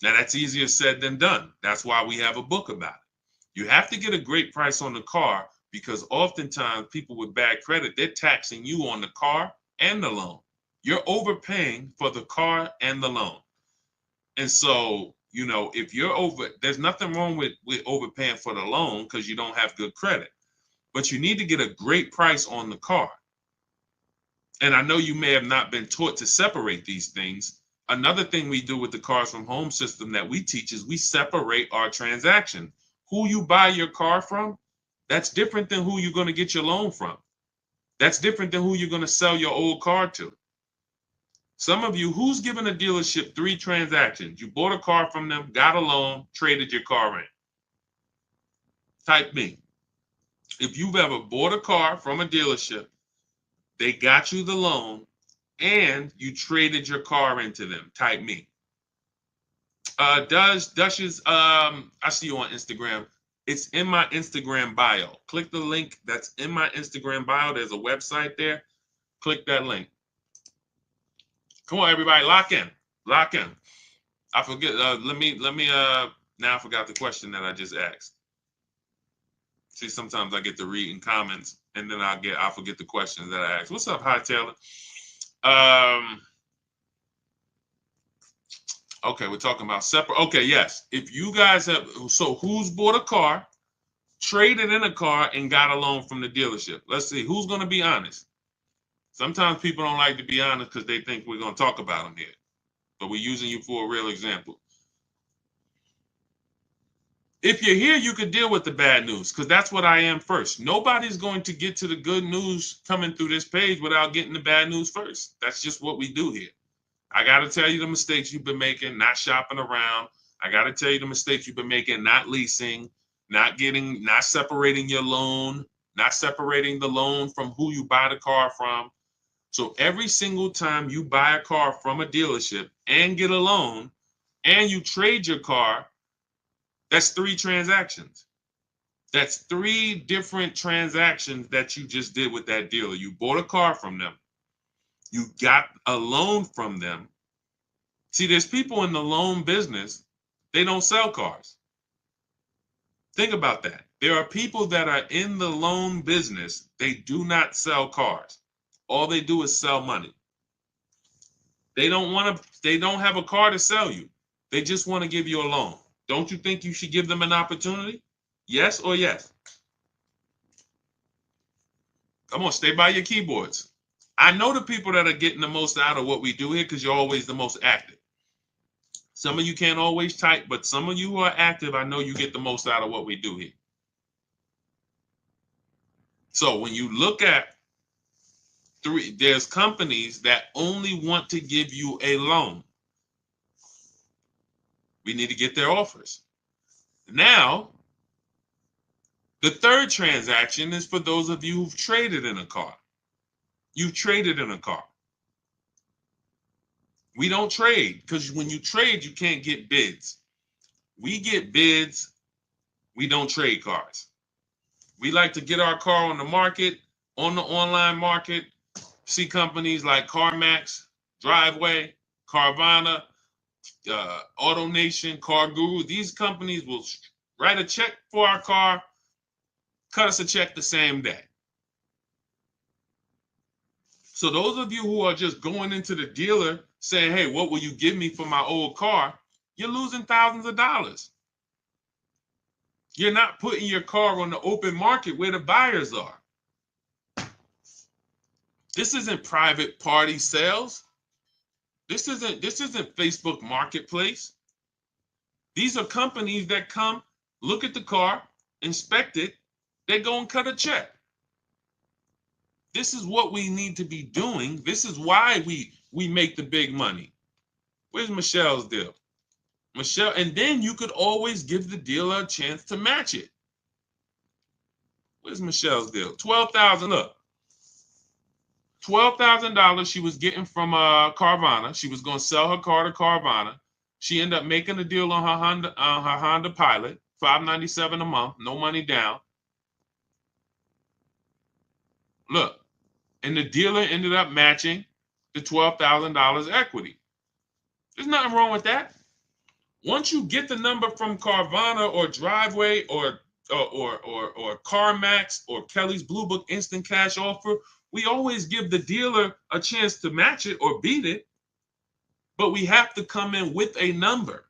Now, that's easier said than done. That's why we have a book about it. You have to get a great price on the car, because oftentimes people with bad credit, they're taxing you on the car and the loan. You're overpaying for the car and the loan. And so, if you're there's nothing wrong with overpaying for the loan because you don't have good credit. But you need to get a great price on the car. And I know you may have not been taught to separate these things. Another thing we do with the Cars from Home system that we teach is we separate our transaction. Who you buy your car from, that's different than who you're going to get your loan from. That's different than who you're going to sell your old car to. Some of you, who's given a dealership 3 transactions? You bought a car from them, got a loan, traded your car in. Type me. If you've ever bought a car from a dealership, they got you the loan, and you traded your car into them, type me. Dush's, I see you on Instagram. It's in my Instagram bio. Click the link that's in my Instagram bio. There's a website there. Click that link. Come on, everybody, lock in. Lock in. I forget. Now I forgot the question that I just asked. See, sometimes I get to read in comments and then I forget the questions that I asked. What's up, Hi Taylor? Okay, we're talking about separate. Okay, yes. If you guys have, so who's bought a car, traded in a car, and got a loan from the dealership? Let's see, who's going to be honest? Sometimes people don't like to be honest because they think we're going to talk about them here. But we're using you for a real example. If you're here, you could deal with the bad news because that's what I am first. Nobody's going to get to the good news coming through this page without getting the bad news first. That's just what we do here. I got to tell you the mistakes you've been making, not shopping around. I got to tell you the mistakes you've been making, not leasing, not separating your loan, not separating the loan from who you buy the car from. So every single time you buy a car from a dealership and get a loan and you trade your car, that's 3 transactions. That's 3 different transactions that you just did with that dealer. You bought a car from them. You got a loan from them. See, there's people in the loan business, they don't sell cars. Think about that. There are people that are in the loan business, they do not sell cars. All they do is sell money. They don't have a car to sell you. They just want to give you a loan. Don't you think you should give them an opportunity? Yes or yes? Come on, stay by your keyboards. I know the people that are getting the most out of what we do here because you're always the most active. Some of you can't always type, but some of you who are active, I know you get the most out of what we do here. So when you look at there's companies that only want to give you a loan. We need to get their offers. Now, the 3rd transaction is for those of you who've traded in a car. You've traded in a car. We don't trade because when you trade, you can't get bids. We get bids. We don't trade cars. We like to get our car on the market, on the online market, see companies like CarMax, Driveway, Carvana, AutoNation, Car Guru. These companies will write a check for our car, cut us a check the same day. So those of you who are just going into the dealer saying, hey, what will you give me for my old car? You're losing thousands of dollars. You're not putting your car on the open market where the buyers are. This isn't private party sales. This isn't Facebook Marketplace. These are companies that come, look at the car, inspect it, they go and cut a check. This is what we need to be doing. This is why we make the big money. Where's Michelle's deal? Michelle, and then you could always give the dealer a chance to match it. Where's Michelle's deal? $12,000. Look, $12,000 she was getting from Carvana. She was going to sell her car to Carvana. She ended up making a deal on her Honda Pilot, $597 a month, no money down. Look, and the dealer ended up matching the $12,000 equity. There's nothing wrong with that. Once you get the number from Carvana or Driveway or CarMax or Kelly's Blue Book Instant Cash Offer, we always give the dealer a chance to match it or beat it, but we have to come in with a number.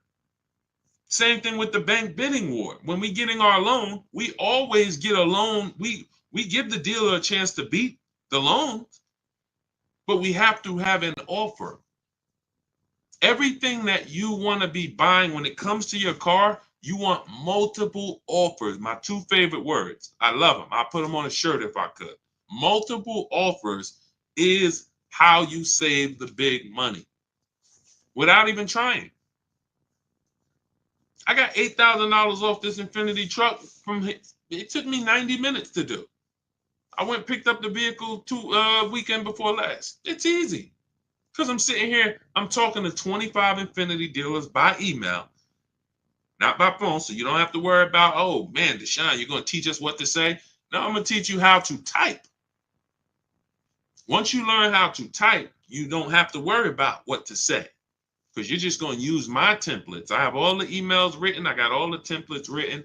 Same thing with the bank bidding war. When we getting our loan, we always get a loan. We give the dealer a chance to beat the loan, but we have to have an offer. Everything that you want to be buying when it comes to your car, you want multiple offers. My 2 favorite words. I love them. I'll put them on a shirt if I could. Multiple offers is how you save the big money without even trying. I got $8,000 off this Infinity truck it took me 90 minutes to do. I went and picked up the vehicle weekend before last. It's easy. Because I'm sitting here, I'm talking to 25 Infinity dealers by email, not by phone. So you don't have to worry about, oh man, Deshone, you're going to teach us what to say. No, I'm going to teach you how to type. Once you learn how to type, you don't have to worry about what to say because you're just going to use my templates. I have all the emails written. I got all the templates written.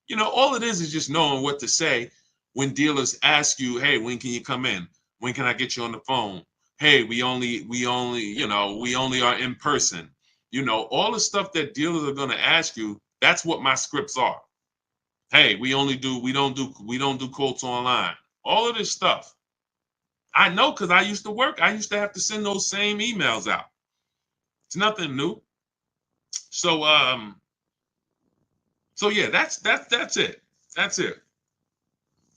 You know, all it is just knowing what to say when dealers ask you, hey, when can you come in? When can I get you on the phone? Hey, we only are in person. You know, all the stuff that dealers are going to ask you, that's what my scripts are. Hey, we don't do quotes online. All of this stuff. I know because I used to work. I used to have to send those same emails out. It's nothing new. So yeah, that's it. That's it.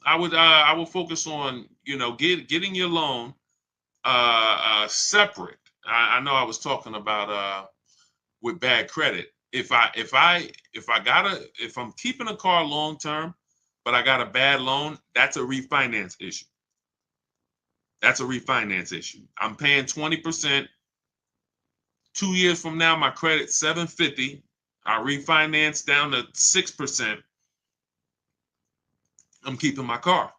I would focus on, you know, getting your loan separate. I know I was talking about with bad credit. If I'm keeping a car long term, but I got a bad loan, that's a refinance issue. That's a refinance issue. I'm paying 20%. 2 years from now, my credit's 750. I refinance down to 6%. I'm keeping my car.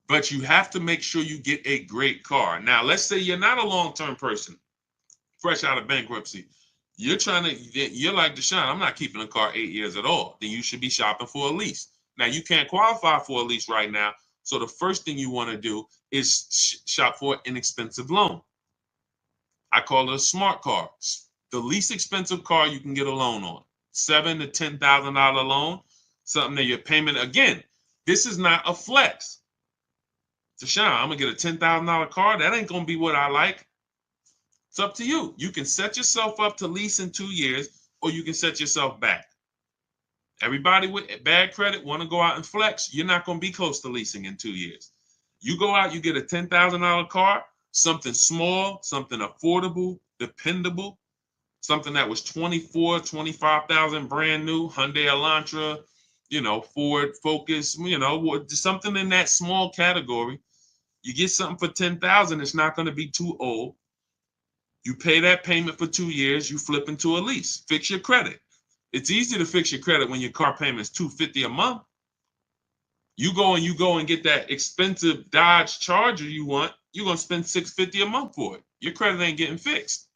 But you have to make sure you get a great car. Now, let's say you're not a long-term person, fresh out of bankruptcy. You're like, Deshone, I'm not keeping a car 8 years at all. Then you should be shopping for a lease. Now, you can't qualify for a lease right now. So the first thing you want to do is shop for an inexpensive loan. I call it a smart car. The least expensive car you can get a loan on. $7,000 to $10,000 loan. Something that your payment, again, this is not a flex. Deshone, I'm gonna get a $10,000 car. That ain't gonna be what I like. It's up to you. You can set yourself up to lease in 2 years, or you can set yourself back. Everybody with bad credit want to go out and flex. You're not gonna be close to leasing in 2 years. You go out, you get a $10,000 car, something small, something affordable, dependable, something that was 24, 25,000 brand new, Hyundai Elantra, you know, Ford Focus, you know, something in that small category. You get something for 10,000, it's not going to be too old. You pay that payment for 2 years, you flip into a lease. Fix your credit. It's easy to fix your credit when your car payment is $250 a month. You go and get that expensive Dodge Charger you want, you're going to spend $650 a month for it. Your credit ain't getting fixed.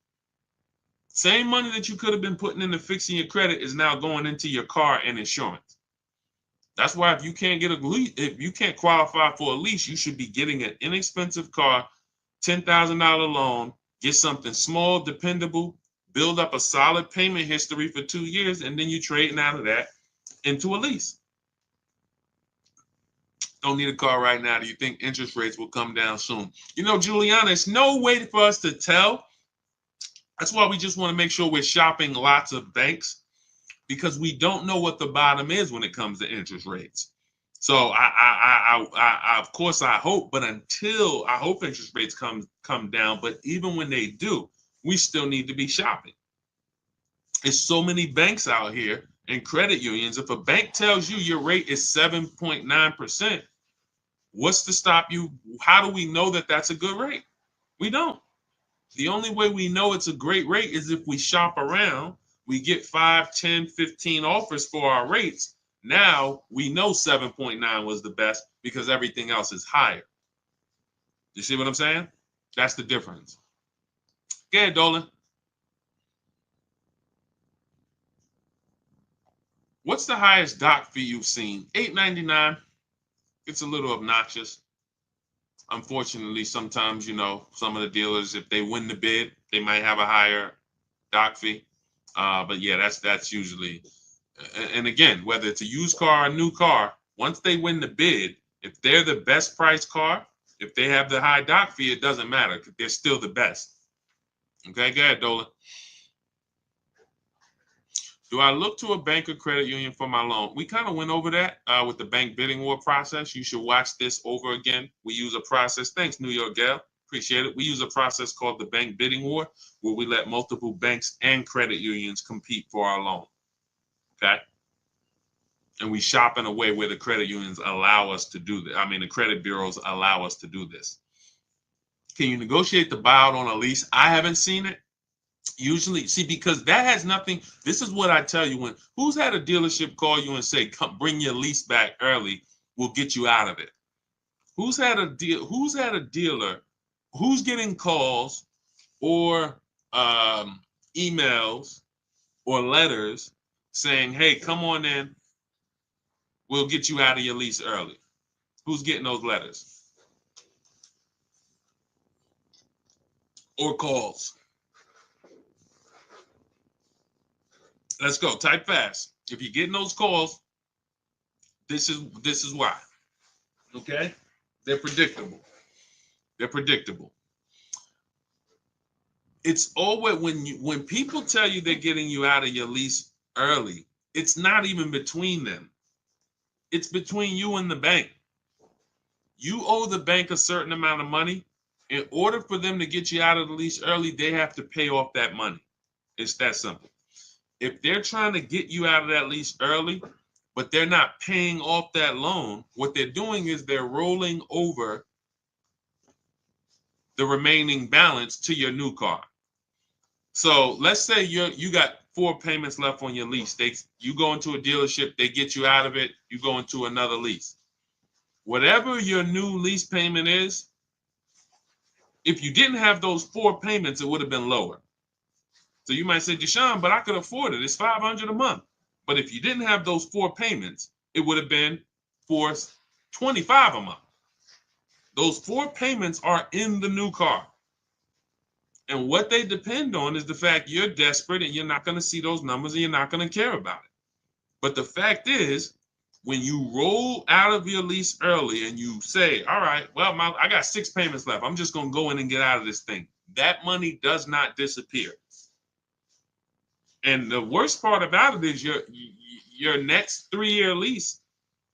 Same money that you could have been putting into fixing your credit is now going into your car and insurance. That's why if you can't qualify for a lease, you should be getting an inexpensive car, $10,000 loan, get something small, dependable, build up a solid payment history for 2 years, and then you trading out of that into a lease. Don't need a car right now. Do you think interest rates will come down soon? You know, Juliana, it's no way for us to tell. That's why we just want to make sure we're shopping lots of banks, because we don't know what the bottom is when it comes to interest rates. So I of course I hope, but until I hope interest rates come down, but even when they do, we still need to be shopping. There's so many banks out here and credit unions. If a bank tells you your rate is 7.9%, what's to stop you? How do we know that that's a good rate? We don't. The only way we know it's a great rate is if we shop around, we get 5, 10, 15 offers for our rates. Now we know 7.9 was the best because everything else is higher. You see what I'm saying? That's the difference. Go ahead, Dolan. What's the highest doc fee you've seen? $8.99. It's a little obnoxious. Unfortunately, sometimes, you know, some of the dealers, if they win the bid, they might have a higher doc fee. But yeah, that's usually, and again, whether it's a used car or a new car, once they win the bid, if they're the best price car, if they have the high doc fee, it doesn't matter. They're still the best. Okay, go ahead, Dolan. Do I look to a bank or credit union for my loan? We kind of went over that with the bank bidding war process. You should watch this over again. We use a process. Thanks, New York Gal. Appreciate it. We use a process called the bank bidding war, where we let multiple banks and credit unions compete for our loan. Okay. And we shop in a way where the credit unions allow us to do that. I mean, the credit bureaus allow us to do this. Can you negotiate the buyout on a lease? I haven't seen it. Usually, see, because that has nothing. This is what I tell you: when who's had a dealership call you and say, "Come, bring your lease back early. We'll get you out of it." Who's had a deal? Who's had a dealer? Who's getting calls or emails or letters saying, "Hey, come on in. We'll get you out of your lease early." Who's getting those letters or calls? Let's go. Type fast. If you're getting those calls, this is why. Okay? They're predictable. They're predictable. It's always when people tell you they're getting you out of your lease early, it's not even between them. It's between you and the bank. You owe the bank a certain amount of money. In order for them to get you out of the lease early, they have to pay off that money. It's that simple. If they're trying to get you out of that lease early, but they're not paying off that loan, what they're doing is they're rolling over the remaining balance to your new car. So let's say you got 4 payments left on your lease. You go into a dealership, they get you out of it, you go into another lease. Whatever your new lease payment is, if you didn't have those 4 payments, it would have been lower. So you might say, Deshone, but I could afford it. It's $500 a month. But if you didn't have those 4 payments, it would have been $425 a month. Those 4 payments are in the new car. And what they depend on is the fact you're desperate and you're not going to see those numbers and you're not going to care about it. But the fact is, when you roll out of your lease early and you say, all right, well, I got 6 payments left. I'm just going to go in and get out of this thing. That money does not disappear. And the worst part about it is your next 3-year lease,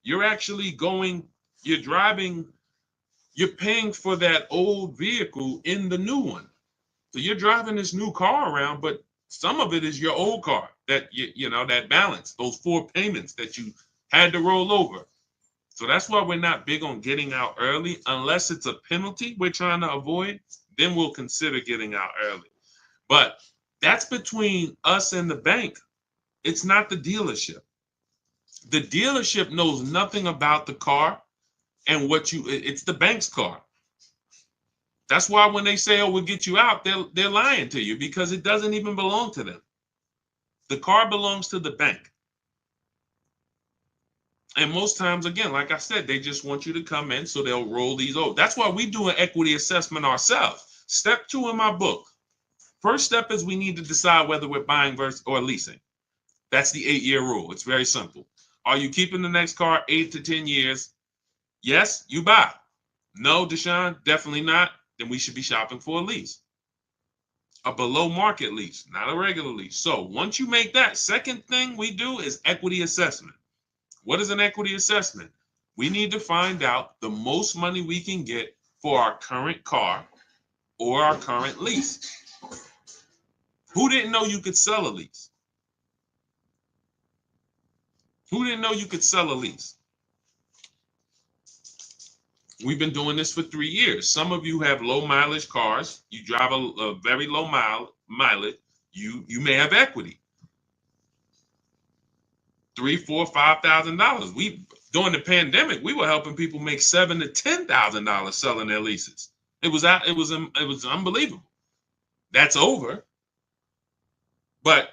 you're paying for that old vehicle in the new one. So you're driving this new car around, but some of it is your old car that that balance, those 4 payments that you had to roll over. So that's why we're not big on getting out early unless it's a penalty we're trying to avoid. Then we'll consider getting out early. But that's between us and the bank. It's not the dealership. The dealership knows nothing about the car and it's the bank's car. That's why when they say, oh, we'll get you out, they're lying to you because it doesn't even belong to them. The car belongs to the bank. And most times, again, like I said, they just want you to come in so they'll roll these over. That's why we do an equity assessment ourselves. Step 2 in my book. First step is we need to decide whether we're buying versus or leasing. That's the 8-year rule. It's very simple. Are you keeping the next car 8 to 10 years? Yes, you buy. No, Deshone, definitely not. Then we should be shopping for a lease. A below market lease, not a regular lease. So once you make that, second thing we do is equity assessment. What is an equity assessment? We need to find out the most money we can get for our current car or our current lease. Who didn't know you could sell a lease? Who didn't know you could sell a lease? We've been doing this for 3 years. Some of you have low mileage cars. You drive a very low mileage. You may have equity. $3,000, $4,000, $5,000. During the pandemic, we were helping people make $7,000 to $10,000 selling their leases. It was unbelievable. That's over. But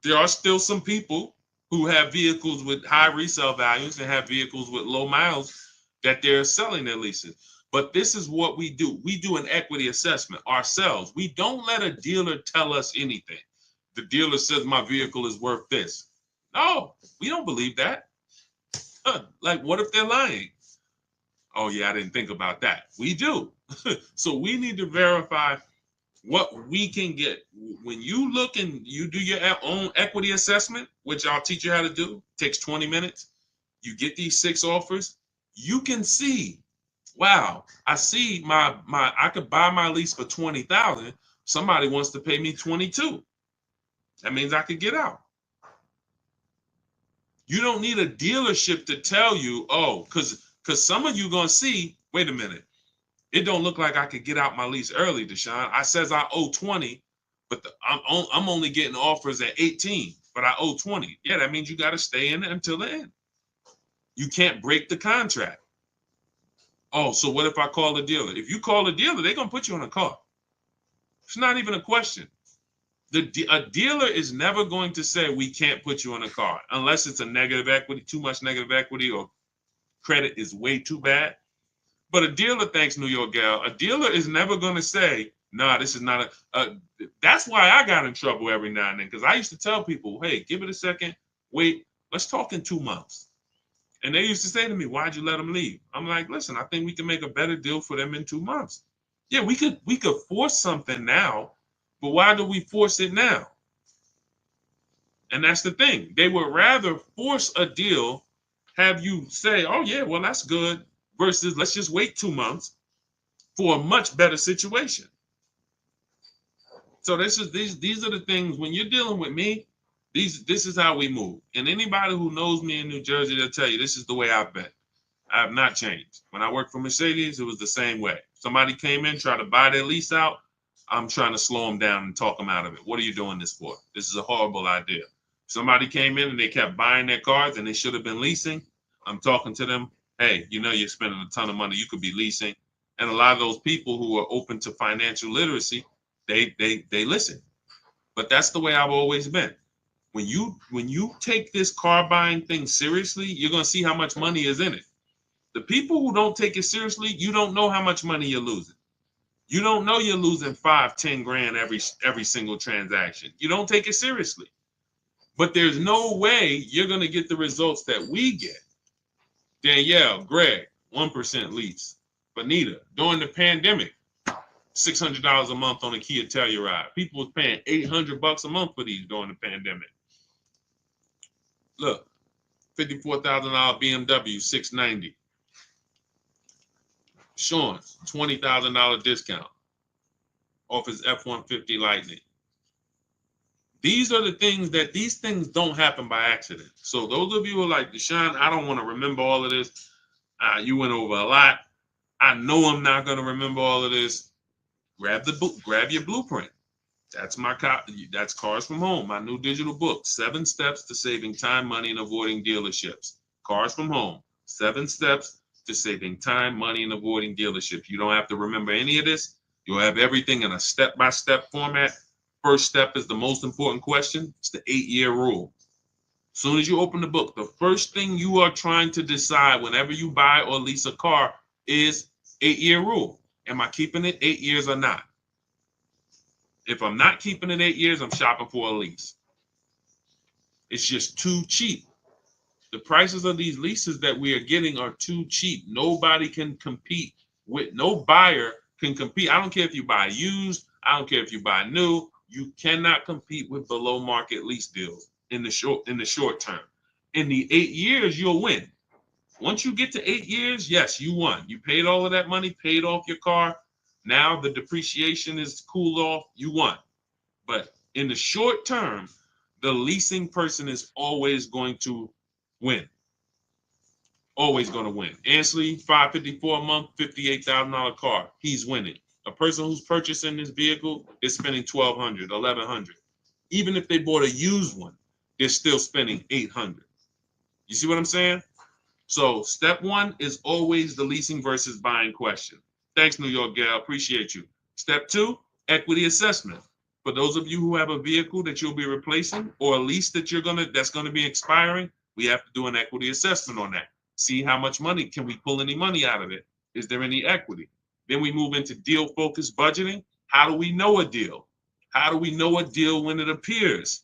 there are still some people who have vehicles with high resale values and have vehicles with low miles that they're selling their leases. But this is what we do. We do an equity assessment ourselves. We don't let a dealer tell us anything. The dealer says my vehicle is worth this. No, we don't believe that. Like, what if they're lying? Oh, yeah, I didn't think about that. We do. So we need to verify what we can get. When you look and you do your own equity assessment, which I'll teach you how to do, takes 20 minutes. You get these 6 offers. You can see, wow, I see I could buy my lease for $20,000. Somebody wants to pay me $22,000. That means I could get out. You don't need a dealership to tell you, oh, because some of you going to see, wait a minute, It don't look like I could get out my lease early, Deshone. I says I owe 20, but I'm only getting offers at 18, but I owe 20. Yeah, that means you got to stay in it until the end. You can't break the contract. Oh, so what if I call the dealer? If you call the dealer, they're going to put you on a car. It's not even a question. A dealer is never going to say we can't put you on a car unless it's a negative equity, too much negative equity, or credit is way too bad. But a dealer, thanks New York Gal, a dealer is never going to say, nah, this is not that's why I got in trouble every now and then, because I used to tell people, hey, give it a second, wait, let's talk in 2 months. And they used to say to me, why'd you let them leave? I'm like, listen, I think we can make a better deal for them in 2 months. Yeah, we could force something now, but why do we force it now? And that's the thing. They would rather force a deal, have you say, oh yeah, well, that's good, versus let's just wait 2 months for a much better situation. So these are the things when you're dealing with me, this is how we move. And anybody who knows me in New Jersey, they'll tell you this is the way I've been. I have not changed. When I worked for Mercedes, it was the same way. Somebody came in, tried to buy their lease out, I'm trying to slow them down and talk them out of it. What are you doing this for? This is a horrible idea. Somebody came in and they kept buying their cars and they should have been leasing. I'm talking to them, hey, you know you're spending a ton of money, you could be leasing. And a lot of those people who are open to financial literacy, they listen. But that's the way I've always been. When you take this car buying thing seriously, you're gonna see how much money is in it. The people who don't take it seriously, you don't know how much money you're losing. You don't know you're losing 5-10 grand every single transaction. You don't take it seriously. But there's no way you're gonna get the results that we get. Danielle, Greg, 1% lease. Bonita, during the pandemic, $600 a month on a Kia Telluride. People was paying $800 a month for these during the pandemic. Look, $54,000 BMW 690. Sean's $20,000 discount off his F-150 Lightning. These are the things these things don't happen by accident. So those of you who are like, Deshone, I don't want to remember all of this. You went over a lot. I know I'm not going to remember all of this. Grab the book, grab your blueprint. That's that's Cars from Home, my new digital book, 7 steps to saving time, money, and avoiding dealerships. Cars from Home, 7 steps to saving time, money, and avoiding dealerships. You don't have to remember any of this. You'll have everything in a step-by-step format. First step is the most important question. It's the 8-year rule. As soon as you open the book, the first thing you are trying to decide whenever you buy or lease a car is 8-year rule. Am I keeping it 8 years or not? If I'm not keeping it 8 years, I'm shopping for a lease. It's just too cheap. The prices of these leases that we are getting are too cheap. Nobody can compete with, no buyer can compete. I don't care if you buy used, I don't care if you buy new, you cannot compete with below market lease deals in the short term. In the 8 years, you'll win. Once you get to 8 years, yes, you won. You paid all of that money, paid off your car. Now the depreciation is cooled off, you won. But in the short term, the leasing person is always going to win. Always going to win. Ansley, $554 a month, $58,000 car. He's winning. A person who's purchasing this vehicle is spending $1,200, $1,100. Even if they bought a used one, they're still spending $800. You see what I'm saying? So step 1 is always the leasing versus buying question. Thanks, New York Gal. Appreciate you. Step 2, equity assessment. For those of you who have a vehicle that you'll be replacing or a lease that's gonna be expiring, we have to do an equity assessment on that. See how much money, can we pull any money out of it? Is there any equity? Then we move into deal-focused budgeting. How do we know a deal? How do we know a deal when it appears?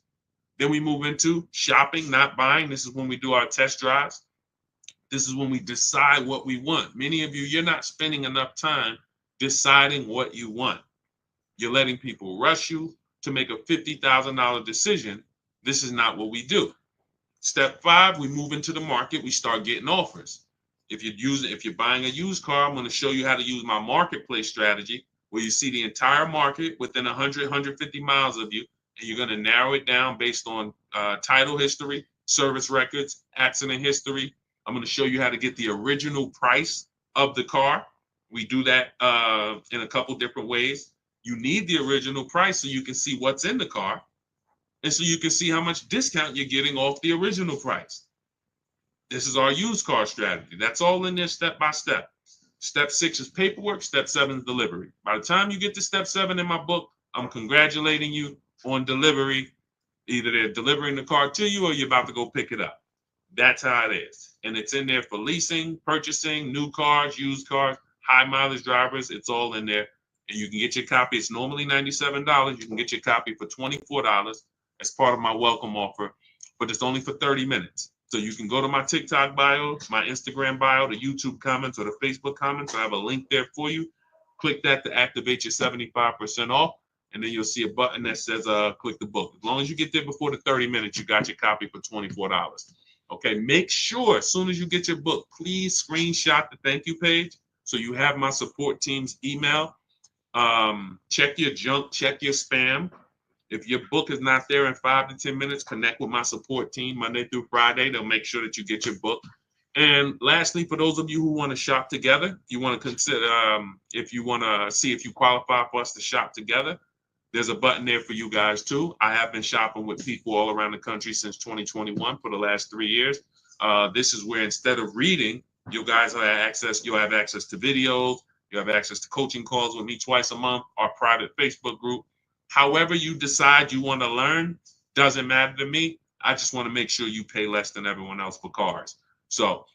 Then we move into shopping, not buying. This is when we do our test drives. This is when we decide what we want. Many of you, you're not spending enough time deciding what you want. You're letting people rush you to make a $50,000 decision. This is not what we do. Step 5, we move into the market. We start getting offers. If you're buying a used car, I'm going to show you how to use my marketplace strategy, where you see the entire market within 100, 150 miles of you, and you're going to narrow it down based on title history, service records, accident history. I'm going to show you how to get the original price of the car, We do that in a couple different ways. You need the original price so you can see what's in the car, and so you can see how much discount you're getting off the original price. This is our used car strategy. That's all in there step by step. Step 6 is paperwork. Step 7 is delivery. By the time you get to step 7 in my book, I'm congratulating you on delivery. Either they're delivering the car to you or you're about to go pick it up. That's how it is. And it's in there for leasing, purchasing, new cars, used cars, high mileage drivers. It's all in there. And you can get your copy. It's normally $97. You can get your copy for $24 as part of my welcome offer, but it's only for 30 minutes. So you can go to my TikTok bio, my Instagram bio, the YouTube comments, or the Facebook comments. I have a link there for you. Click that to activate your 75% off. And then you'll see a button that says click the book. As long as you get there before the 30 minutes, you got your copy for $24. Okay, make sure as soon as you get your book, please screenshot the thank you page so you have my support team's email. Check your junk, check your spam. If your book is not there in 5 to 10 minutes, connect with my support team Monday through Friday. They'll make sure that you get your book. And lastly, for those of you who want to shop together, you want to consider, if you want to see if you qualify for us to shop together, there's a button there for you guys too. I have been shopping with people all around the country since 2021 for the last 3 years. This is where instead of reading, you guys have access. You'll have access to videos. You have access to coaching calls with me twice a month. Our private Facebook group. However you decide you want to learn, doesn't matter to me. I just want to make sure you pay less than everyone else for cars. So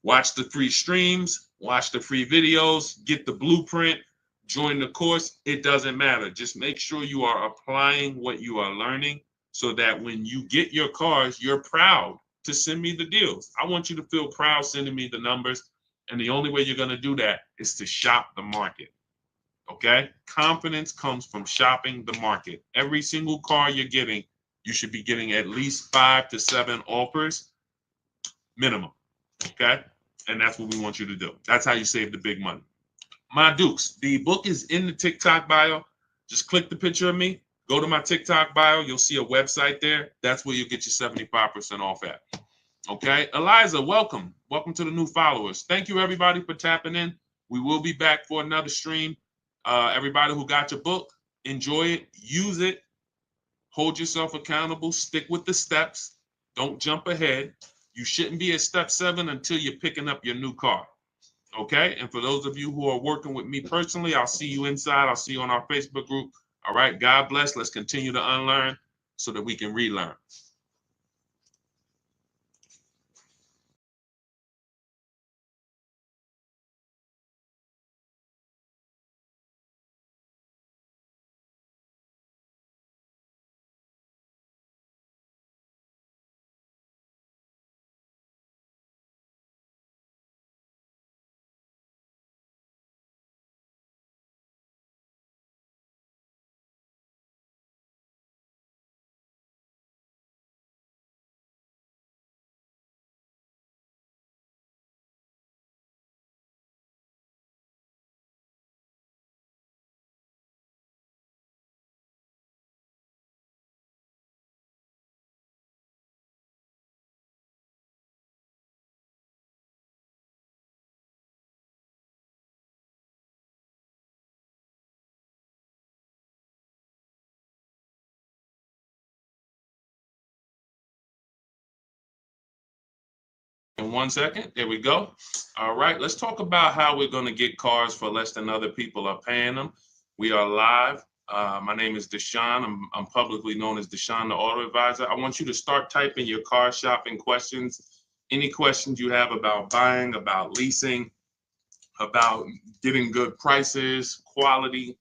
watch the free streams, watch the free videos, get the blueprint, join the course. It doesn't matter. Just make sure you are applying what you are learning so that when you get your cars, you're proud to send me the deals. I want you to feel proud sending me the numbers. And the only way you're going to do that is to shop the market. Okay? Confidence comes from shopping the market. Every single car you're getting, you should be getting at least 5 to 7 offers minimum. Okay? And that's what we want you to do. That's how you save the big money. My Dukes, the book is in the TikTok bio. Just click the picture of me. Go to my TikTok bio. You'll see a website there. That's where you'll get your 75% off at. Okay? Eliza, welcome. Welcome to the new followers. Thank you, everybody, for tapping in. We will be back for another stream. Everybody who got your book, enjoy it, use it, hold yourself accountable, stick with the steps, don't jump ahead. You shouldn't be at step 7 until you're picking up your new car. Okay? And for those of you who are working with me personally, I'll see you inside. I'll see you on our Facebook group. All right? God bless. Let's continue to unlearn so that we can relearn. In 1 second, there we go. All right, let's talk about how we're going to get cars for less than other people are paying them. We are live. My name is Deshone. I'm publicly known as Deshone, the Auto Advisor. I want you to start typing your car shopping questions. Any questions you have about buying, about leasing, about getting good prices, quality,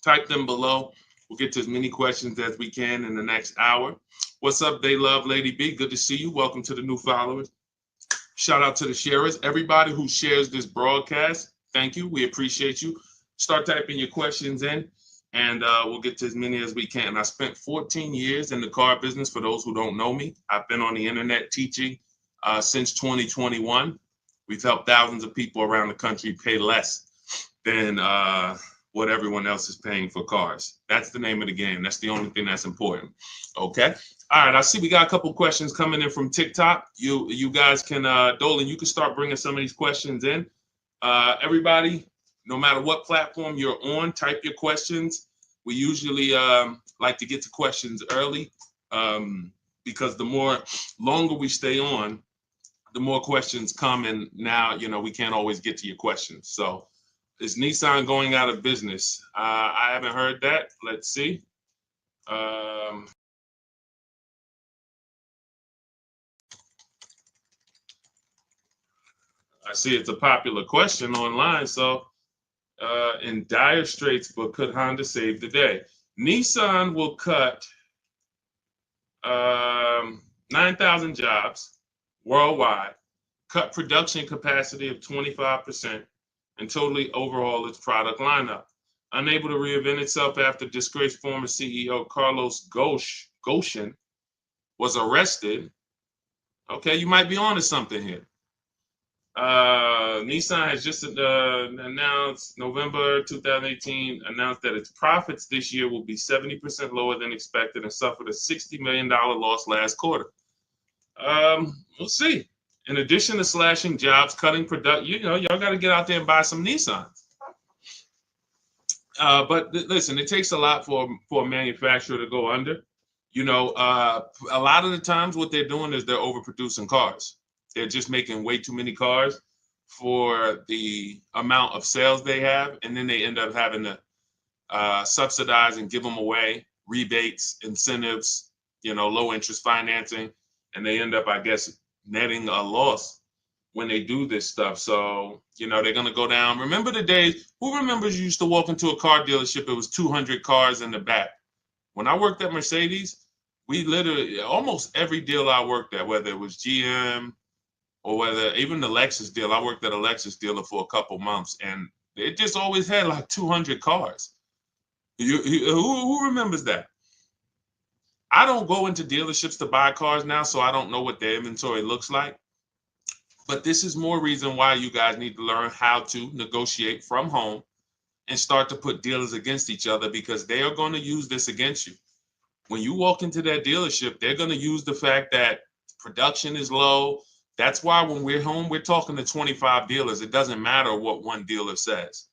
type them below. We'll get to as many questions as we can in the next hour. What's up, They Love Lady B? Good to see you. Welcome to the new followers. Shout out to the sharers. Everybody who shares this broadcast, thank you. We appreciate you. Start typing your questions in, and we'll get to as many as we can. I spent 14 years in the car business. For those who don't know me, I've been on the internet teaching since 2021. We've helped thousands of people around the country pay less than what everyone else is paying for cars. That's the name of the game. That's the only thing that's important. Okay. All right. I see we got a couple questions coming in from TikTok. You guys can, Dolan, you can start bringing some of these questions in. Everybody, no matter what platform you're on, type your questions. We usually like to get to questions early because the more longer we stay on, the more questions come. And now, we can't always get to your questions. So is Nissan going out of business? I haven't heard that. Let's see. I see it's a popular question online. So in dire straits, but could Honda save the day? Nissan will cut 9,000 jobs worldwide, cut production capacity of 25%, and totally overhaul its product lineup. Unable to reinvent itself after disgraced former CEO Carlos Ghosn was arrested. Okay, you might be onto something here. Nissan has just announced, November 2018, announced that its profits this year will be 70% lower than expected and suffered a $60 million loss last quarter. We'll see. In addition to slashing jobs, cutting production, y'all got to get out there and buy some Nissans. But listen, it takes a lot for a manufacturer to go under. A lot of the times what they're doing is they're overproducing cars. They're just making way too many cars for the amount of sales they have, and then they end up having to subsidize and give them away, rebates, incentives, low interest financing, and they end up, I guess, netting a loss when they do this stuff. So, they're going to go down. Remember the days, who remembers you used to walk into a car dealership, it was 200 cars in the back. When I worked at Mercedes, we literally, almost every deal I worked at, whether it was GM, or whether even the Lexus deal, I worked at a Lexus dealer for a couple months, and it just always had like 200 cars. Who remembers that? I don't go into dealerships to buy cars now, so I don't know what their inventory looks like. But this is more reason why you guys need to learn how to negotiate from home and start to put dealers against each other, because they are going to use this against you. When you walk into that dealership, they're going to use the fact that production is low. That's why when we're home, we're talking to 25 dealers. It doesn't matter what one dealer says.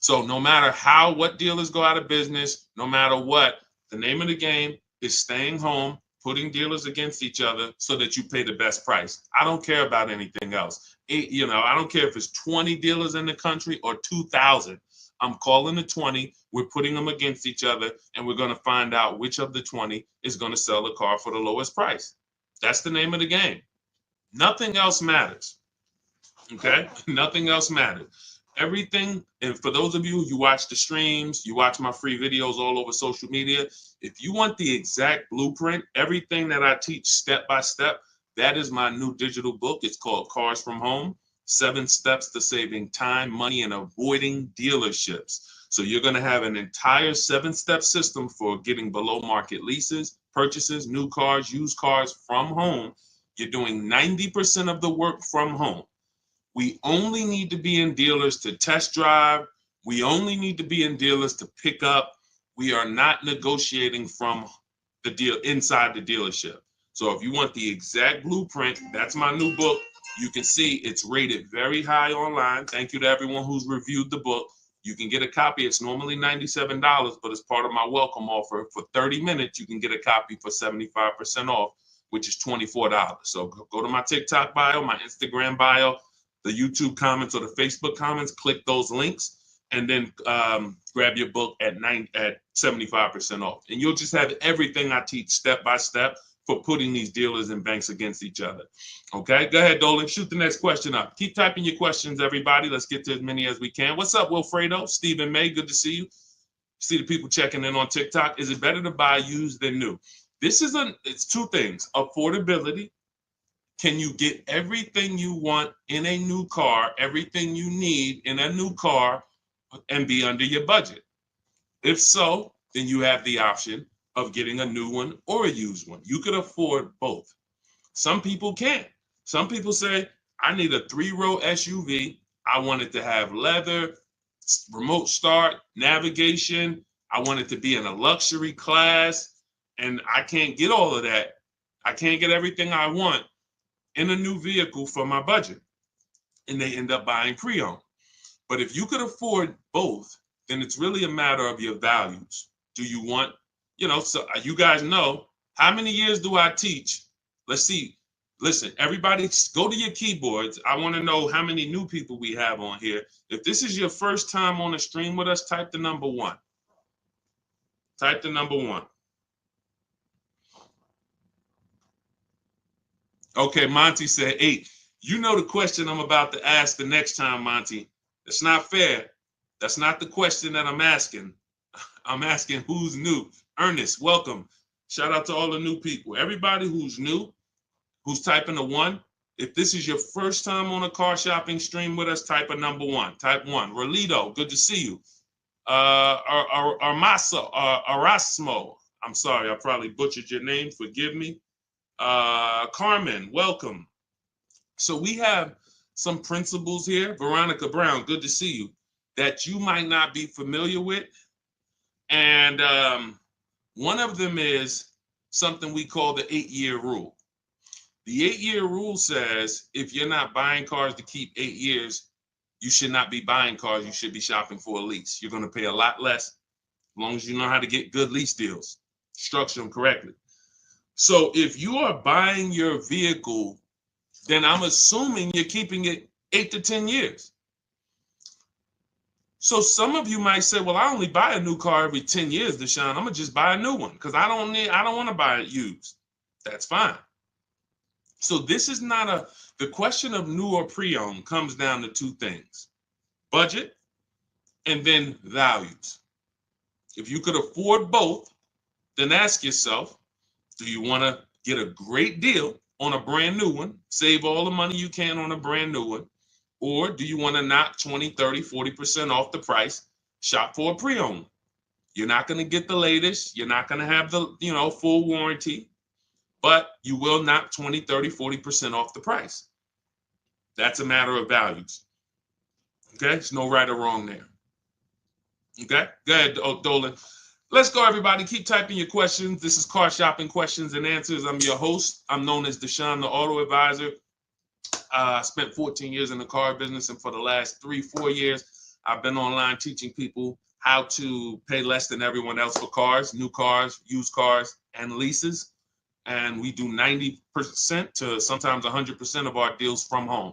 So no matter what dealers go out of business, no matter what, the name of the game is staying home, putting dealers against each other so that you pay the best price. I don't care about anything else. I don't care if it's 20 dealers in the country or 2,000. I'm calling the 20. We're putting them against each other, and we're going to find out which of the 20 is going to sell the car for the lowest price. That's the name of the game. Nothing else matters. Okay? Nothing else matters. Everything, and for those of you watch the streams, you watch my free videos all over social media, if you want the exact blueprint, everything that I teach step by step, that is my new digital book. It's called Cars from Home, 7 Steps to Saving Time, Money, and Avoiding Dealerships. So you're going to have an entire 7-step system for getting below market leases, purchases, new cars, used cars from home. You're doing 90% of the work from home. We only need to be in dealers to test drive. We only need to be in dealers to pick up. We are not negotiating from the deal inside the dealership. So if you want the exact blueprint, that's my new book. You can see it's rated very high online. Thank you to everyone who's reviewed the book. You can get a copy. It's normally $97, but as part of my welcome offer, for 30 minutes, you can get a copy for 75% off, which is $24. So go to my TikTok bio, my Instagram bio, the YouTube comments or the Facebook comments, click those links, and then grab your book at 75% off. And you'll just have everything I teach step by step for putting these dealers and banks against each other. Okay, go ahead, Dolan, shoot the next question up. Keep typing your questions, everybody. Let's get to as many as we can. What's up, Wilfredo? Stephen May, good to see you. See the people checking in on TikTok. Is it better to buy used than new? It's two things. Affordability. Can you get everything you want in a new car, everything you need in a new car, and be under your budget? If so, then you have the option of getting a new one or a used one. You could afford both. Some people can't. Some people say, I need a 3-row SUV. I want it to have leather, remote start, navigation. I want it to be in a luxury class. And I can't get all of that. I can't get everything I want in a new vehicle for my budget. And they end up buying pre-owned. But if you could afford both, then it's really a matter of your values. Do you want, so you guys know, how many years do I teach? Let's see. Listen, everybody go to your keyboards. I want to know how many new people we have on here. If this is your first time on a stream with us, type the number 1. Type the number 1. Okay, Monty said 8. You know the question I'm about to ask the next time, Monty. It's not fair. That's not the question that I'm asking. I'm asking who's new. Ernest, welcome. Shout out to all the new people. Everybody who's new, who's typing a 1. If this is your first time on a car shopping stream with us, type a number 1. Type 1. Rolito, good to see you. Erasmo, I'm sorry, I probably butchered your name. Forgive me. Carmen, welcome. So we have some principles here. Veronica Brown, good to see you, that you might not be familiar with. And one of them is something we call the 8-year rule. The 8-year rule says if you're not buying cars to keep 8 years, you should not be buying cars. You should be shopping for a lease. You're going to pay a lot less as long as you know how to get good lease deals, structure them correctly. So if you are buying your vehicle, then I'm assuming you're keeping it 8 to 10 years. So some of you might say, well, I only buy a new car every 10 years, Deshone. I'm gonna just buy a new one because I don't want to buy it used. That's fine. So this is not the question of new or pre-owned comes down to 2 things: budget and then values. If you could afford both, then ask yourself, do you want to get a great deal on a brand new one, save all the money you can on a brand new one, or do you want to knock 20, 30, 40% off the price, shop for a pre-owned? You're not going to get the latest. You're not going to have the, full warranty, but you will knock 20, 30, 40% off the price. That's a matter of values. Okay? There's no right or wrong there. Okay? Go ahead, Dolan. Let's go, everybody. Keep typing your questions. This is Car Shopping Questions and Answers. I'm your host. I'm known as Deshone, the Auto Advisor. I spent 14 years in the car business, and for the last 3-4 years, I've been online teaching people how to pay less than everyone else for cars, new cars, used cars, and leases. And we do 90% to sometimes 100% of our deals from home.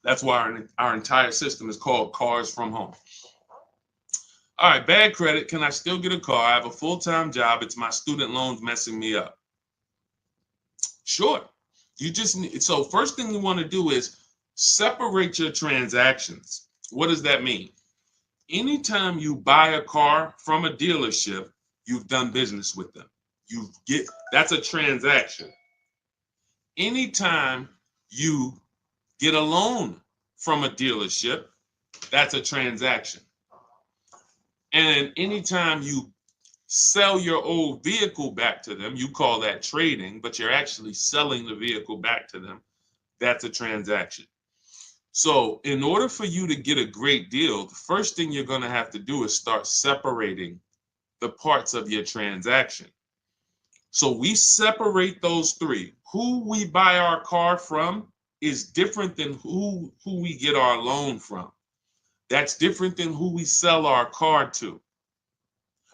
That's why our entire system is called Cars from Home. All right, bad credit. Can I still get a car? I have a full-time job. It's my student loans messing me up. Sure. You just need, so first thing you want to do is separate your transactions. What does that mean? Anytime you buy a car from a dealership, you've done business with them. That's a transaction. Anytime you get a loan from a dealership, that's a transaction. And anytime you sell your old vehicle back to them, you call that trading, but you're actually selling the vehicle back to them. That's a transaction. So in order for you to get a great deal, the first thing you're going to have to do is start separating the parts of your transaction. So we separate those 3. Who we buy our car from is different than who we get our loan from. That's different than who we sell our car to.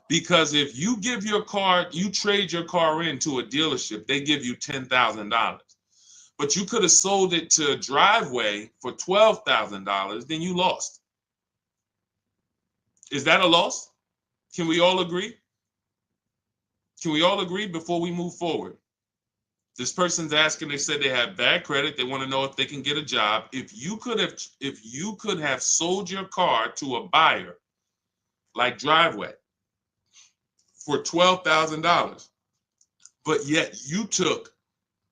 Because if you give your car, you trade your car into a dealership, they give you $10,000. But you could have sold it to Driveway for $12,000, then you lost. Is that a loss? Can we all agree? Can we all agree before we move forward? This person's asking, they said they have bad credit. They want to know if they can get a job. If you could have sold your car to a buyer like Driveway for $12,000, but yet you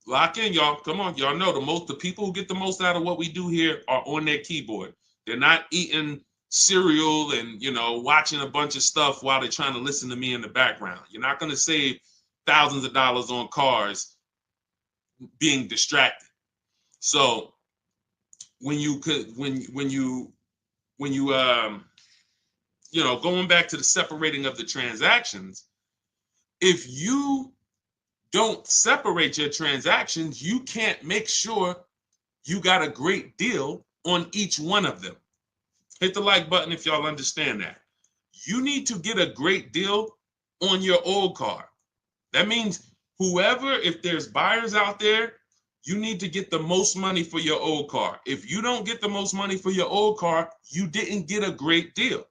lock in, y'all. Come on, y'all know the people who get the most out of what we do here are on their keyboard. They're not eating cereal and watching a bunch of stuff while they're trying to listen to me in the background. You're not going to save thousands of dollars on cars being distracted. So going back to the separating of the transactions, if you don't separate your transactions, you can't make sure you got a great deal on each one of them. Hit the like button if y'all understand that. You need to get a great deal on your old car. That means whoever, if there's buyers out there, you need to get the most money for your old car. If you don't get the most money for your old car, you didn't get a great deal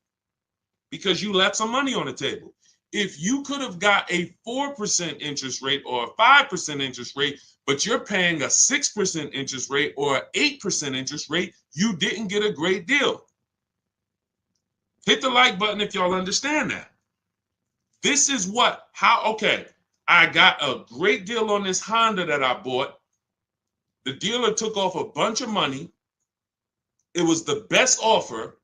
because you left some money on the table. If you could have got a 4% interest rate or a 5% interest rate, but you're paying a 6% interest rate or an 8% interest rate, you didn't get a great deal. Hit the like button if y'all understand that. This is okay, I got a great deal on this Honda that I bought. The dealer took off a bunch of money. It was the best offer,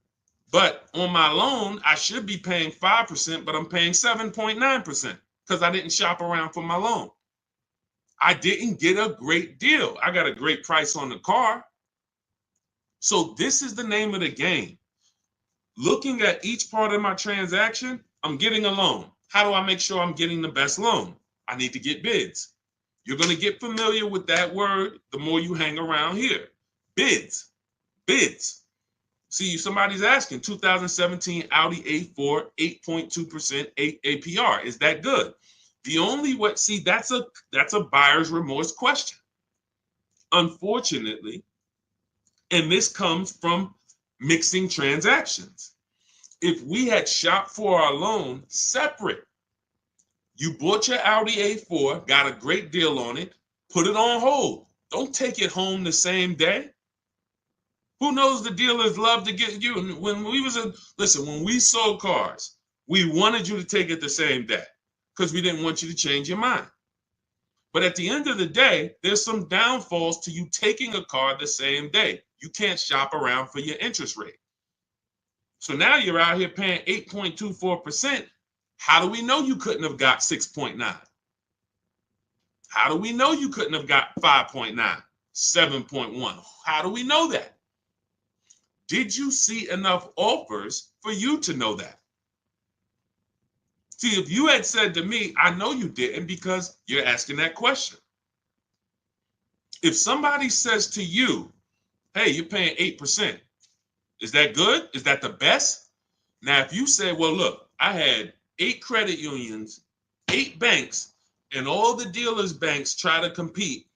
but on my loan, I should be paying 5%, but I'm paying 7.9% because I didn't shop around for my loan. I didn't get a great deal. I got a great price on the car. So this is the name of the game. Looking at each part of my transaction, I'm getting a loan. How do I make sure I'm getting the best loan? I need to get bids. You're going to get familiar with that word the more you hang around here. Bids. Bids. See, somebody's asking, 2017 Audi A4, 8.2% APR. Is that good? The only way, see, that's a buyer's remorse question. Unfortunately, and this comes from mixing transactions. If we had shopped for our loan separate, you bought your Audi A4, got a great deal on it, put it on hold. Don't take it home the same day. Who knows, the dealers love to get you. When we sold cars, we wanted you to take it the same day because we didn't want you to change your mind. But at the end of the day, there's some downfalls to you taking a car the same day. You can't shop around for your interest rate. So now you're out here paying 8.24%. How do we know you couldn't have got 6.9? How do we know you couldn't have got 5.9, 7.1? How do we know that? Did you see enough offers for you to know that? See, if you had said to me, I know you didn't because you're asking that question. If somebody says to you, hey, you're paying 8%, is that good? Is that the best? Now, if you say, well, look, I had 8 credit unions, 8 banks, and all the dealers' banks try to compete,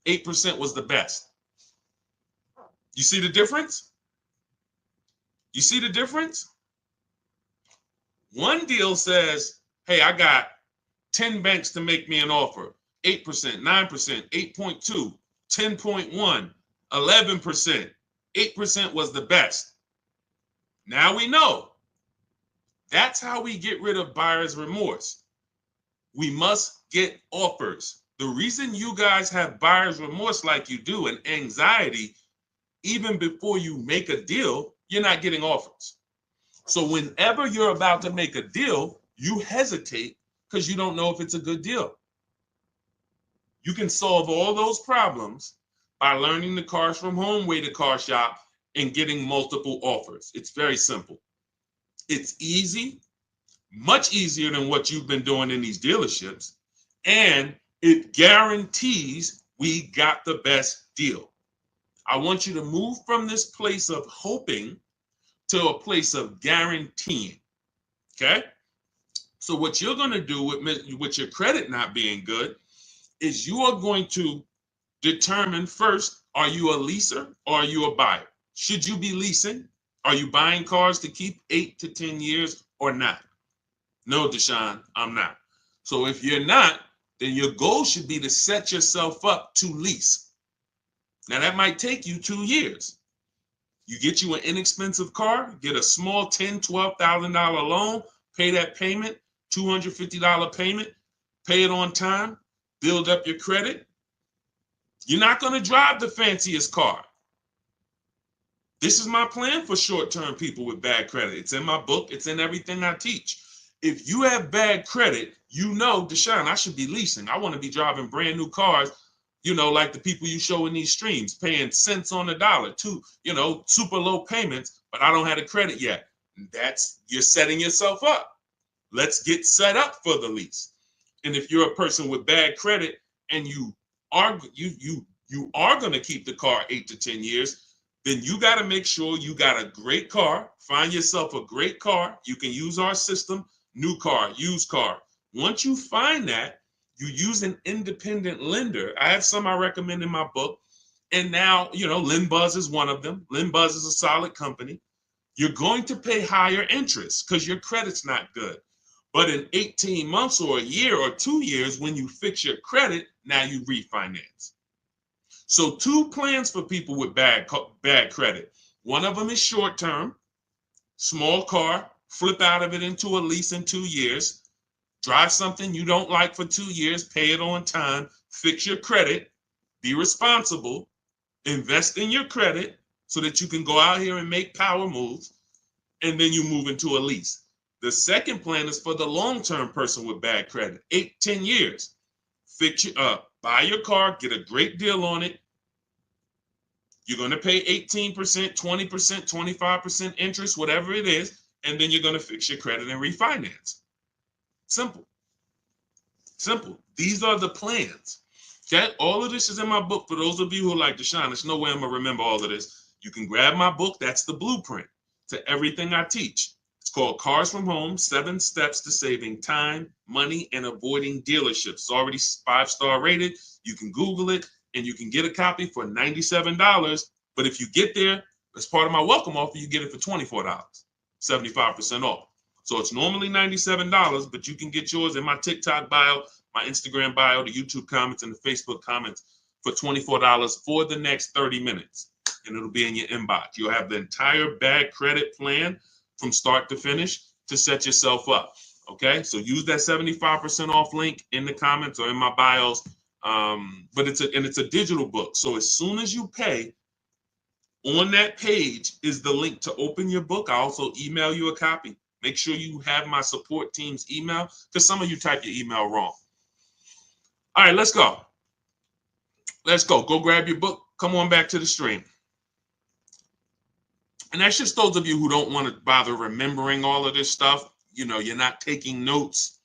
8% was the best. You see the difference? You see the difference? One deal says, hey, I got 10 banks to make me an offer. 8%, 9%, 8.2, 10.1, 11%. 8% was the best. Now we know. That's how we get rid of buyer's remorse. We must get offers. The reason you guys have buyer's remorse like you do and anxiety, even before you make a deal, you're not getting offers. So whenever you're about to make a deal, you hesitate because you don't know if it's a good deal. You can solve all those problems by learning the Cars from Home way to car shop and getting multiple offers. It's very simple. It's easy, much easier than what you've been doing in these dealerships, and it guarantees we got the best deal. I want you to move from this place of hoping to a place of guaranteeing, okay? So what you're going to do with your credit not being good is you are going to determine first, are you a leaser or are you a buyer? Should you be leasing? Are you buying cars to keep 8 to 10 years or not? No, Deshone, I'm not. So if you're not, then your goal should be to set yourself up to lease. Now that might take you 2 years. You get you an inexpensive car, get a small $10,000, $12,000 loan, pay that payment, $250 payment, pay it on time, build up your credit. You're not going to drive the fanciest car. This is my plan for short-term people with bad credit. It's in my book. It's in everything I teach. If you have bad credit, you know, Deshone, I should be leasing. I want to be driving brand new cars, you know, like the people you show in these streams, paying cents on the dollar, super low payments, but I don't have the credit yet. You're setting yourself up. Let's get set up for the lease. And if you're a person with bad credit and you are going to keep the car 8 to 10 years, then you got to make sure you got a great car. Find yourself a great car. You can use our system, new car, used car. Once you find that, you use an independent lender. I have some I recommend in my book. And now, LendBuzz is one of them. LendBuzz is a solid company. You're going to pay higher interest because your credit's not good. But in 18 months or a year or 2 years, when you fix your credit, now you refinance. So 2 plans for people with bad credit. One of them is short term, small car, flip out of it into a lease in 2 years, drive something you don't like for 2 years, pay it on time, fix your credit, be responsible, invest in your credit so that you can go out here and make power moves, and then you move into a lease. The second plan is for the long-term person with bad credit, 8-10 years. Fix it up, buy your car, get a great deal on it. You're going to pay 18%, 20%, 25% interest, whatever it is, and then you're going to fix your credit and refinance. Simple. Simple. These are the plans. Okay? All of this is in my book. For those of you who like Deshone, there's no way I'm going to remember all of this. You can grab my book. That's the blueprint to everything I teach. It's called Cars from Home, 7 Steps to Saving Time, Money, and Avoiding Dealerships. It's already 5-star rated. You can Google it, and you can get a copy for $97. But if you get there, as part of my welcome offer, you get it for $24, 75% off. So it's normally $97, but you can get yours in my TikTok bio, my Instagram bio, the YouTube comments, and the Facebook comments for $24 for the next 30 minutes. And it'll be in your inbox. You'll have the entire bad credit plan from start to finish to set yourself up. Okay, so use that 75% off link in the comments or in my bios. But it's a digital book. So as soon as you pay, on that page is the link to open your book. I also email you a copy. Make sure you have my support team's email because some of you type your email wrong. All right, let's go. Let's go. Go grab your book. Come on back to the stream. And that's just those of you who don't want to bother remembering all of this stuff. You're not taking notes.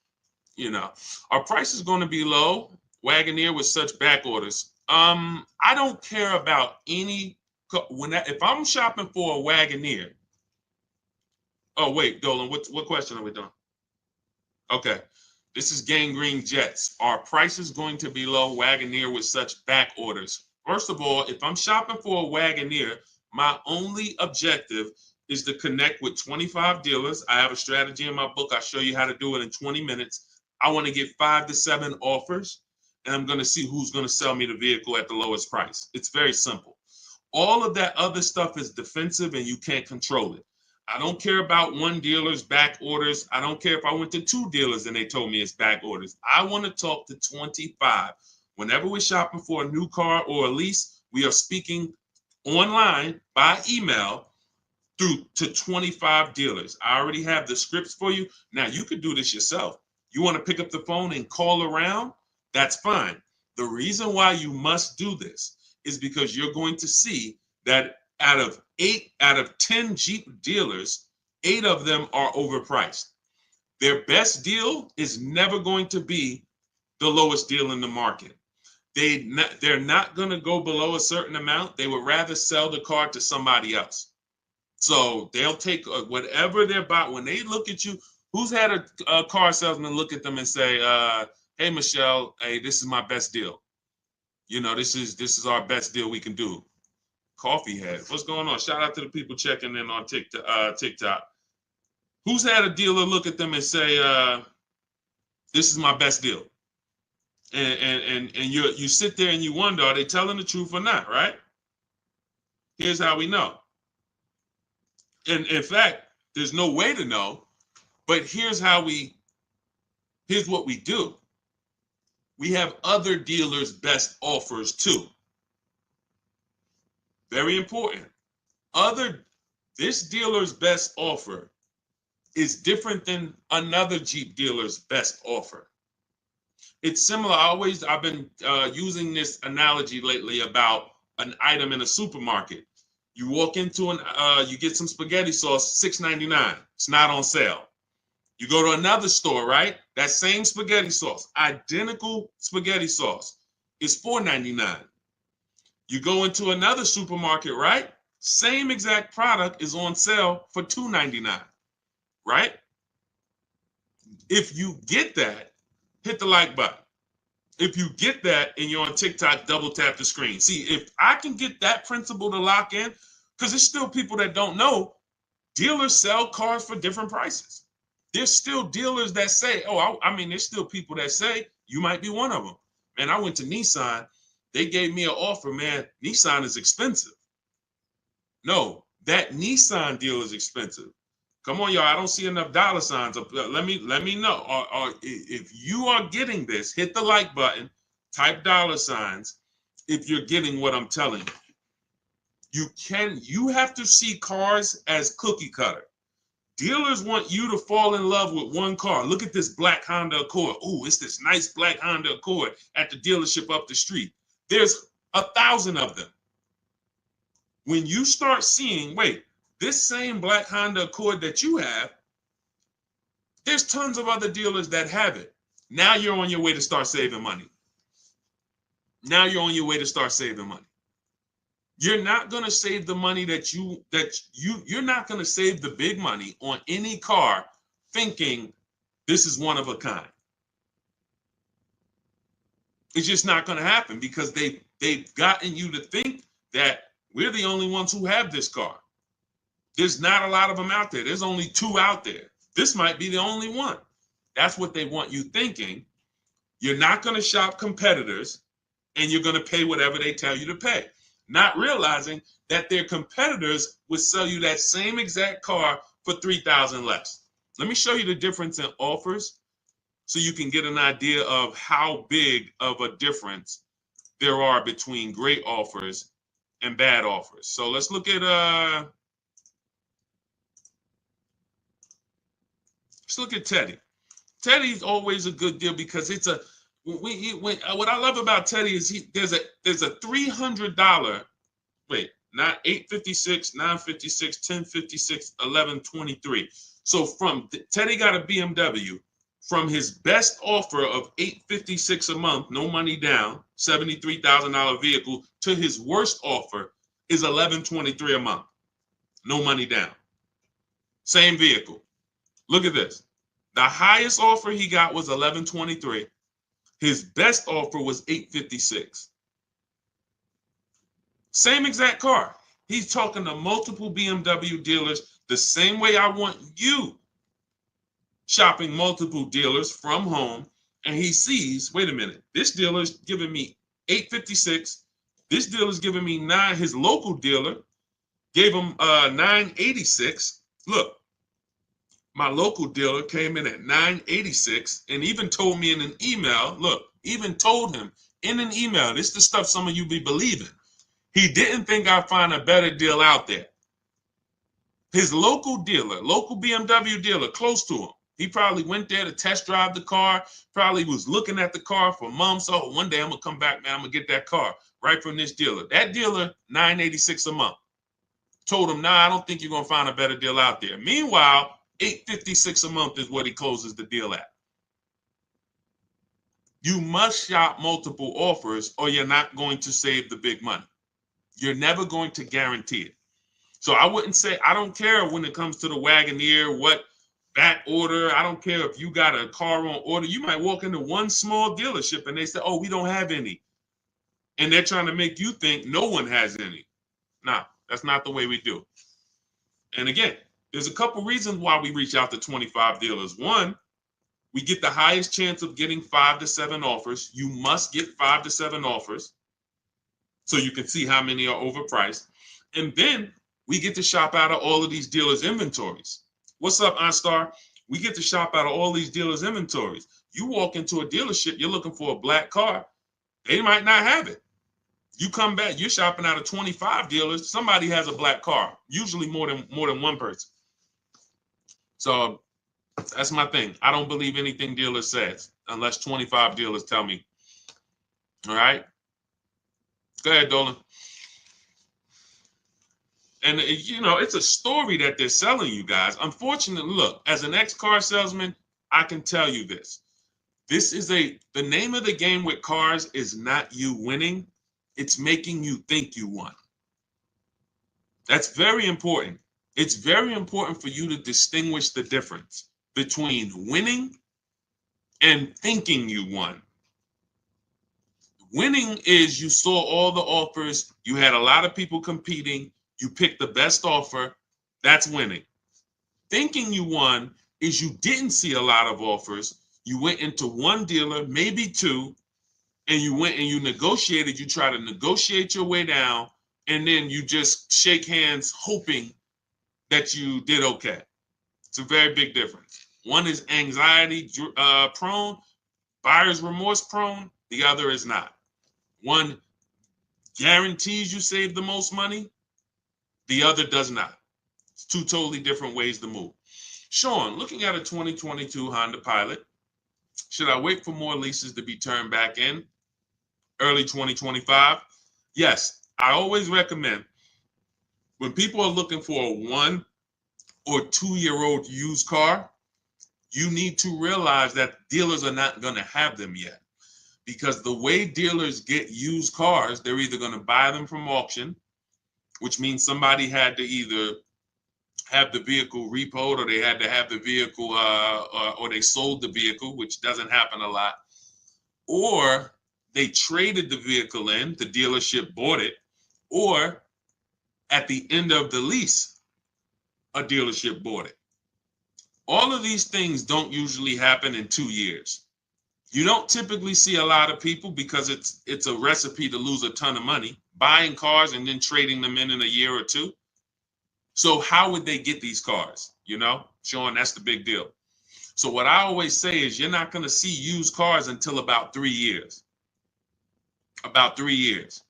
Our price is going to be low. Wagoneer with such back orders. I don't care about any. If I'm shopping for a Wagoneer. Oh wait, Dolan. What question are we doing? Okay, this is Gangrene Jets. Our price is going to be low. Wagoneer with such back orders. First of all, if I'm shopping for a Wagoneer, my only objective is to connect with 25 dealers. I have a strategy in my book. I'll show you how to do it in 20 minutes. I want to get 5 to 7 offers, and I'm going to see who's going to sell me the vehicle at the lowest price. It's very simple. All of that other stuff is defensive, and you can't control it. I don't care about one dealer's back orders. I don't care if I went to 2 dealers and they told me it's back orders. I want to talk to 25. Whenever we're shopping for a new car or a lease, we are speaking online by email through to 25 dealers. I already have the scripts for you. Now you could do this yourself. You want to pick up the phone and call around? That's fine. The reason why you must do this is because you're going to see that out of 10 Jeep dealers, 8 of them are overpriced. Their best deal is never going to be the lowest deal in the market. They're not going to go below a certain amount. They would rather sell the car to somebody else. So they'll take whatever they're buying. When they look at you, who's had a car salesman look at them and say, hey, Michelle, hey, this is my best deal. This is our best deal we can do. Coffee head. What's going on? Shout out to the people checking in on TikTok. Who's had a dealer look at them and say, this is my best deal? And you sit there and you wonder, are they telling the truth or not, right? Here's how we know. And in fact, there's no way to know, but here's what we do. We have other dealers' best offers too. Very important. This dealer's best offer is different than another Jeep dealer's best offer. It's similar. I've been using this analogy lately about an item in a supermarket. You walk into you get some spaghetti sauce, $6.99. It's not on sale. You go to another store, right? That same spaghetti sauce, identical spaghetti sauce, is $4.99. You go into another supermarket, right? Same exact product is on sale for $299, right? If you get that, hit the like button. If you get that and you're on TikTok, double tap the screen. See, if I can get that principle to lock in, because there's still people that don't know, dealers sell cars for different prices. There's still dealers that say, oh, I mean, there's still people that say, you might be one of them. Man, I went to Nissan. They gave me an offer, man. Nissan is expensive. No, that Nissan deal is expensive. Come on, y'all. I don't see enough dollar signs up. Let me know. Or if you are getting this, hit the like button, type dollar signs if you're getting what I'm telling you. You have to see cars as cookie cutter. Dealers want you to fall in love with one car. Look at this black Honda Accord. Oh, it's this nice black Honda Accord at the dealership up the street. There's 1,000 of them. When you start seeing, wait, this same black Honda Accord that you have, there's tons of other dealers that have it. Now you're on your way to start saving money. Now you're on your way to start saving money. You're not going to save the money you're not going to save the big money on any car thinking this is one of a kind. It's just not going to happen because they've gotten you to think that we're the only ones who have this car. There's not a lot of them out there. There's only 2 out there. This might be the only one. That's what they want you thinking. You're not going to shop competitors and you're going to pay whatever they tell you to pay. Not realizing that their competitors would sell you that same exact car for $3,000 less. Let me show you the difference in offers so you can get an idea of how big of a difference there are between great offers and bad offers. So let's look at Teddy. Teddy's always a good deal because it's a what I love about Teddy is there's a $300, wait, not 856, 956, 1056, 1123. So from Teddy got a BMW from his best offer of $856 a month, no money down, $73,000 vehicle, to his worst offer is $1123 a month, no money down. Same vehicle. Look at this. The highest offer he got was $1123. His best offer was $856. Same exact car. He's talking to multiple BMW dealers the same way I want you shopping multiple dealers from home. And he sees, wait a minute, this dealer's giving me $856. This dealer's giving me $9. His local dealer gave him $986. Look. My local dealer came in at $986 and even told me in an email, look, even told him in an email, this is the stuff some of you be believing. He didn't think I'd find a better deal out there. His local dealer, local BMW dealer close to him, he probably went there to test drive the car, probably was looking at the car for months. Oh, one day I'm going to come back, man, I'm going to get that car right from this dealer. That dealer, $986 a month. Told him, nah, I don't think you're going to find a better deal out there. Meanwhile, $856 a month is what he closes the deal at. You must shop multiple offers or you're not going to save the big money. You're never going to guarantee it. So I wouldn't say, I don't care when it comes to the Wagoneer, what back order. I don't care if you got a car on order. You might walk into one small dealership and they say, oh, we don't have any. And they're trying to make you think no one has any. Nah, that's not the way we do. And again, there's a couple reasons why we reach out to 25 dealers. One, we get the highest chance of getting 5 to 7 offers. You must get 5 to 7 offers so you can see how many are overpriced. And then we get to shop out of all of these dealers' inventories. What's up, OnStar? We get to shop out of all these dealers' inventories. You walk into a dealership, you're looking for a black car. They might not have it. You come back, you're shopping out of 25 dealers. Somebody has a black car, usually more than one person. So that's my thing. I don't believe anything dealer says unless 25 dealers tell me. All right. Go ahead, Dolan. And, you know, it's a story that they're selling you guys. Unfortunately, look, as an ex-car salesman, I can tell you this. The name of the game with cars is not you winning. It's making you think you won. That's very important. It's very important for you to distinguish the difference between winning and thinking you won. Winning is you saw all the offers, you had a lot of people competing, you picked the best offer. That's winning. Thinking you won is you didn't see a lot of offers. You went into one dealer, maybe two, and you went and you negotiated. You try to negotiate your way down, and then you just shake hands hoping that you did okay. It's a very big difference. One is anxiety prone, buyer's remorse prone. The other is not. One guarantees you save the most money. The other does not. It's two totally different ways to move. Sean, looking at a 2022 Honda Pilot, should I wait for more leases to be turned back in early 2025? Yes, I always recommend when people are looking for a 1 or 2 year old used car, you need to realize that dealers are not going to have them yet. Because the way dealers get used cars, they're either going to buy them from auction, which means somebody had to either have the vehicle repoed or they had to have the vehicle or they sold the vehicle, which doesn't happen a lot, or they traded the vehicle in, the dealership bought it, or at the end of the lease, a dealership bought it. All of these things don't usually happen in 2 years. You don't typically see a lot of people, because it's a recipe to lose a ton of money, buying cars and then trading them in a year or two. So how would they get these cars? Sean, that's the big deal. So what I always say is you're not going to see used cars until about 3 years. About 3 years.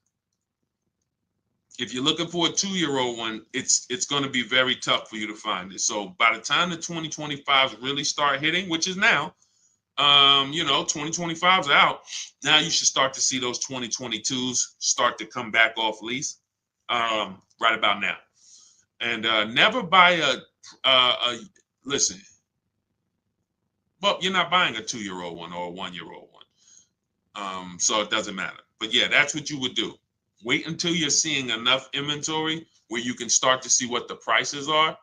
If you're looking for a 2-year-old one, it's going to be very tough for you to find it. So by the time the 2025s really start hitting, which is now, 2025's out. Now you should start to see those 2022s start to come back off lease right about now. And never buy listen, well, you're not buying a 2-year-old one or a 1-year-old one. So it doesn't matter. But yeah, that's what you would do. Wait until you're seeing enough inventory where you can start to see what the prices are.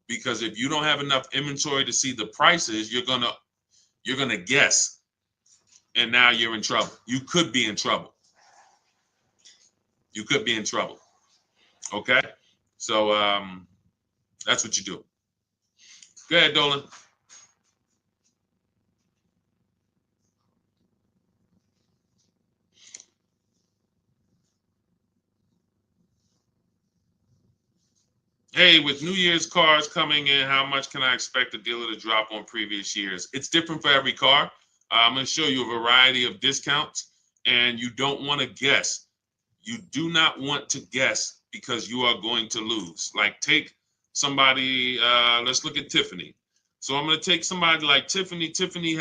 Because if you don't have enough inventory to see the prices, you're gonna guess. And now you're in trouble. You could be in trouble. You could be in trouble. Okay? So that's what you do. Go ahead, Dolan. Hey, with New Year's cars coming in, how much can I expect the dealer to drop on previous years? It's different for every car. I'm going to show you a variety of discounts, and you don't want to guess. You do not want to guess, because you are going to lose. Like, take somebody, let's look at Tiffany. So I'm going to take somebody like Tiffany. Tiffany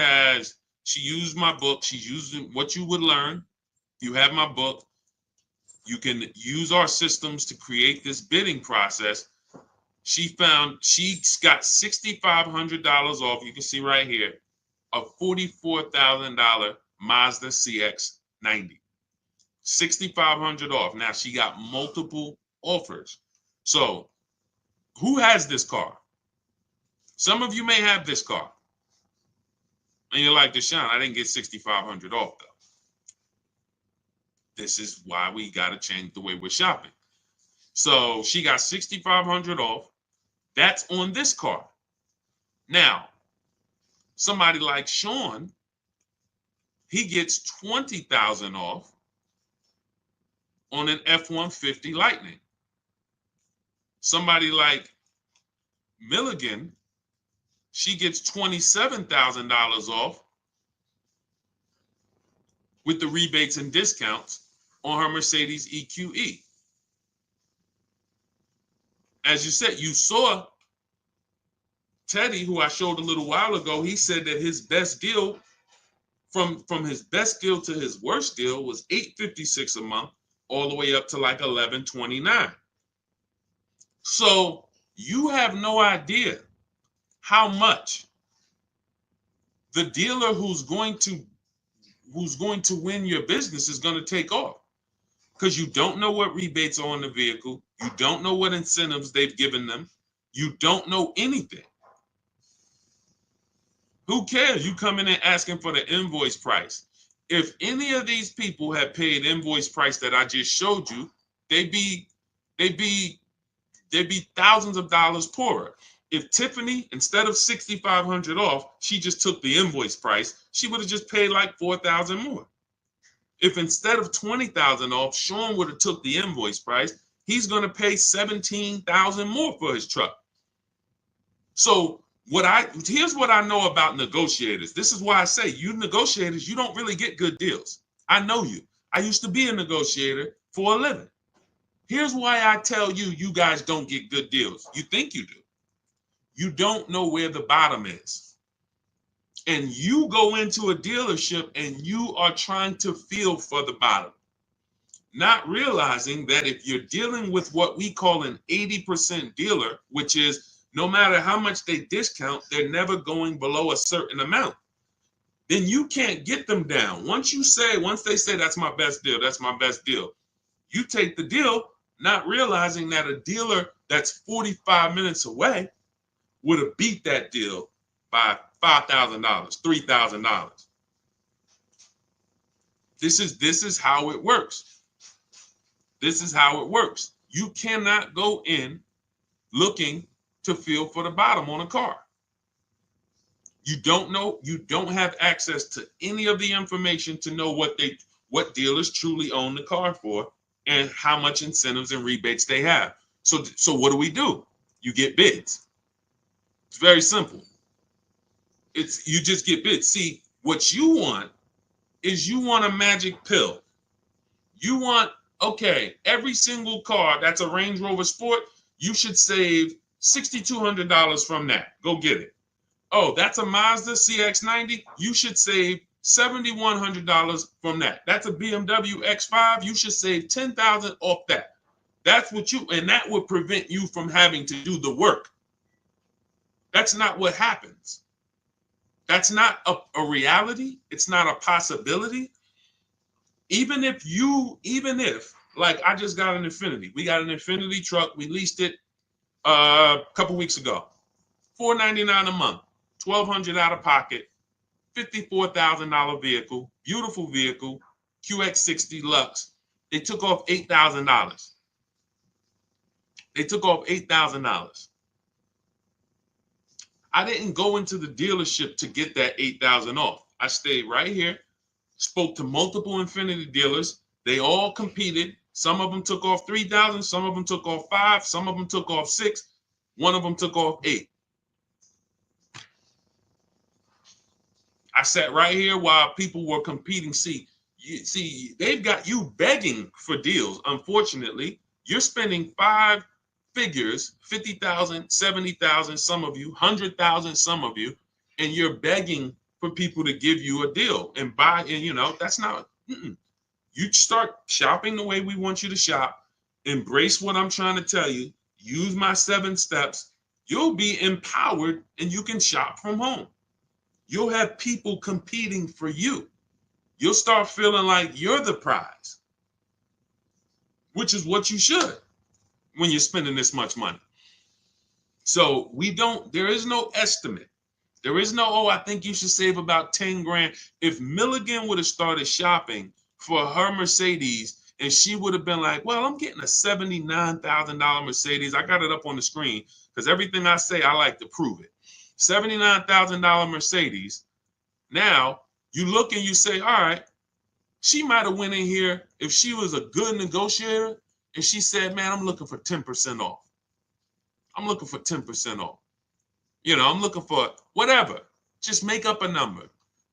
she used my book. She's using what you would learn. You have my book. You can use our systems to create this bidding process. She got $6,500 off. You can see right here, a $44,000 Mazda CX-90. 6,500 off. Now she got multiple offers. So who has this car? Some of you may have this car. And you're like, Deshone, I didn't get 6,500 off though. This is why we got to change the way we're shopping. So she got 6,500 off. That's on this car. Now, somebody like Sean, he gets 20,000 off on an F-150 Lightning. Somebody like Milligan, she gets $27,000 off with the rebates and discounts on her Mercedes EQE. As you said, you saw Teddy, who I showed a little while ago. He said that his best deal, from his best deal to his worst deal, was $856 a month, all the way up to like $1129. So you have no idea how much the dealer who's going to win your business is going to take off. because you don't know what rebates are on the vehicle. You don't know what incentives they've given them. You don't know anything. Who cares? You come in and asking for the invoice price. If any of these people had paid invoice price that I just showed you, they'd be they'd be they'd be thousands of dollars poorer. If Tiffany, instead of 6,500 off, she just took the invoice price, she would have just paid like 4,000 more. If instead of 20,000 off, Sean would have took the invoice price, he's going to pay 17,000 more for his truck. So here's what I know about negotiators. This is why I say you negotiators, you don't really get good deals. I know you. I used to be a negotiator for a living. Here's why I tell you, you guys don't get good deals. You think you do. You don't know where the bottom is. And you go into a dealership and you are trying to feel for the bottom, not realizing that if you're dealing with what we call an 80% dealer, which is no matter how much they discount, they're never going below a certain amount, then you can't get them down. Once they say that's my best deal, that's my best deal, you take the deal, not realizing that a dealer that's 45 minutes away would have beat that deal by $5,000, $3,000. This is how it works. This is how it works. You cannot go in looking to feel for the bottom on a car. You don't know, you don't have access to any of the information to know what dealers truly own the car for and how much incentives and rebates they have. So what do? You get bids. It's very simple. You just get bids. See, what you want is you want a magic pill. You want, okay, every single car that's a Range Rover Sport, you should save $6,200 from that. Go get it. Oh, that's a Mazda CX-90. You should save $7,100 from that. That's a BMW X5. You should save $10,000 off that. That's what and that would prevent you from having to do the work. That's not what happens. That's not a reality. It's not a possibility. Even if, like I just got an Infiniti. We got an Infiniti truck. We leased it a couple weeks ago. $499 a month, $1,200 out of pocket, $54,000 vehicle, beautiful vehicle, QX60 Lux. They took off $8,000. They took off $8,000. I didn't go into the dealership to get that $8,000 off. I stayed right here, spoke to multiple Infiniti dealers. They all competed. Some of them took off $3,000. Some of them took off $5,000. Some of them took off $6,000. One of them took off $8,000. I sat right here while people were competing. See, they've got you begging for deals. Unfortunately, you're spending 5 figures, 50,000, 70,000, some of you, 100,000, some of you, and you're begging for people to give you a deal and buy. And that's not. You start shopping the way we want you to shop. Embrace what I'm trying to tell you. Use my 7 steps. You'll be empowered and you can shop from home. You'll have people competing for you. You'll start feeling like you're the prize, which is what you should when you're spending this much money. So there is no estimate. There is no, I think you should save about 10 grand. If Milligan would have started shopping for her Mercedes and she would have been like, well, I'm getting a $79,000 Mercedes. I got it up on the screen because everything I say, I like to prove it. $79,000 Mercedes. Now you look and you say, all right, she might have went in here if she was a good negotiator and she said, man, I'm looking for 10% off. I'm looking for 10% off. I'm looking for whatever. Just make up a number.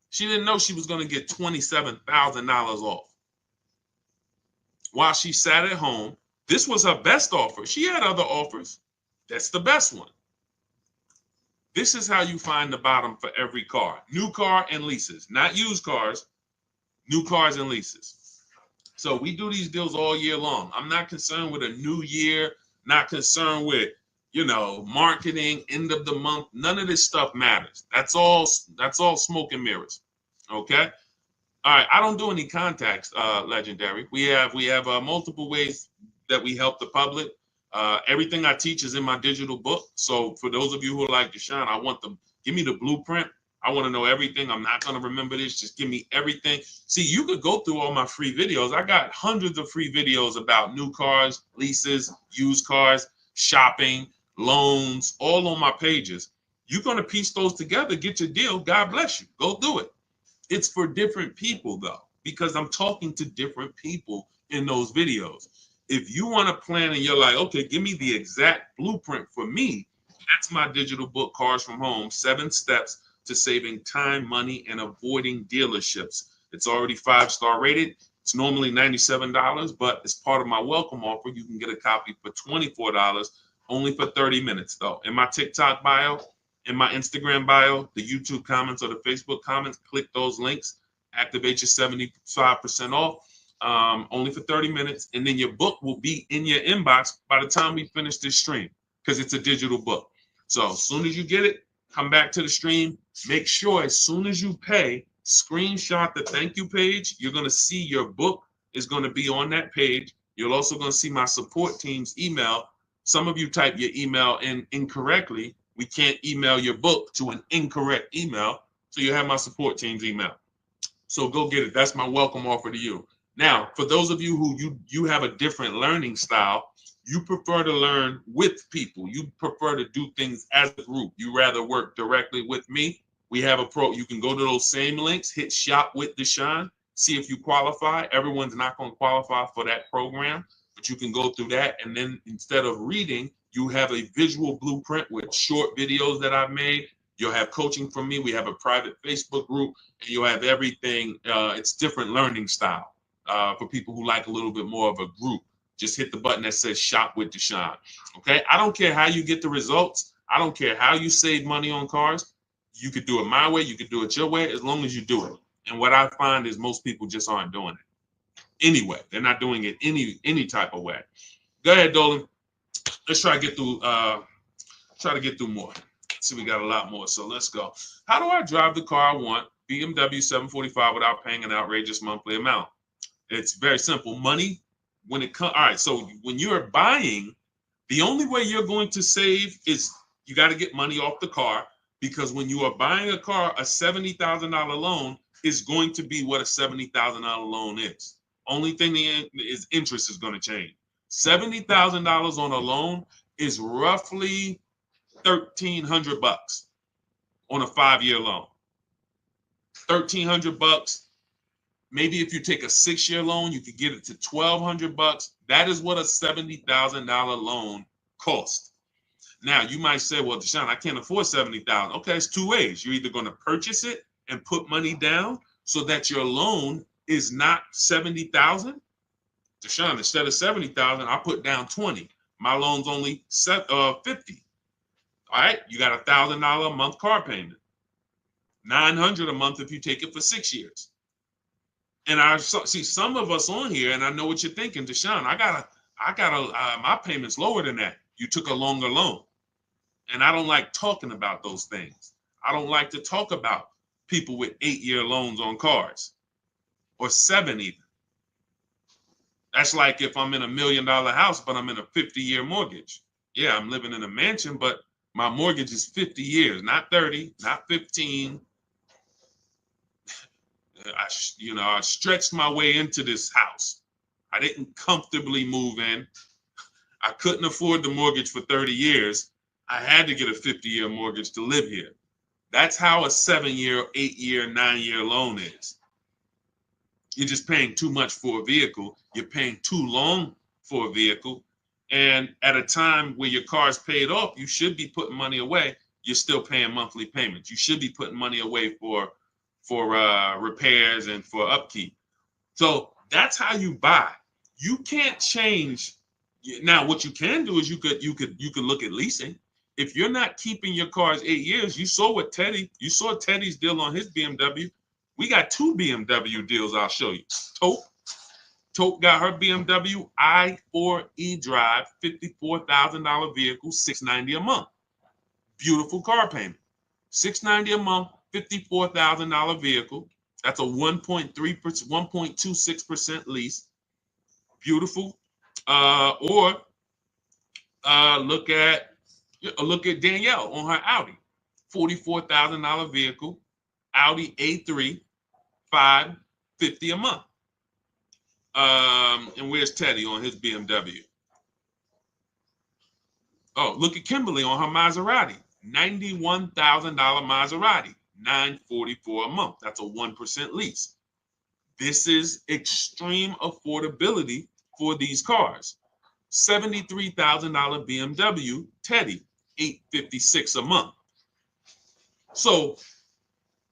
She didn't know she was going to get $27,000 off. While she sat at home, this was her best offer. She had other offers. That's the best one. This is how you find the bottom for every car. New car and leases, not used cars, new cars and leases. So we do these deals all year long. I'm not concerned with a new year, not concerned with, marketing, end of the month. None of this stuff matters. That's all smoke and mirrors. Okay? All right, I don't do any contacts, Legendary. We have multiple ways that we help the public. Everything I teach is in my digital book. So for those of you who are like Deshone, I want them. Give me the blueprint. I want to know everything. I'm not going to remember this. Just give me everything. See, you could go through all my free videos. I got hundreds of free videos about new cars, leases, used cars, shopping, loans, all on my pages. You're going to piece those together, get your deal. God bless you. Go do it. It's for different people though, because I'm talking to different people in those videos. If you want to plan and you're like, okay, give me the exact blueprint for me, that's my digital book, Cars from Home, 7 Steps to Saving Time, Money, and Avoiding Dealerships. It's already 5-star rated. It's normally $97, but as part of my welcome offer, you can get a copy for $24, only for 30 minutes though. In my TikTok bio, in my Instagram bio, the YouTube comments or the Facebook comments, click those links, activate your 75% off, only for 30 minutes. And then your book will be in your inbox by the time we finish this stream because it's a digital book. So as soon as you get it, come back to the stream. Make sure as soon as you pay, screenshot the thank you page. You're going to see your book is going to be on that page. You're also going to see my support team's email. Some of you type your email in incorrectly. We can't email your book to an incorrect email. So you have my support team's email. So go get it. That's my welcome offer to you. Now, for those of you who you have a different learning style, you prefer to learn with people. You prefer to do things as a group. You rather work directly with me. We have a pro. You can go to those same links, hit shop with Deshone, see if you qualify. Everyone's not going to qualify for that program, but you can go through that. And then instead of reading, you have a visual blueprint with short videos that I've made. You'll have coaching from me. We have a private Facebook group, and you'll have everything. It's different learning style for people who like a little bit more of a group. Just hit the button that says shop with Deshone. Okay. I don't care how you get the results. I don't care how you save money on cars. You could do it my way. You could do it your way, as long as you do it. And what I find is most people just aren't doing it anyway. They're not doing it any type of way. Go ahead, Dolan. Let's try to get through more. See, we got a lot more, so let's go. How do I drive the car I want, BMW 745, without paying an outrageous monthly amount? It's very simple. Money, when it comes, all right, so when you're buying, the only way you're going to save is you got to get money off the car, because when you are buying a car, a $70,000 loan is going to be what a $70,000 loan is. Only thing is interest is going to change. $70,000 on a loan is roughly $1,300 on a 5-year loan. $1,300. Maybe if you take a 6-year loan, you could get it to $1,200. That is what a $70,000 loan costs. Now you might say, well, Deshone, I can't afford $70,000. Okay, it's 2 ways. You're either going to purchase it and put money down so that your loan is not $70,000. Deshone, instead of $70,000, I put down $20,000. My loan's only $50,000. All right, you got $1,000 a month car payment, $900 a month if you take it for 6 years. And I see some of us on here, and I know what you're thinking, Deshone. My payment's lower than that. You took a longer loan, and I don't like talking about those things. I don't like to talk about people with 8-year loans on cars, or 7 even. That's like if I'm in $1 million house, but I'm in a 50-year mortgage. Yeah, I'm living in a mansion, but my mortgage is 50 years, not 30, not 15. I stretched my way into this house. I didn't comfortably move in. I couldn't afford the mortgage for 30 years. I had to get a 50-year mortgage to live here. That's how a 7-year, 8-year, 9-year loan is. You're just paying too much for a vehicle. You're paying too long for a vehicle. And at a time where your car's paid off, you should be putting money away. You're still paying monthly payments. You should be putting money away for repairs and for upkeep. So that's how you buy. You can't change. Now, what you can do is you could look at leasing. If you're not keeping your cars 8 years, you saw Teddy's deal on his BMW. We got 2 BMW deals I'll show you. Tope got her BMW i4 drive, $54,000 vehicle, $690 a month. Beautiful car payment. $690 a month, $54,000 vehicle. That's a 1.3%, 1.26% lease. Beautiful. Or look at Danielle on her Audi, $44,000 vehicle, Audi A3, $550 a month. And where's Teddy on his BMW? Oh, look at Kimberly on her Maserati, $91,000 Maserati, $944 a month. That's a 1% lease. This is extreme affordability for these cars. $73,000 BMW Teddy, $856 a month. So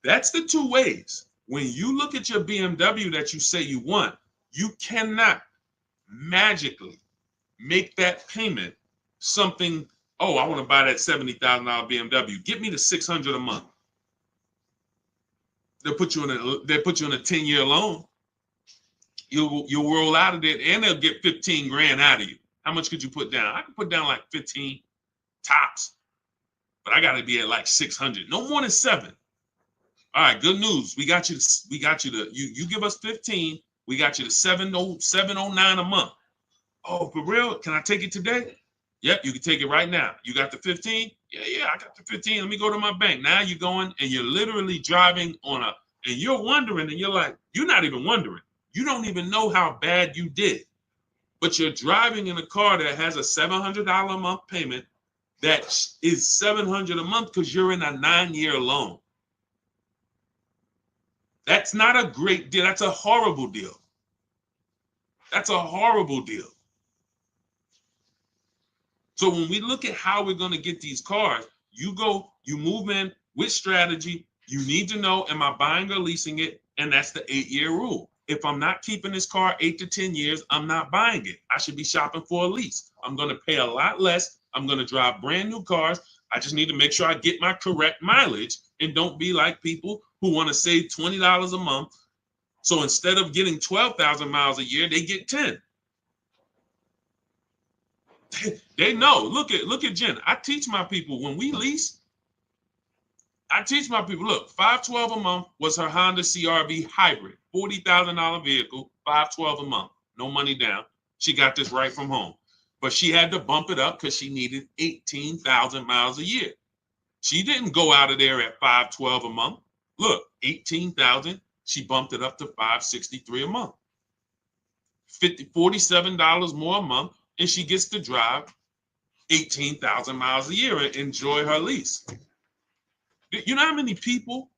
that's the two ways. When you look at your BMW that you say you want, you cannot magically make that payment something. Oh, I want to buy that $70,000 BMW. Get me the $600 a month. They'll put you in a 10-year loan. You'll roll out of it, and they'll get 15 grand out of you. How much could you put down? I could put down like 15 tops, but I got to be at like 600. No more than 7. All right, good news. We got you to you give us 15. We got you to 709 a month. Oh, for real? Can I take it today? Yep, you can take it right now. You got the 15? Yeah, I got the 15. Let me go to my bank. Now you're going and you're literally driving and you're wondering, and you're like, you're not even wondering. You don't even know how bad you did. But you're driving in a car that has a $700 a month payment that is $700 a month because you're in a 9-year loan. That's not a great deal. That's a horrible deal. That's a horrible deal. So when we look at how we're going to get these cars, you move in with strategy. You need to know, am I buying or leasing it? And that's the 8-year rule. If I'm not keeping this car 8 to 10 years, I'm not buying it. I should be shopping for a lease. I'm going to pay a lot less. I'm going to drive brand new cars. I just need to make sure I get my correct mileage and don't be like people who want to save $20 a month. So instead of getting 12,000 miles a year, they get 10. They know. Look at Jen. I teach my people when we lease. I teach my people, look, $512 a month was her Honda CRV hybrid, $40,000 vehicle, $512 a month, no money down. She got this right from home, but she had to bump it up because she needed 18,000 miles a year. She didn't go out of there at $512 a month. Look, 18,000. She bumped it up to $563 a month, $47 more a month, and she gets to drive 18,000 miles a year and enjoy her lease. You know how many people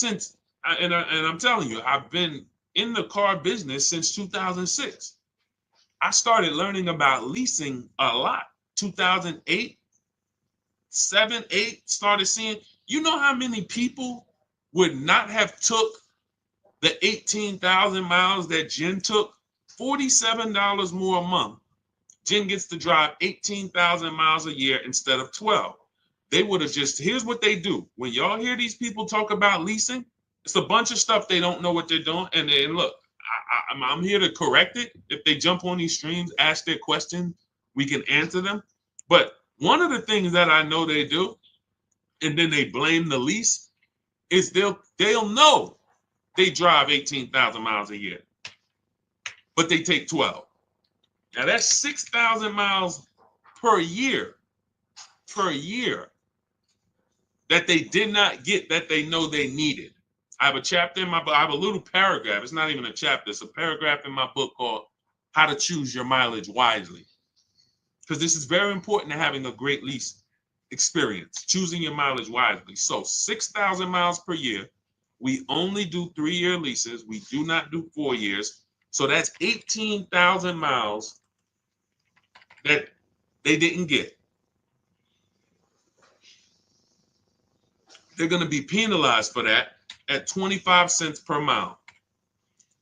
and I'm telling you, I've been in the car business since 2006. I started learning about leasing a lot. 2008, 7, 8, started seeing, you know how many people would not have took the 18,000 miles that Jen took? $47 more a month. Jen gets to drive 18,000 miles a year instead of 12. They would have here's what they do. When y'all hear these people talk about leasing, it's a bunch of stuff they don't know what they're doing. And look, I'm here to correct it. If they jump on these streams, ask their questions, we can answer them. But one of the things that I know they do, and then they blame the lease, is they'll know they drive 18,000 miles a year, but they take 12. Now that's 6,000 miles per year that they did not get that they know they needed. I have a chapter in my book. I have a little paragraph. It's not even a chapter. It's a paragraph in my book called How to Choose Your Mileage Wisely. Because this is very important to having a great lease experience, choosing your mileage wisely. So 6,000 miles per year. We only do 3-year leases. We do not do 4 years. So that's 18,000 miles that they didn't get. They're going to be penalized for that at 25 cents per mile.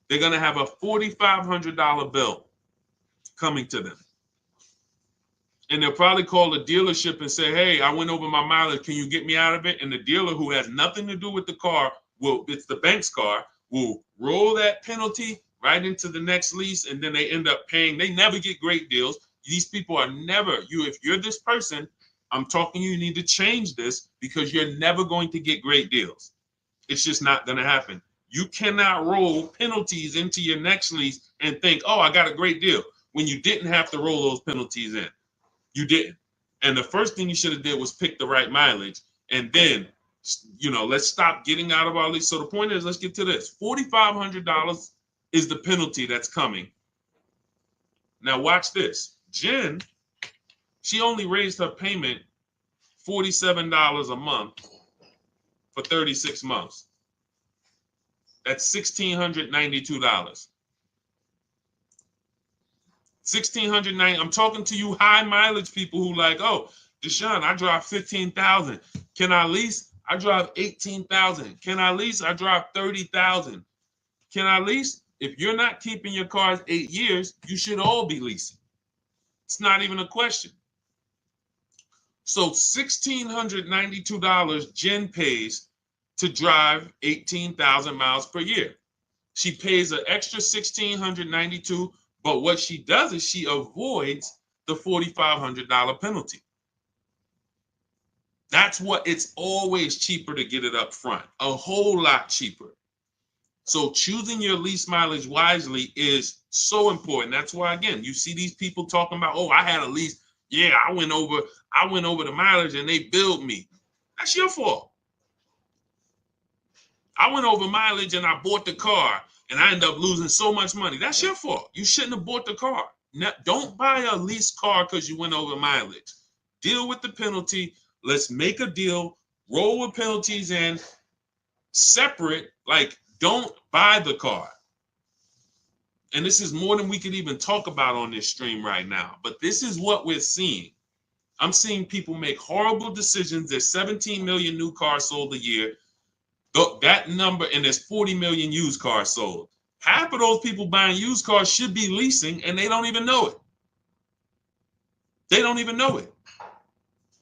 They're going to have a $4,500 bill coming to them. And they'll probably call the dealership and say, hey, I went over my mileage. Can you get me out of it? And the dealer, who has nothing to do with the car, it's the bank's car, will roll that penalty right into the next lease. And then they end up paying. They never get great deals. These people are never, if you're this person, I'm talking you need to change this because you're never going to get great deals. It's just not going to happen. You cannot roll penalties into your next lease and think, oh, I got a great deal, when you didn't have to roll those penalties in. You didn't. And the first thing you should have did was pick the right mileage. And then, let's stop getting out of our lease. So the point is, let's get to this. $4,500 is the penalty that's coming. Now watch this. Jen, she only raised her payment $47 a month for 36 months. That's $1,692. $1,690. I'm talking to you high mileage people who like, oh, Deshone, I drive 15,000. Can I lease? I drive 18,000. Can I lease? I drive 30,000. Can I lease? If you're not keeping your cars 8 years, you should all be leasing. It's not even a question. So $1,692 Jen pays to drive 18,000 miles per year. She pays an extra $1,692, but what she does is she avoids the $4,500 penalty. That's what, it's always cheaper to get it up front, a whole lot cheaper. So choosing your lease mileage wisely is so important. That's why, again, you see these people talking about, oh, I had a lease. Yeah, I went over the mileage and they billed me. That's your fault. I went over mileage and I bought the car and I ended up losing so much money. That's your fault. You shouldn't have bought the car. Now, don't buy a leased car because you went over mileage. Deal with the penalty. Let's make a deal. Roll with penalties in separate. Like, don't buy the car. And this is more than we could even talk about on this stream right now. But this is what we're seeing. I'm seeing people make horrible decisions. There's 17 million new cars sold a year. That number, and there's 40 million used cars sold. Half of those people buying used cars should be leasing, and they don't even know it. They don't even know it.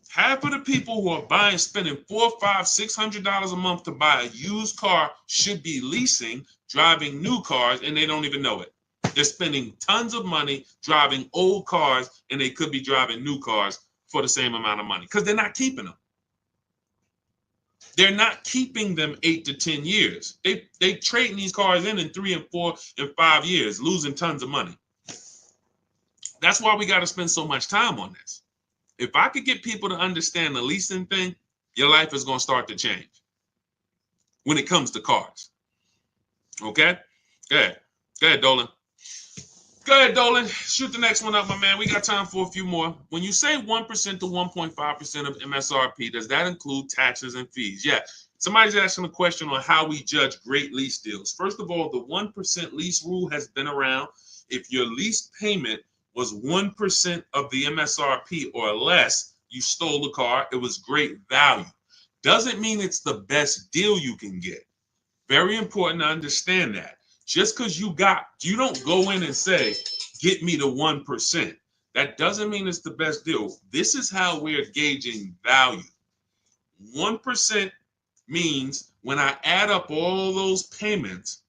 Half of the people who are buying, spending $400, $500, $600 a month to buy a used car should be leasing, driving new cars, and they don't even know it. They're spending tons of money driving old cars, and they could be driving new cars for the same amount of money because they're not keeping them. They're not keeping them 8 to 10 years. They trading these cars in 3 and 4 and 5 years, losing tons of money. That's why we got to spend so much time on this. If I could get people to understand the leasing thing, your life is going to start to change when it comes to cars. Okay? Go ahead, Dolan. Go ahead, Dolan. Shoot the next one up, my man. We got time for a few more. When you say 1% to 1.5% of MSRP, does that include taxes and fees? Yeah. Somebody's asking a question on how we judge great lease deals. First of all, the 1% lease rule has been around. If your lease payment was 1% of the MSRP or less, you stole the car, it was great value. Doesn't mean it's the best deal you can get. Very important to understand that. Just because you don't go in and say, get me to 1%. That doesn't mean it's the best deal. This is how we're gauging value. 1% means when I add up all those payments,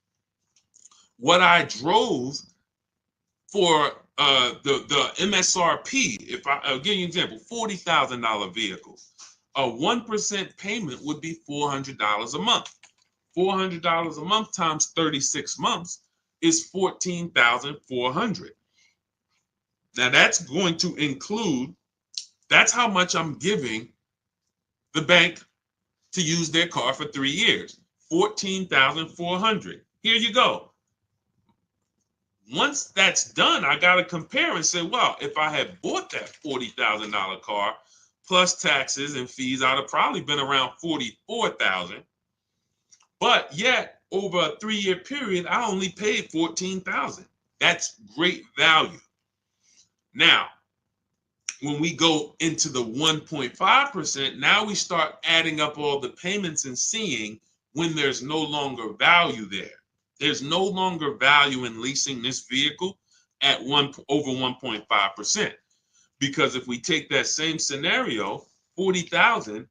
what I drove for the MSRP, if I'll give you an example, $40,000 vehicle, a 1% payment would be $400 a month. $400 a month times 36 months is $14,400. Now that's going to include, that's how much I'm giving the bank to use their car for 3 years. $14,400. Here you go. Once that's done, I got to compare and say, well, if I had bought that $40,000 car plus taxes and fees, I'd have probably been around $44,000. But yet, over a 3-year period, I only paid $14,000. That's great value. Now, when we go into the 1.5%, now we start adding up all the payments and seeing when there's no longer value there. There's no longer value in leasing this vehicle at over 1.5%. Because if we take that same scenario, $40,000,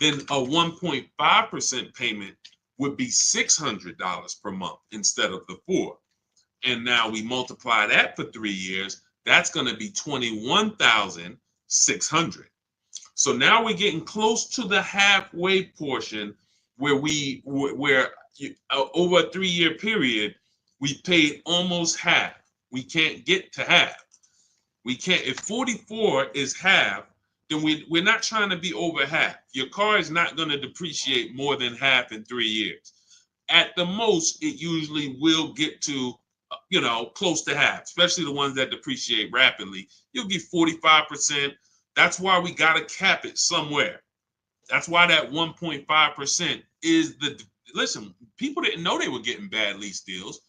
then a 1.5% payment would be $600 per month instead of the $4. And now we multiply that for 3 years, that's going to be $21,600. So now we're getting close to the halfway portion where over a 3-year period, we paid almost half. We can't get to half. We can't. If 44 is half, then we're not trying to be over half. Your car is not going to depreciate more than half in 3 years. At the most, it usually will get to, close to half, especially the ones that depreciate rapidly. You'll get 45%. That's why we got to cap it somewhere. That's why that 1.5% is listen, people didn't know they were getting bad lease deals.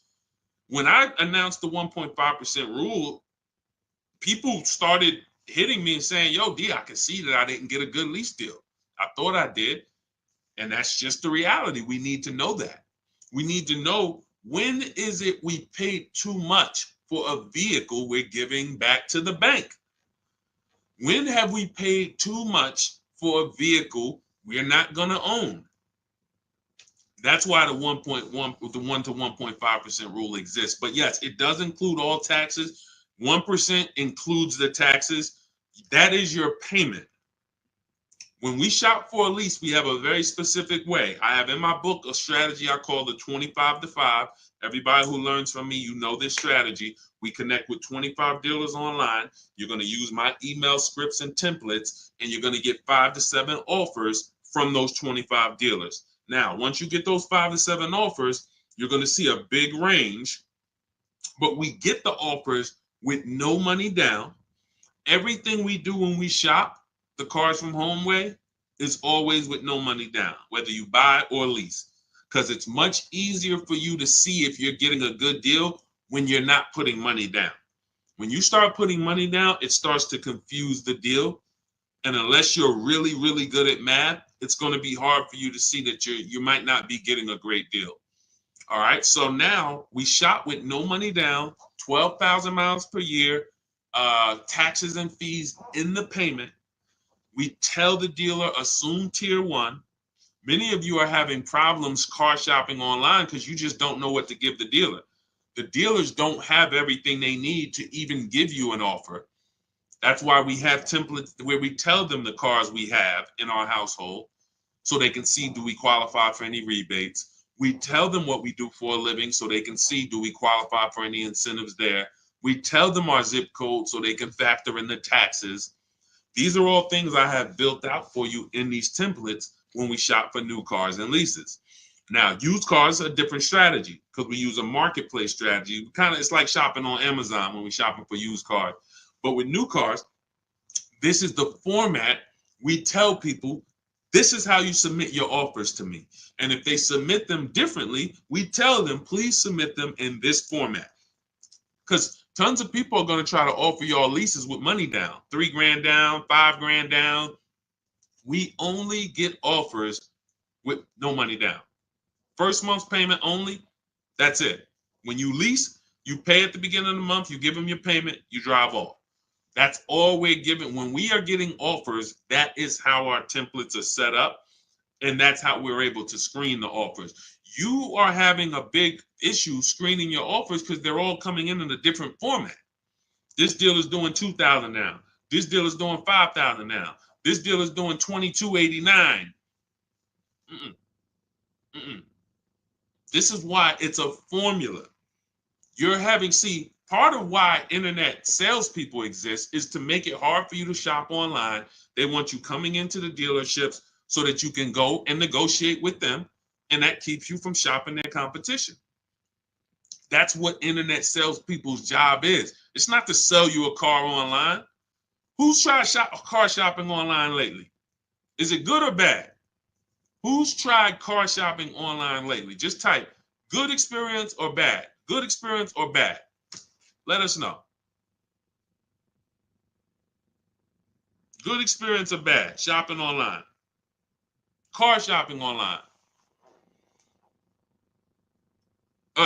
When I announced the 1.5% rule, people started hitting me and saying, yo, D, I can see that I didn't get a good lease deal. I thought I did. And that's just the reality. We need to know that. We need to know, when is it we paid too much for a vehicle we're giving back to the bank? When have we paid too much for a vehicle we're not going to own? That's why the 1 to 1.5% rule exists. But yes, it does include all taxes. 1% includes the taxes. That is your payment. When we shop for a lease, we have a very specific way. I have in my book a strategy I call the 25 to 5. Everybody who learns from me, you know this strategy. We connect with 25 dealers online. You're going to use my email scripts and templates, and you're going to get 5 to 7 offers from those 25 dealers. Now, once you get those 5 to 7 offers, you're going to see a big range, but we get the offers with no money down. Everything we do when we shop the cars from HomeWay is always with no money down, whether you buy or lease, because it's much easier for you to see if you're getting a good deal when you're not putting money down. When you start putting money down, it starts to confuse the deal. And unless you're really, really good at math, it's going to be hard for you to see that you might not be getting a great deal. All right. So now we shop with no money down, 12,000 miles per year, taxes and fees in the payment. We tell the dealer, assume tier 1. Many of you are having problems car shopping online because you just don't know what to give the dealer. The dealers don't have everything they need to even give you an offer. That's why we have templates where we tell them the cars we have in our household so they can see, do we qualify for any rebates? We tell them what we do for a living so they can see, do we qualify for any incentives there? We tell them our zip code so they can factor in the taxes. These are all things I have built out for you in these templates when we shop for new cars and leases. Now, used cars are a different strategy because we use a marketplace strategy. It's like shopping on Amazon when we're shopping for used cars. But with new cars, this is the format. We tell people, this is how you submit your offers to me. And if they submit them differently, we tell them, please submit them in this format. Because tons of people are going to try to offer y'all leases with money down, $3,000 down, $5,000 down. We only get offers with no money down. First month's payment only, that's it. When you lease, you pay at the beginning of the month, you give them your payment, you drive off. That's all we're giving. When we are getting offers, that is how our templates are set up, and that's how we're able to screen the offers. You are having a big issue screening your offers because they're all coming in a different format. This deal is doing $2,000 now. This deal is doing $5,000 now. This deal is doing $2,289. This is why it's a formula. You're having, part of why internet salespeople exist is to make it hard for you to shop online. They want you coming into the dealerships so that you can go and negotiate with them, and that keeps you from shopping their competition. That's what internet salespeople's job is. It's not to sell you a car online. Who's tried car shopping online lately? Is it good or bad? Who's tried car shopping online lately? Just type good experience or bad. Good experience or bad. Let us know. Good experience or bad shopping online. Car shopping online.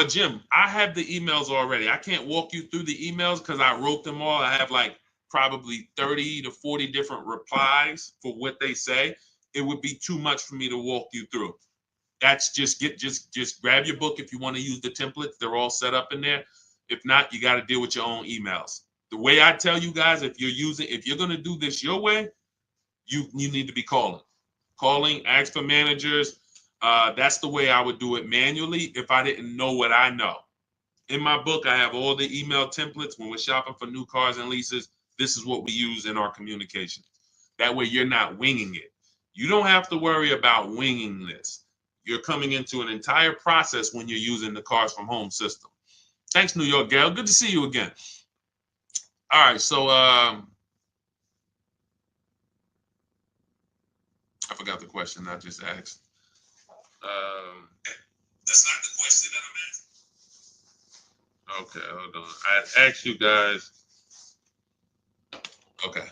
Jim, I have the emails already. I can't walk you through the emails because I wrote them all. I have like probably 30 to 40 different replies for what they say. It would be too much for me to walk you through. That's just grab your book if you want to use the templates. They're all set up in there. If not, you got to deal with your own emails. The way I tell you guys, if you're going to do this your way, you need to be calling, ask for managers. That's the way I would do it manually if I didn't know what I know. In my book, I have all the email templates. When we're shopping for new cars and leases, this is what we use in our communication. That way you're not winging it. You don't have to worry about winging this. You're coming into an entire process when you're using the Cars from Home system. Thanks, New York Gail. Good to see you again. All right, so I forgot the question I just asked. That's not the question that I'm asking. Okay, hold on. I asked you guys. Okay,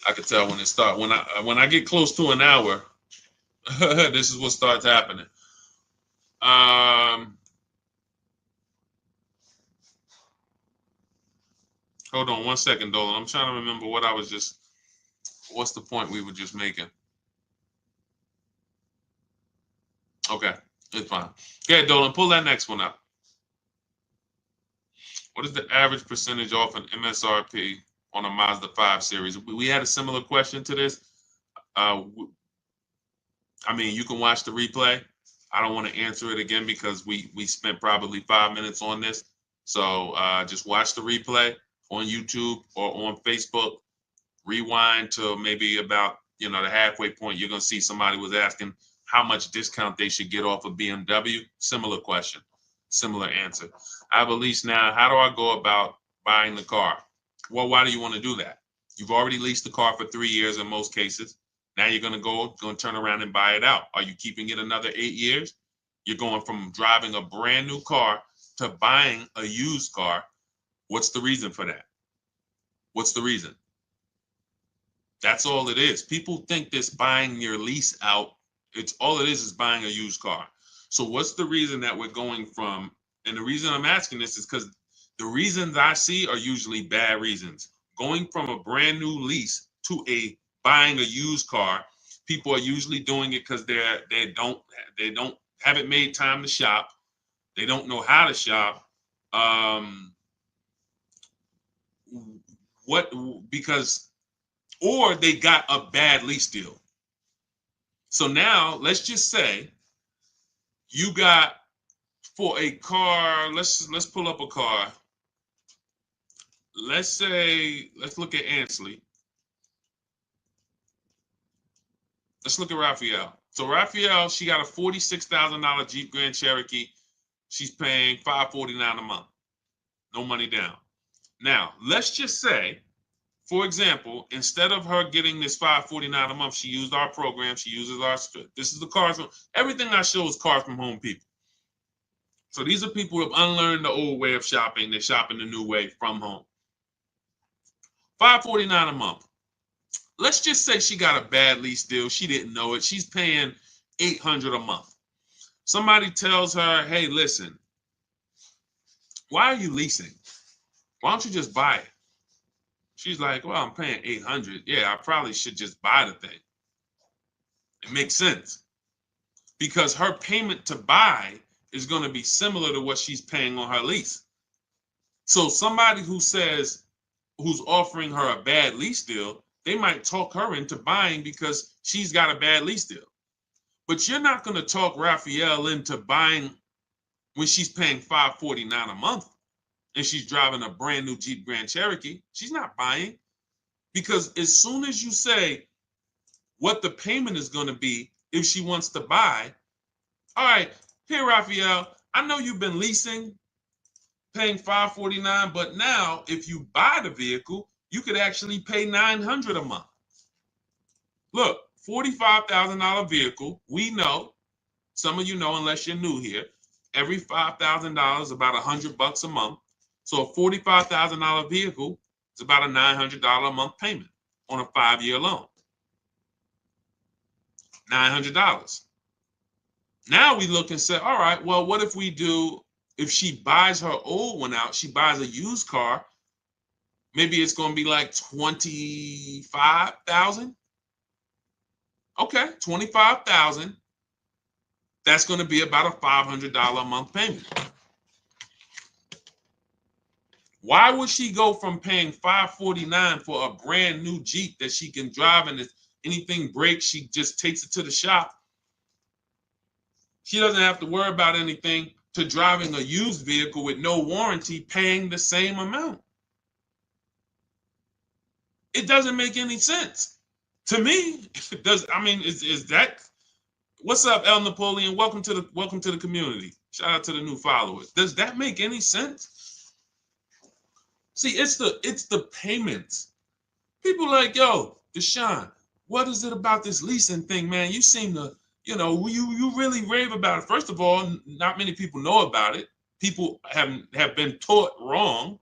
I could tell when it starts. When I get close to an hour, this is what starts happening. Hold on one second, Dolan. I'm trying to remember what I was just. What's the point we were just making? Okay, it's fine. Okay, Dolan, pull that next one up. What is the average percentage off an MSRP on a Mazda 5 Series? We had a similar question to this. I mean, you can watch the replay. I don't want to answer it again because we spent probably 5 minutes on this. So just watch the replay on YouTube or on Facebook. Rewind to maybe about the halfway point. You're gonna see somebody was asking how much discount they should get off of BMW. Similar question, similar answer. I have a lease now. How do I go about buying the car? Well, why do you want to do that? You've already leased the car for 3 years in most cases. Now you're gonna turn around and buy it out. Are you keeping it another 8 years? You're going from driving a brand new car to buying a used car. What's the reason for that? What's the reason? That's all it is. People think this buying your lease out, it's all it is buying a used car. So what's the reason that we're going from, and the reason I'm asking this is because the reasons I see are usually bad reasons. Going from a brand new lease to buying a used car, people are usually doing it because they haven't made time to shop. They don't know how to shop. Or they got a bad lease deal. So now let's just say you got for a car, let's pull up a car. Let's look at Ansley. Let's look at Raphael. So Raphael, she got a $46,000 Jeep Grand Cherokee. She's paying $549 a month. No money down. Now, let's just say, for example, instead of her getting this $549 a month, she used our program. She uses our. This is the Cars from. Everything I show is Cars from Home people. So these are people who have unlearned the old way of shopping. They're shopping the new way from home. $549 a month. Let's just say she got a bad lease deal. She didn't know it. She's paying $800 a month. Somebody tells her, "Hey, listen, why are you leasing? Why don't you just buy it?" She's like, "Well, I'm paying $800. Yeah, I probably should just buy the thing." It makes sense because her payment to buy is going to be similar to what she's paying on her lease. So somebody who's offering her a bad lease deal, they might talk her into buying because she's got a bad lease deal. But you're not going to talk Raphael into buying when she's paying $549 a month and she's driving a brand new Jeep Grand Cherokee. She's not buying because as soon as you say what the payment is going to be if she wants to buy, all right, here, Raphael, I know you've been leasing, paying $549, but now if you buy the vehicle, you could actually pay $900 a month. Look, $45,000 vehicle, we know, some of you know unless you're new here, every $5,000 is about $100 a month. So a $45,000 vehicle is about a $900 a month payment on a 5-year loan. $900. Now we look and say, all right, well, what if she buys her old one out, she buys a used car, maybe it's going to be like $25,000. Okay, $25,000. That's going to be about a $500 a month payment. Why would she go from paying $549 for a brand new Jeep that she can drive and if anything breaks, she just takes it to the shop? She doesn't have to worry about anything to driving a used vehicle with no warranty, paying the same amount. It doesn't make any sense. To me, it does. I mean, is that what's up, El Napoleon? Welcome to the community. Shout out to the new followers. Does that make any sense? See, it's the payments. People like, yo, Deshone, what is it about this leasing thing, man? You seem to, you really rave about it. First of all, not many people know about it. People have been taught wrong,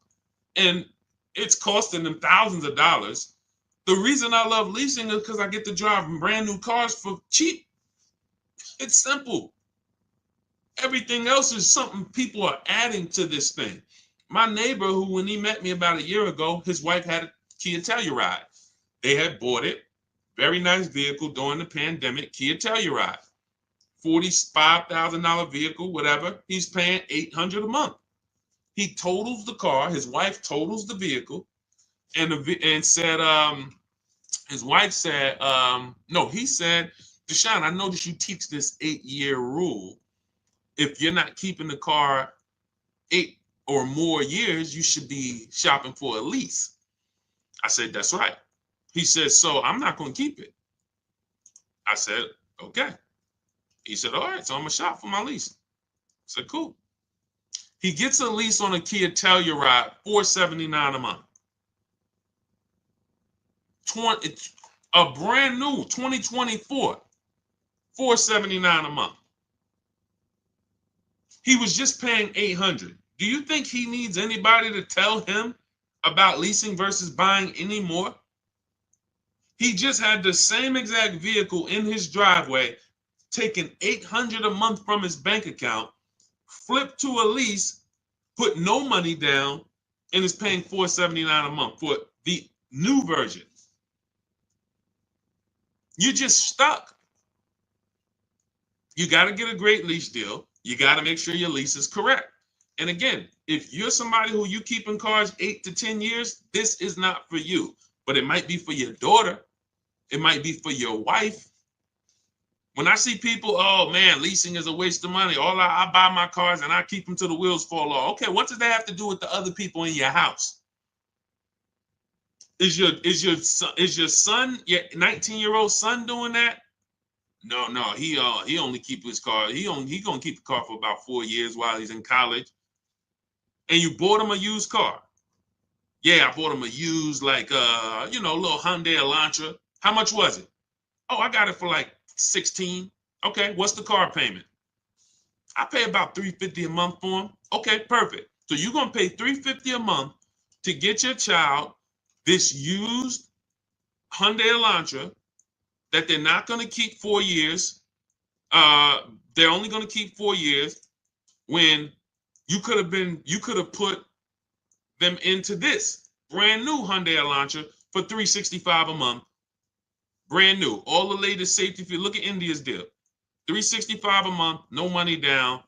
and it's costing them thousands of dollars. The reason I love leasing is because I get to drive brand new cars for cheap. It's simple. Everything else is something people are adding to this thing. My neighbor, who when he met me about a year ago, his wife had a Kia Telluride. They had bought it. Very nice vehicle during the pandemic, Kia Telluride. $45,000 vehicle, whatever. He's paying $800 a month. He totals the car. His wife totals the vehicle, and said, his wife said, no, he said, Deshone, I noticed you teach this 8-year rule. If you're not keeping the car 8 or more years, you should be shopping for a lease. I said, that's right. He said, so I'm not going to keep it. I said, okay. He said, all right, so I'm going to shop for my lease. I said, cool. He gets a lease on a Kia Telluride, $479 a month. A brand new 2024, $479 a month. He was just paying $800. Do you think he needs anybody to tell him about leasing versus buying anymore? He just had the same exact vehicle in his driveway, taking $800 a month from his bank account, flipped to a lease, put no money down, and is paying $479 a month for the new version. You're just stuck. You got to get a great lease deal. You got to make sure your lease is correct. And again, if you're somebody who you keep in cars 8 to 10 years, this is not for you. But it might be for your daughter. It might be for your wife. When I see people, oh man, leasing is a waste of money. I buy my cars and I keep them till the wheels fall off. Okay, what does that have to do with the other people in your house? Is your son, your 19-year-old son doing that? No, he only keep his car. He gonna keep the car for about 4 years while he's in college. And you bought him a used car. Yeah, I bought him a used, like little Hyundai Elantra. How much was it? Oh, I got it for like 16. Okay, what's the car payment? I pay about $350 a month for him. Okay, perfect. So you're gonna pay $350 a month to get your child this used Hyundai Elantra that they're not gonna keep 4 years. They're only gonna keep 4 years when you could have put them into this brand new Hyundai Elantra for $365 a month. Brand new, all the latest safety. If you look at India's deal, $365 a month, no money down,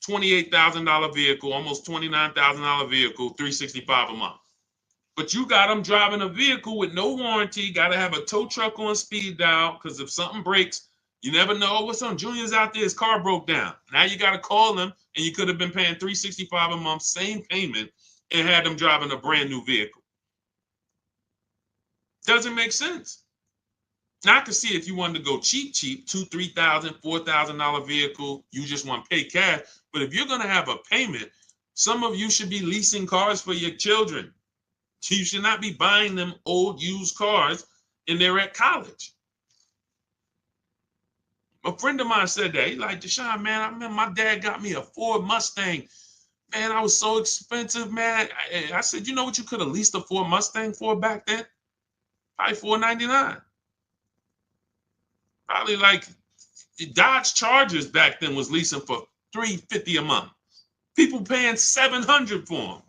$28,000 vehicle, almost $29,000 vehicle, $365 a month. But you got them driving a vehicle with no warranty, got to have a tow truck on speed dial, because if something breaks, you never know. What's on? Junior's out there, his car broke down. Now you got to call them, and you could have been paying $365 a month, same payment, and had them driving a brand new vehicle. Doesn't make sense. Now I can see if you wanted to go cheap, $2,000, $3,000, $4,000 vehicle, you just want to pay cash. But if you're going to have a payment, some of you should be leasing cars for your children. You should not be buying them old used cars and they're at college. A friend of mine said that. He like, Deshone, man, I remember my dad got me a Ford Mustang. Man, I was so expensive, man. I said, you know what you could have leased a Ford Mustang for back then? Probably $499. Probably like the Dodge Chargers back then was leasing for $350 a month. People paying $700 for them.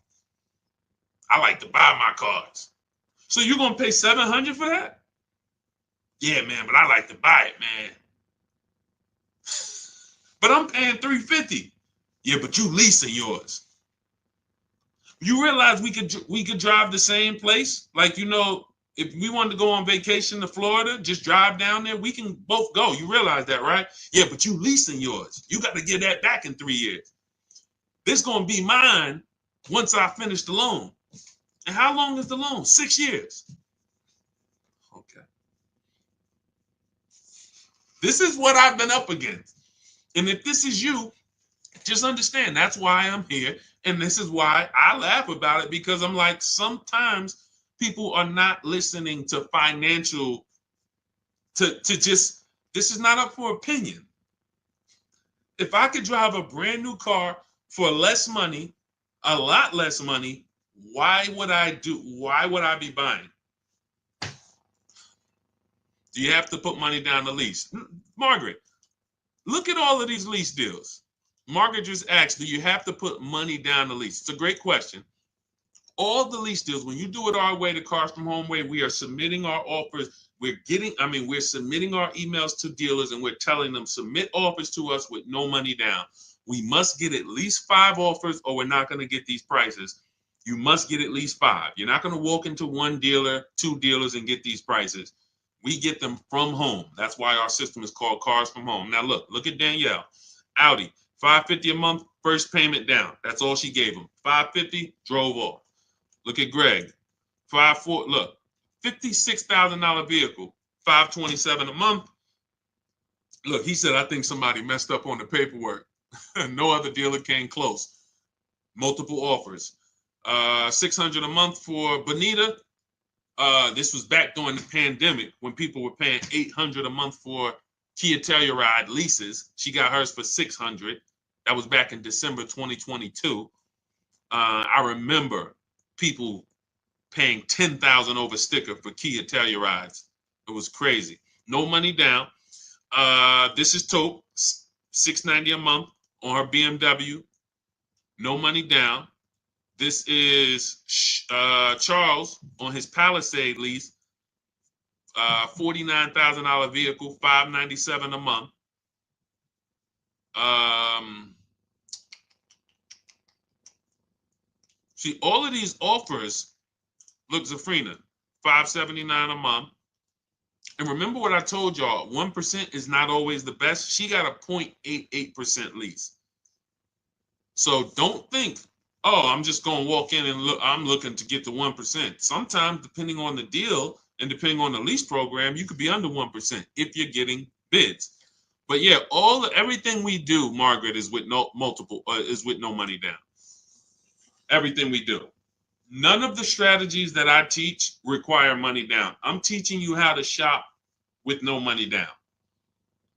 I like to buy my cars. So you're gonna pay $700 for that? Yeah, man, but I like to buy it, man. But I'm paying $350. Yeah, but you leasing yours. You realize we could drive the same place? Like, If we wanted to go on vacation to Florida, just drive down there, we can both go. You realize that, right? Yeah, but you leasing yours. You got to get that back in 3 years. This going to be mine once I finish the loan. And how long is the loan? 6 years. Okay. This is what I've been up against. And if this is you, just understand that's why I'm here. And this is why I laugh about it, because I'm like, sometimes people are not listening to financial, to just, this is not up for opinion. If I could drive a brand new car for less money, a lot less money, why would I be buying? Do you have to put money down the lease? Margaret, look at all of these lease deals. Margaret just asked, do you have to put money down the lease? It's a great question. All the lease deals, when you do it our way, the Cars from Home way, we are submitting our offers. We're submitting our emails to dealers, and we're telling them submit offers to us with no money down. We must get at least 5 offers or we're not going to get these prices. You must get at least 5. You're not going to walk into one dealer, 2 dealers and get these prices. We get them from home. That's why our system is called Cars from Home. Now look at Danielle. Audi, $550 a month, first payment down. That's all she gave him. $550, drove off. Look at Greg. Look, $56,000 vehicle, $527 a month. Look, he said, I think somebody messed up on the paperwork. No other dealer came close. Multiple offers. $600 a month for Bonita. This was back during the pandemic when people were paying $800 a month for Kia Telluride leases. She got hers for $600. That was back in December 2022. I remember people paying $10,000 over sticker for Kia Tellurides. It was crazy. No money down. This is Taupe, $690 a month on her BMW. No money down. This is Charles on his Palisade lease, $49,000 vehicle, $597 a month. See, all of these offers, look, Zafrina, $579 a month. And remember what I told y'all, 1% is not always the best. She got a 0.88% lease. So don't think, oh, I'm just going to walk in and look, I'm looking to get to 1%. Sometimes, depending on the deal and depending on the lease program, you could be under 1% if you're getting bids. But yeah, everything we do, Margaret, is with no money down. Everything we do. None of the strategies that I teach require money down. I'm teaching you how to shop with no money down,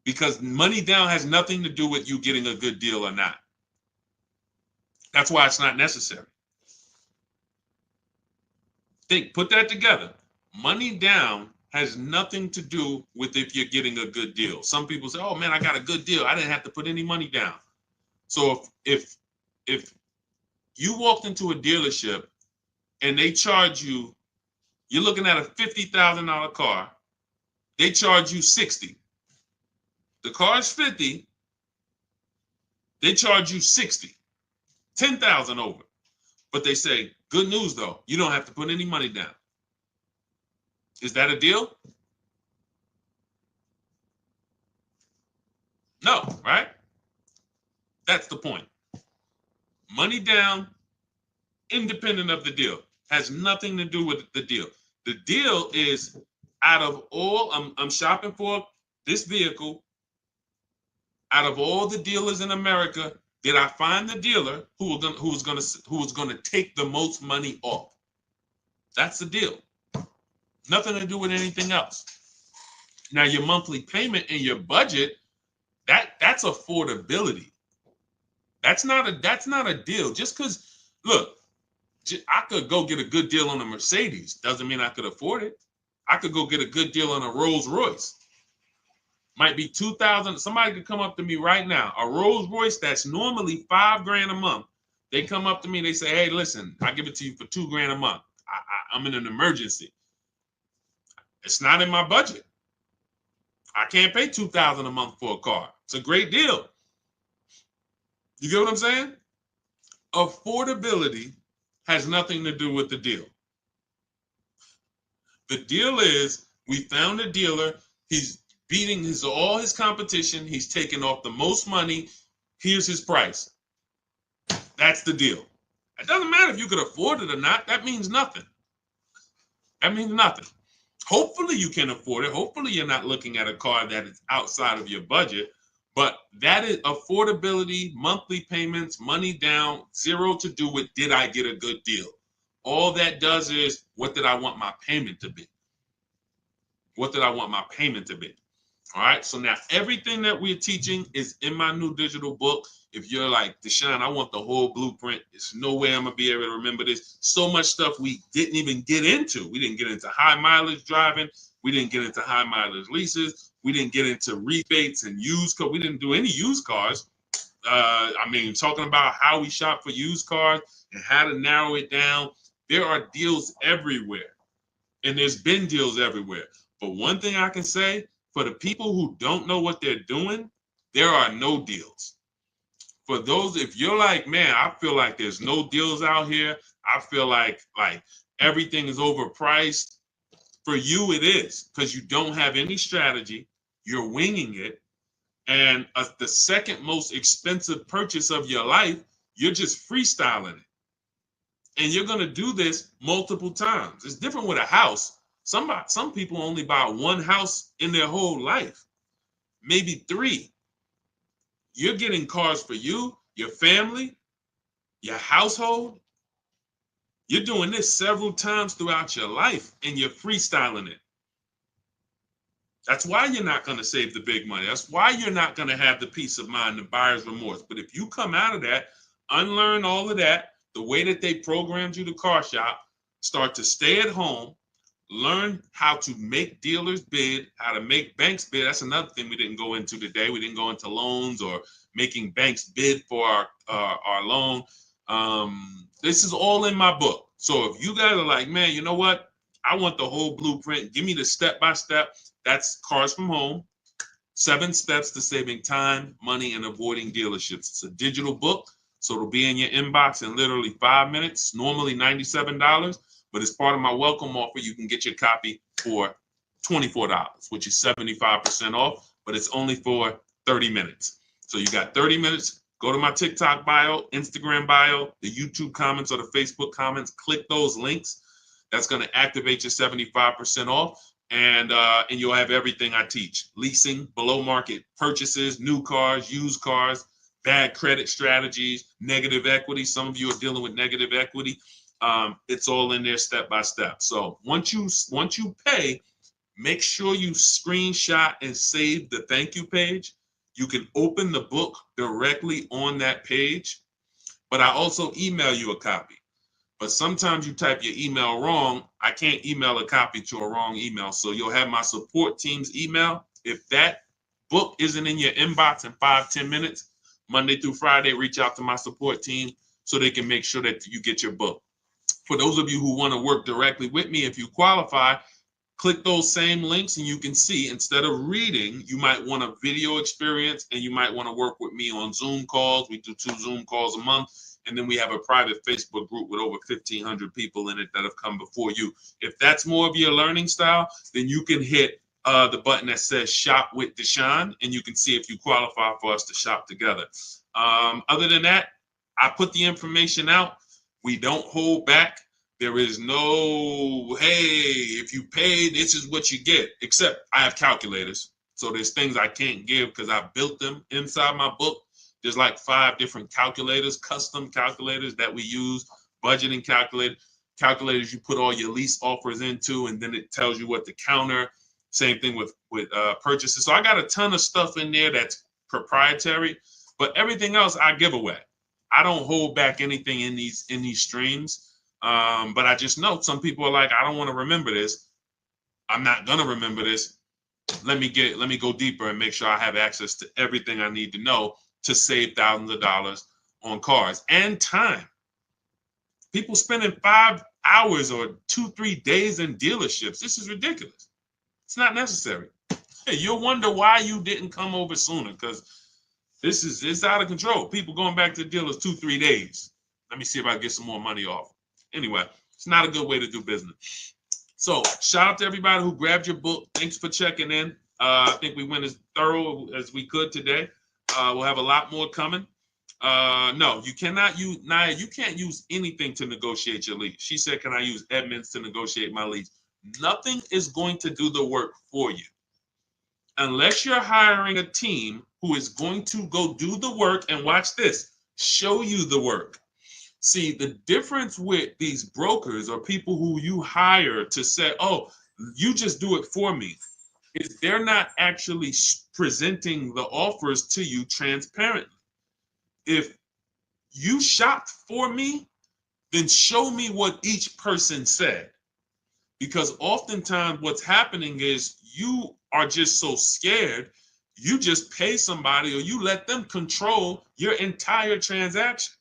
because money down has nothing to do with you getting a good deal or not. That's why it's not necessary. Put that together. Money down has nothing to do with if you're getting a good deal. Some people say, oh man, I got a good deal. I didn't have to put any money down. So if you walked into a dealership and they charge you, you're looking at a $50,000 car, they charge you $60,000. The car's $50,000, they charge you $60,000, $10,000 over. But they say, good news though, you don't have to put any money down. Is that a deal? No, right? That's the point. Money down, independent of the deal, has nothing to do with the deal. The deal is, out of all, I'm shopping for this vehicle. Out of all the dealers in America, did I find the dealer who was going to take the most money off? That's the deal. Nothing to do with anything else. Now, your monthly payment and your budget, that's affordability. That's not a deal. Just because, look, I could go get a good deal on a Mercedes. Doesn't mean I could afford it. I could go get a good deal on a Rolls Royce. Might be $2,000. Somebody could come up to me right now. A Rolls Royce that's normally $5,000 a month. They come up to me and they say, hey, listen, I give it to you for $2,000 a month. I'm in an emergency. It's not in my budget. I can't pay $2,000 a month for a car. It's a great deal. You get what I'm saying? Affordability has nothing to do with the deal. The deal is we found a dealer. He's beating all his competition. He's taking off the most money. Here's his price. That's the deal. It doesn't matter if you could afford it or not. That means nothing. That means nothing. Hopefully you can afford it. Hopefully you're not looking at a car that is outside of your budget. But that is affordability, monthly payments, money down, zero to do with did I get a good deal. All that does is what did I want my payment to be? What did I want my payment to be? All right. So now everything that we're teaching is in my new digital book. If you're like, Deshone, I want the whole blueprint. There's no way I'm going to be able to remember this. So much stuff we didn't even get into. We didn't get into high mileage driving. We didn't get into high mileage leases. We didn't get into rebates and used cars. We didn't do any used cars. Talking about how we shop for used cars and how to narrow it down. There are deals everywhere. And there's been deals everywhere. But one thing I can say, for the people who don't know what they're doing, there are no deals. For those, if you're like, man, I feel like there's no deals out here. I feel like everything is overpriced. For you, it is, because you don't have any strategy. You're winging it. And the second most expensive purchase of your life, you're just freestyling it. And you're going to do this multiple times. It's different with a house. Some people only buy one house in their whole life, maybe 3. You're getting cars for you, your family, your household. You're doing this several times throughout your life, and you're freestyling it. That's why you're not going to save the big money. That's why you're not going to have the peace of mind, the buyer's remorse. But if you come out of that, unlearn all of that, the way that they programmed you to car shop, start to stay at home, learn how to make dealers bid, how to make banks bid. That's another thing we didn't go into today. We didn't go into loans or making banks bid for our loan. This is all in my book. So if you guys are like, man, you know what? I want the whole blueprint. Give me the step-by-step. That's Cars from Home. 7 steps to saving time, money, and avoiding dealerships. It's a digital book, so it'll be in your inbox in literally 5 minutes, normally $97. But as part of my welcome offer, you can get your copy for $24, which is 75% off, but it's only for 30 minutes. So you got 30 minutes. Go to my TikTok bio, Instagram bio, the YouTube comments or the Facebook comments. Click those links. That's going to activate your 75% off. And you'll have everything I teach. Leasing, below market purchases, new cars, used cars, bad credit strategies, negative equity. Some of you are dealing with negative equity. It's all in there step by step. So once you pay, make sure you screenshot and save the thank you page. You can open the book directly on that page, but I also email you a copy. But sometimes you type your email wrong. I can't email a copy to a wrong email. So you'll have my support team's email. If that book isn't in your inbox in 5-10 minutes, Monday through Friday, reach out to my support team so they can make sure that you get your book. For those of you who want to work directly with me, if you qualify, click those same links and you can see, instead of reading, you might want a video experience and you might want to work with me on Zoom calls. We do 2 Zoom calls a month. And then we have a private Facebook group with over 1,500 people in it that have come before you. If that's more of your learning style, then you can hit the button that says Shop with Deshone, and you can see if you qualify for us to shop together. Other than that, I put the information out. We don't hold back. There is no, hey, if you pay, this is what you get, except I have calculators. So there's things I can't give because I built them inside my book. There's like 5 different calculators, custom calculators that we use, budgeting calculators you put all your lease offers into, and then it tells you what to counter. Same thing with purchases. So I got a ton of stuff in there that's proprietary, but everything else I give away. I don't hold back anything in these streams. But I just know some people are like, I don't want to remember this. I'm not gonna remember this. Let me go deeper and make sure I have access to everything I need to know to save thousands of dollars on cars and time. People spending 5 hours or 2-3 days in dealerships. This is ridiculous. It's not necessary. Hey, you'll wonder why you didn't come over sooner, because it's out of control. People going back to the dealers 2-3 days. Let me see if I can get some more money off. Anyway, it's not a good way to do business. So shout out to everybody who grabbed your book. Thanks for checking in. I think we went as thorough as we could today. We'll have a lot more coming. No, you cannot use, Naya, you can't use anything to negotiate your lease. She said, can I use Edmunds to negotiate my lease? Nothing is going to do the work for you. Unless you're hiring a team who is going to go do the work and watch this, show you the work. See, the difference with these brokers or people who you hire to say, oh, you just do it for me, is they're not actually presenting the offers to you transparently. If you shopped for me, then show me what each person said. Because oftentimes what's happening is you are just so scared, you just pay somebody or you let them control your entire transaction.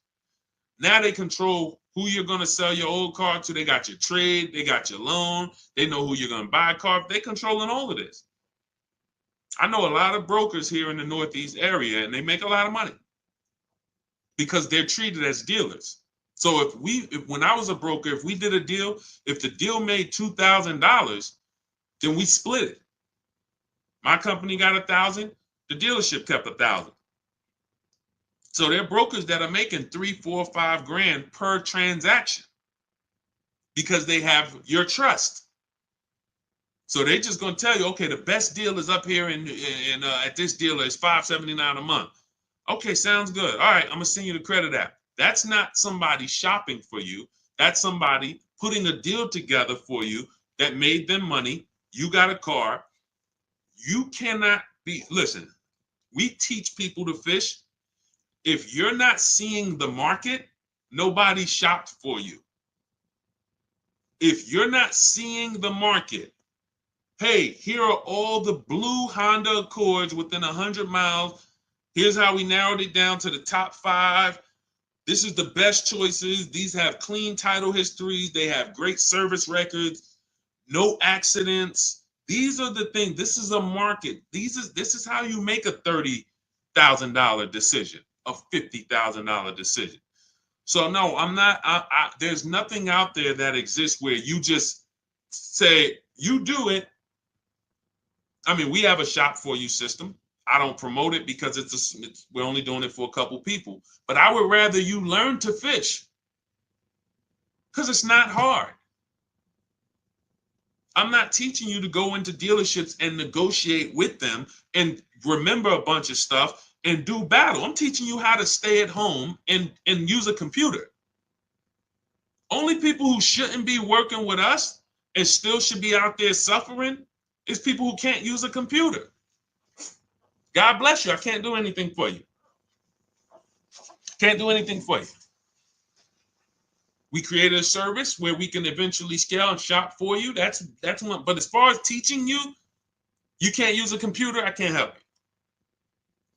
Now they control who you're going to sell your old car to. They got your trade, they got your loan, they know who you're going to buy a car. They're controlling all of this. I know a lot of brokers here in the Northeast area, and they make a lot of money because they're treated as dealers. So if when I was a broker, if we did a deal, if the deal made $2,000, then we split it. My company got $1,000, the dealership kept $1,000. So there are brokers that are making $3, $4, $5 grand per transaction because they have your trust. So they're just going to tell you, okay, the best deal is up here at this dealer is $579 a month. Okay, sounds good. All right, I'm going to send you the credit app. That's not somebody shopping for you. That's somebody putting a deal together for you that made them money. You got a car. You cannot be, listen, we teach people to fish. If you're not seeing the market, nobody shopped for you. If you're not seeing the market, hey, here are all the blue Honda Accords within 100 miles. Here's how we narrowed it down to the top 5. This is the best choices. These have clean title histories. They have great service records, no accidents. These are the things. This is a market. This is how you make a $30,000 decision, a $50,000 decision. So no, I'm not. There's nothing out there that exists where you just say you do it. I mean, we have a shop for you system. I don't promote it because we're only doing it for a couple people. But I would rather you learn to fish because it's not hard. I'm not teaching you to go into dealerships and negotiate with them and remember a bunch of stuff and do battle. I'm teaching you how to stay at home and use a computer. Only people who shouldn't be working with us and still should be out there suffering is people who can't use a computer. God bless you. I can't do anything for you. Can't do anything for you. We created a service where we can eventually scale and shop for you. That's one. But as far as teaching you, you can't use a computer. I can't help you.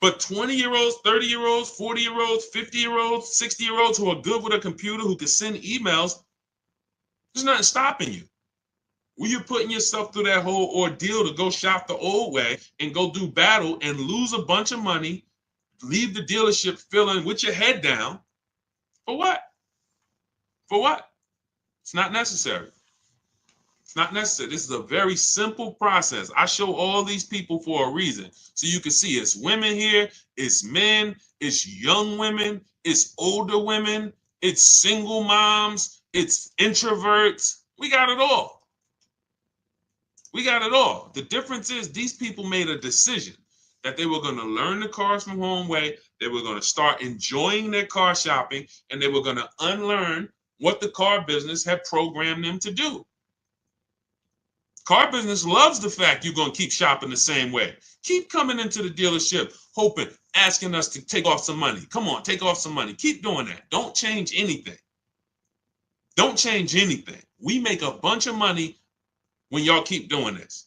But 20-year-olds, 30-year-olds, 40-year-olds, 50-year-olds, 60-year-olds who are good with a computer, who can send emails, there's nothing stopping you. When you're putting yourself through that whole ordeal to go shop the old way and go do battle and lose a bunch of money, leave the dealership feeling with your head down, for what? For what? It's not necessary. It's not necessary. This is a very simple process. I show all these people for a reason. So you can see it's women here, it's men, it's young women, it's older women, it's single moms, it's introverts. We got it all. We got it all. The difference is these people made a decision that they were going to learn the cars from home way. They were going to start enjoying their car shopping, and they were going to unlearn what the car business had programmed them to do. Car business loves the fact you're going to keep shopping the same way. Keep coming into the dealership, hoping, asking us to take off some money. Come on, take off some money. Keep doing that. Don't change anything. Don't change anything. We make a bunch of money when y'all keep doing this.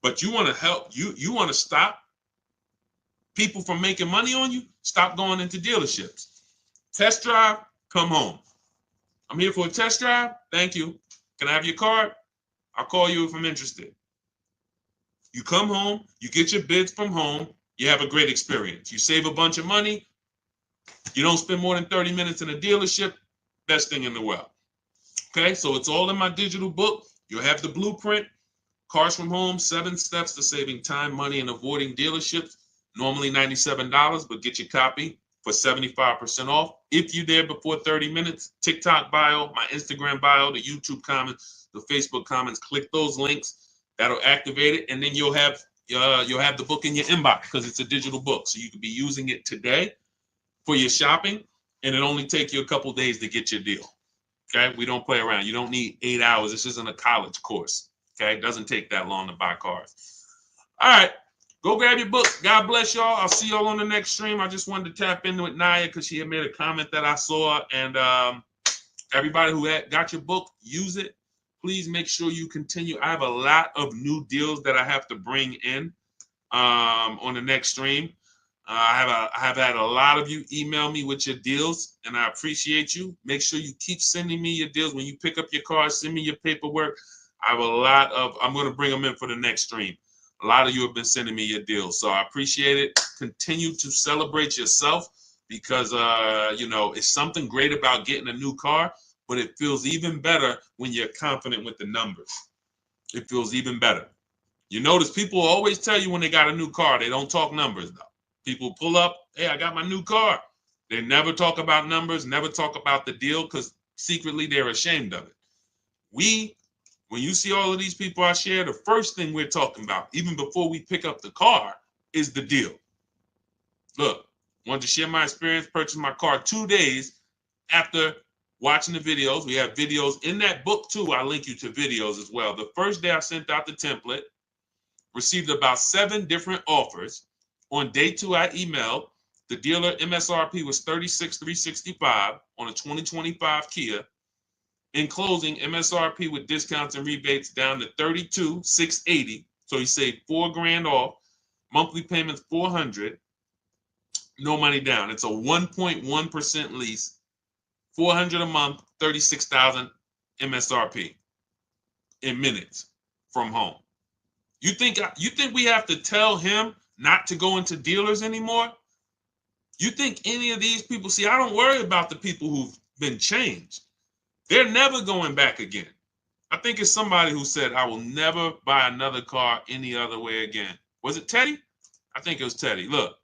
But you want to help, you want to stop people from making money on you? Stop going into dealerships. Test drive, come home. I'm here for a test drive. Thank you. Can I have your card? I'll call you if I'm interested. You come home, you get your bids from home, you have a great experience. You save a bunch of money. You don't spend more than 30 minutes in a dealership. Best thing in the world. Okay, so it's all in my digital book. You'll have the blueprint, Cars from Home, 7 steps to saving time, money, and avoiding dealerships. Normally $97, but get your copy for 75% off. If you're there before 30 minutes, TikTok bio, my Instagram bio, the YouTube comments, the Facebook comments, click those links. That'll activate it, and then you'll have the book in your inbox because it's a digital book. So you can be using it today for your shopping, and it only take you a couple days to get your deal. Okay, we don't play around. You don't need 8 hours. This isn't a college course. Okay, it doesn't take that long to buy cars. All right, go grab your book. God bless y'all. I'll see y'all on the next stream. I just wanted to tap in with Naya because she had made a comment that I saw. And everybody who got your book, use it. Please make sure you continue. I have a lot of new deals that I have to bring in on the next stream. I have had a lot of you email me with your deals, and I appreciate you. Make sure you keep sending me your deals. When you pick up your car, send me your paperwork. I have a lot of, I'm going to bring them in for the next stream. A lot of you have been sending me your deals, so I appreciate it. Continue to celebrate yourself because, you know, it's something great about getting a new car, but it feels even better when you're confident with the numbers. It feels even better. You notice people always tell you when they got a new car, they don't talk numbers, though. People pull up, hey, I got my new car. They never talk about numbers, never talk about the deal because secretly they're ashamed of it. When you see all of these people I share, the first thing we're talking about, even before we pick up the car, is the deal. Look, wanted to share my experience, purchased my car 2 days after watching the videos. We have videos in that book too. I link you to videos as well. The first day I sent out the template, received about 7 different offers. On day 2, I emailed the dealer. MSRP was $36,365 on a 2025 Kia. In closing, MSRP with discounts and rebates down to $32,680. So he saved $4,000 off. Monthly payments $400. No money down. It's a 1.1% lease. $400 a month. $36,000 MSRP in minutes from home. You think we have to tell him not to go into dealers anymore? You think any of these people, see, I don't worry about the people who've been changed. They're never going back again. I think it's somebody who said, I will never buy another car any other way again. Was it Teddy? I think it was Teddy. Look.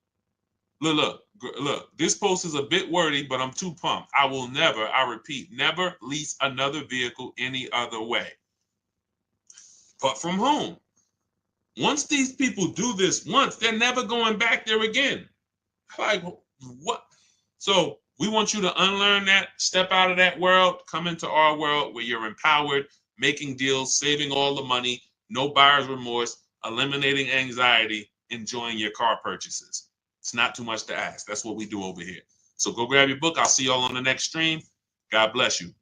This post is a bit wordy, but I'm too pumped. I will never, I repeat, never lease another vehicle any other way but from home. Once these people do this once, they're never going back there again. Like, what? So we want you to unlearn that, step out of that world, come into our world where you're empowered, making deals, saving all the money, no buyer's remorse, eliminating anxiety, enjoying your car purchases. It's not too much to ask. That's what we do over here. So go grab your book. I'll see y'all on the next stream. God bless you.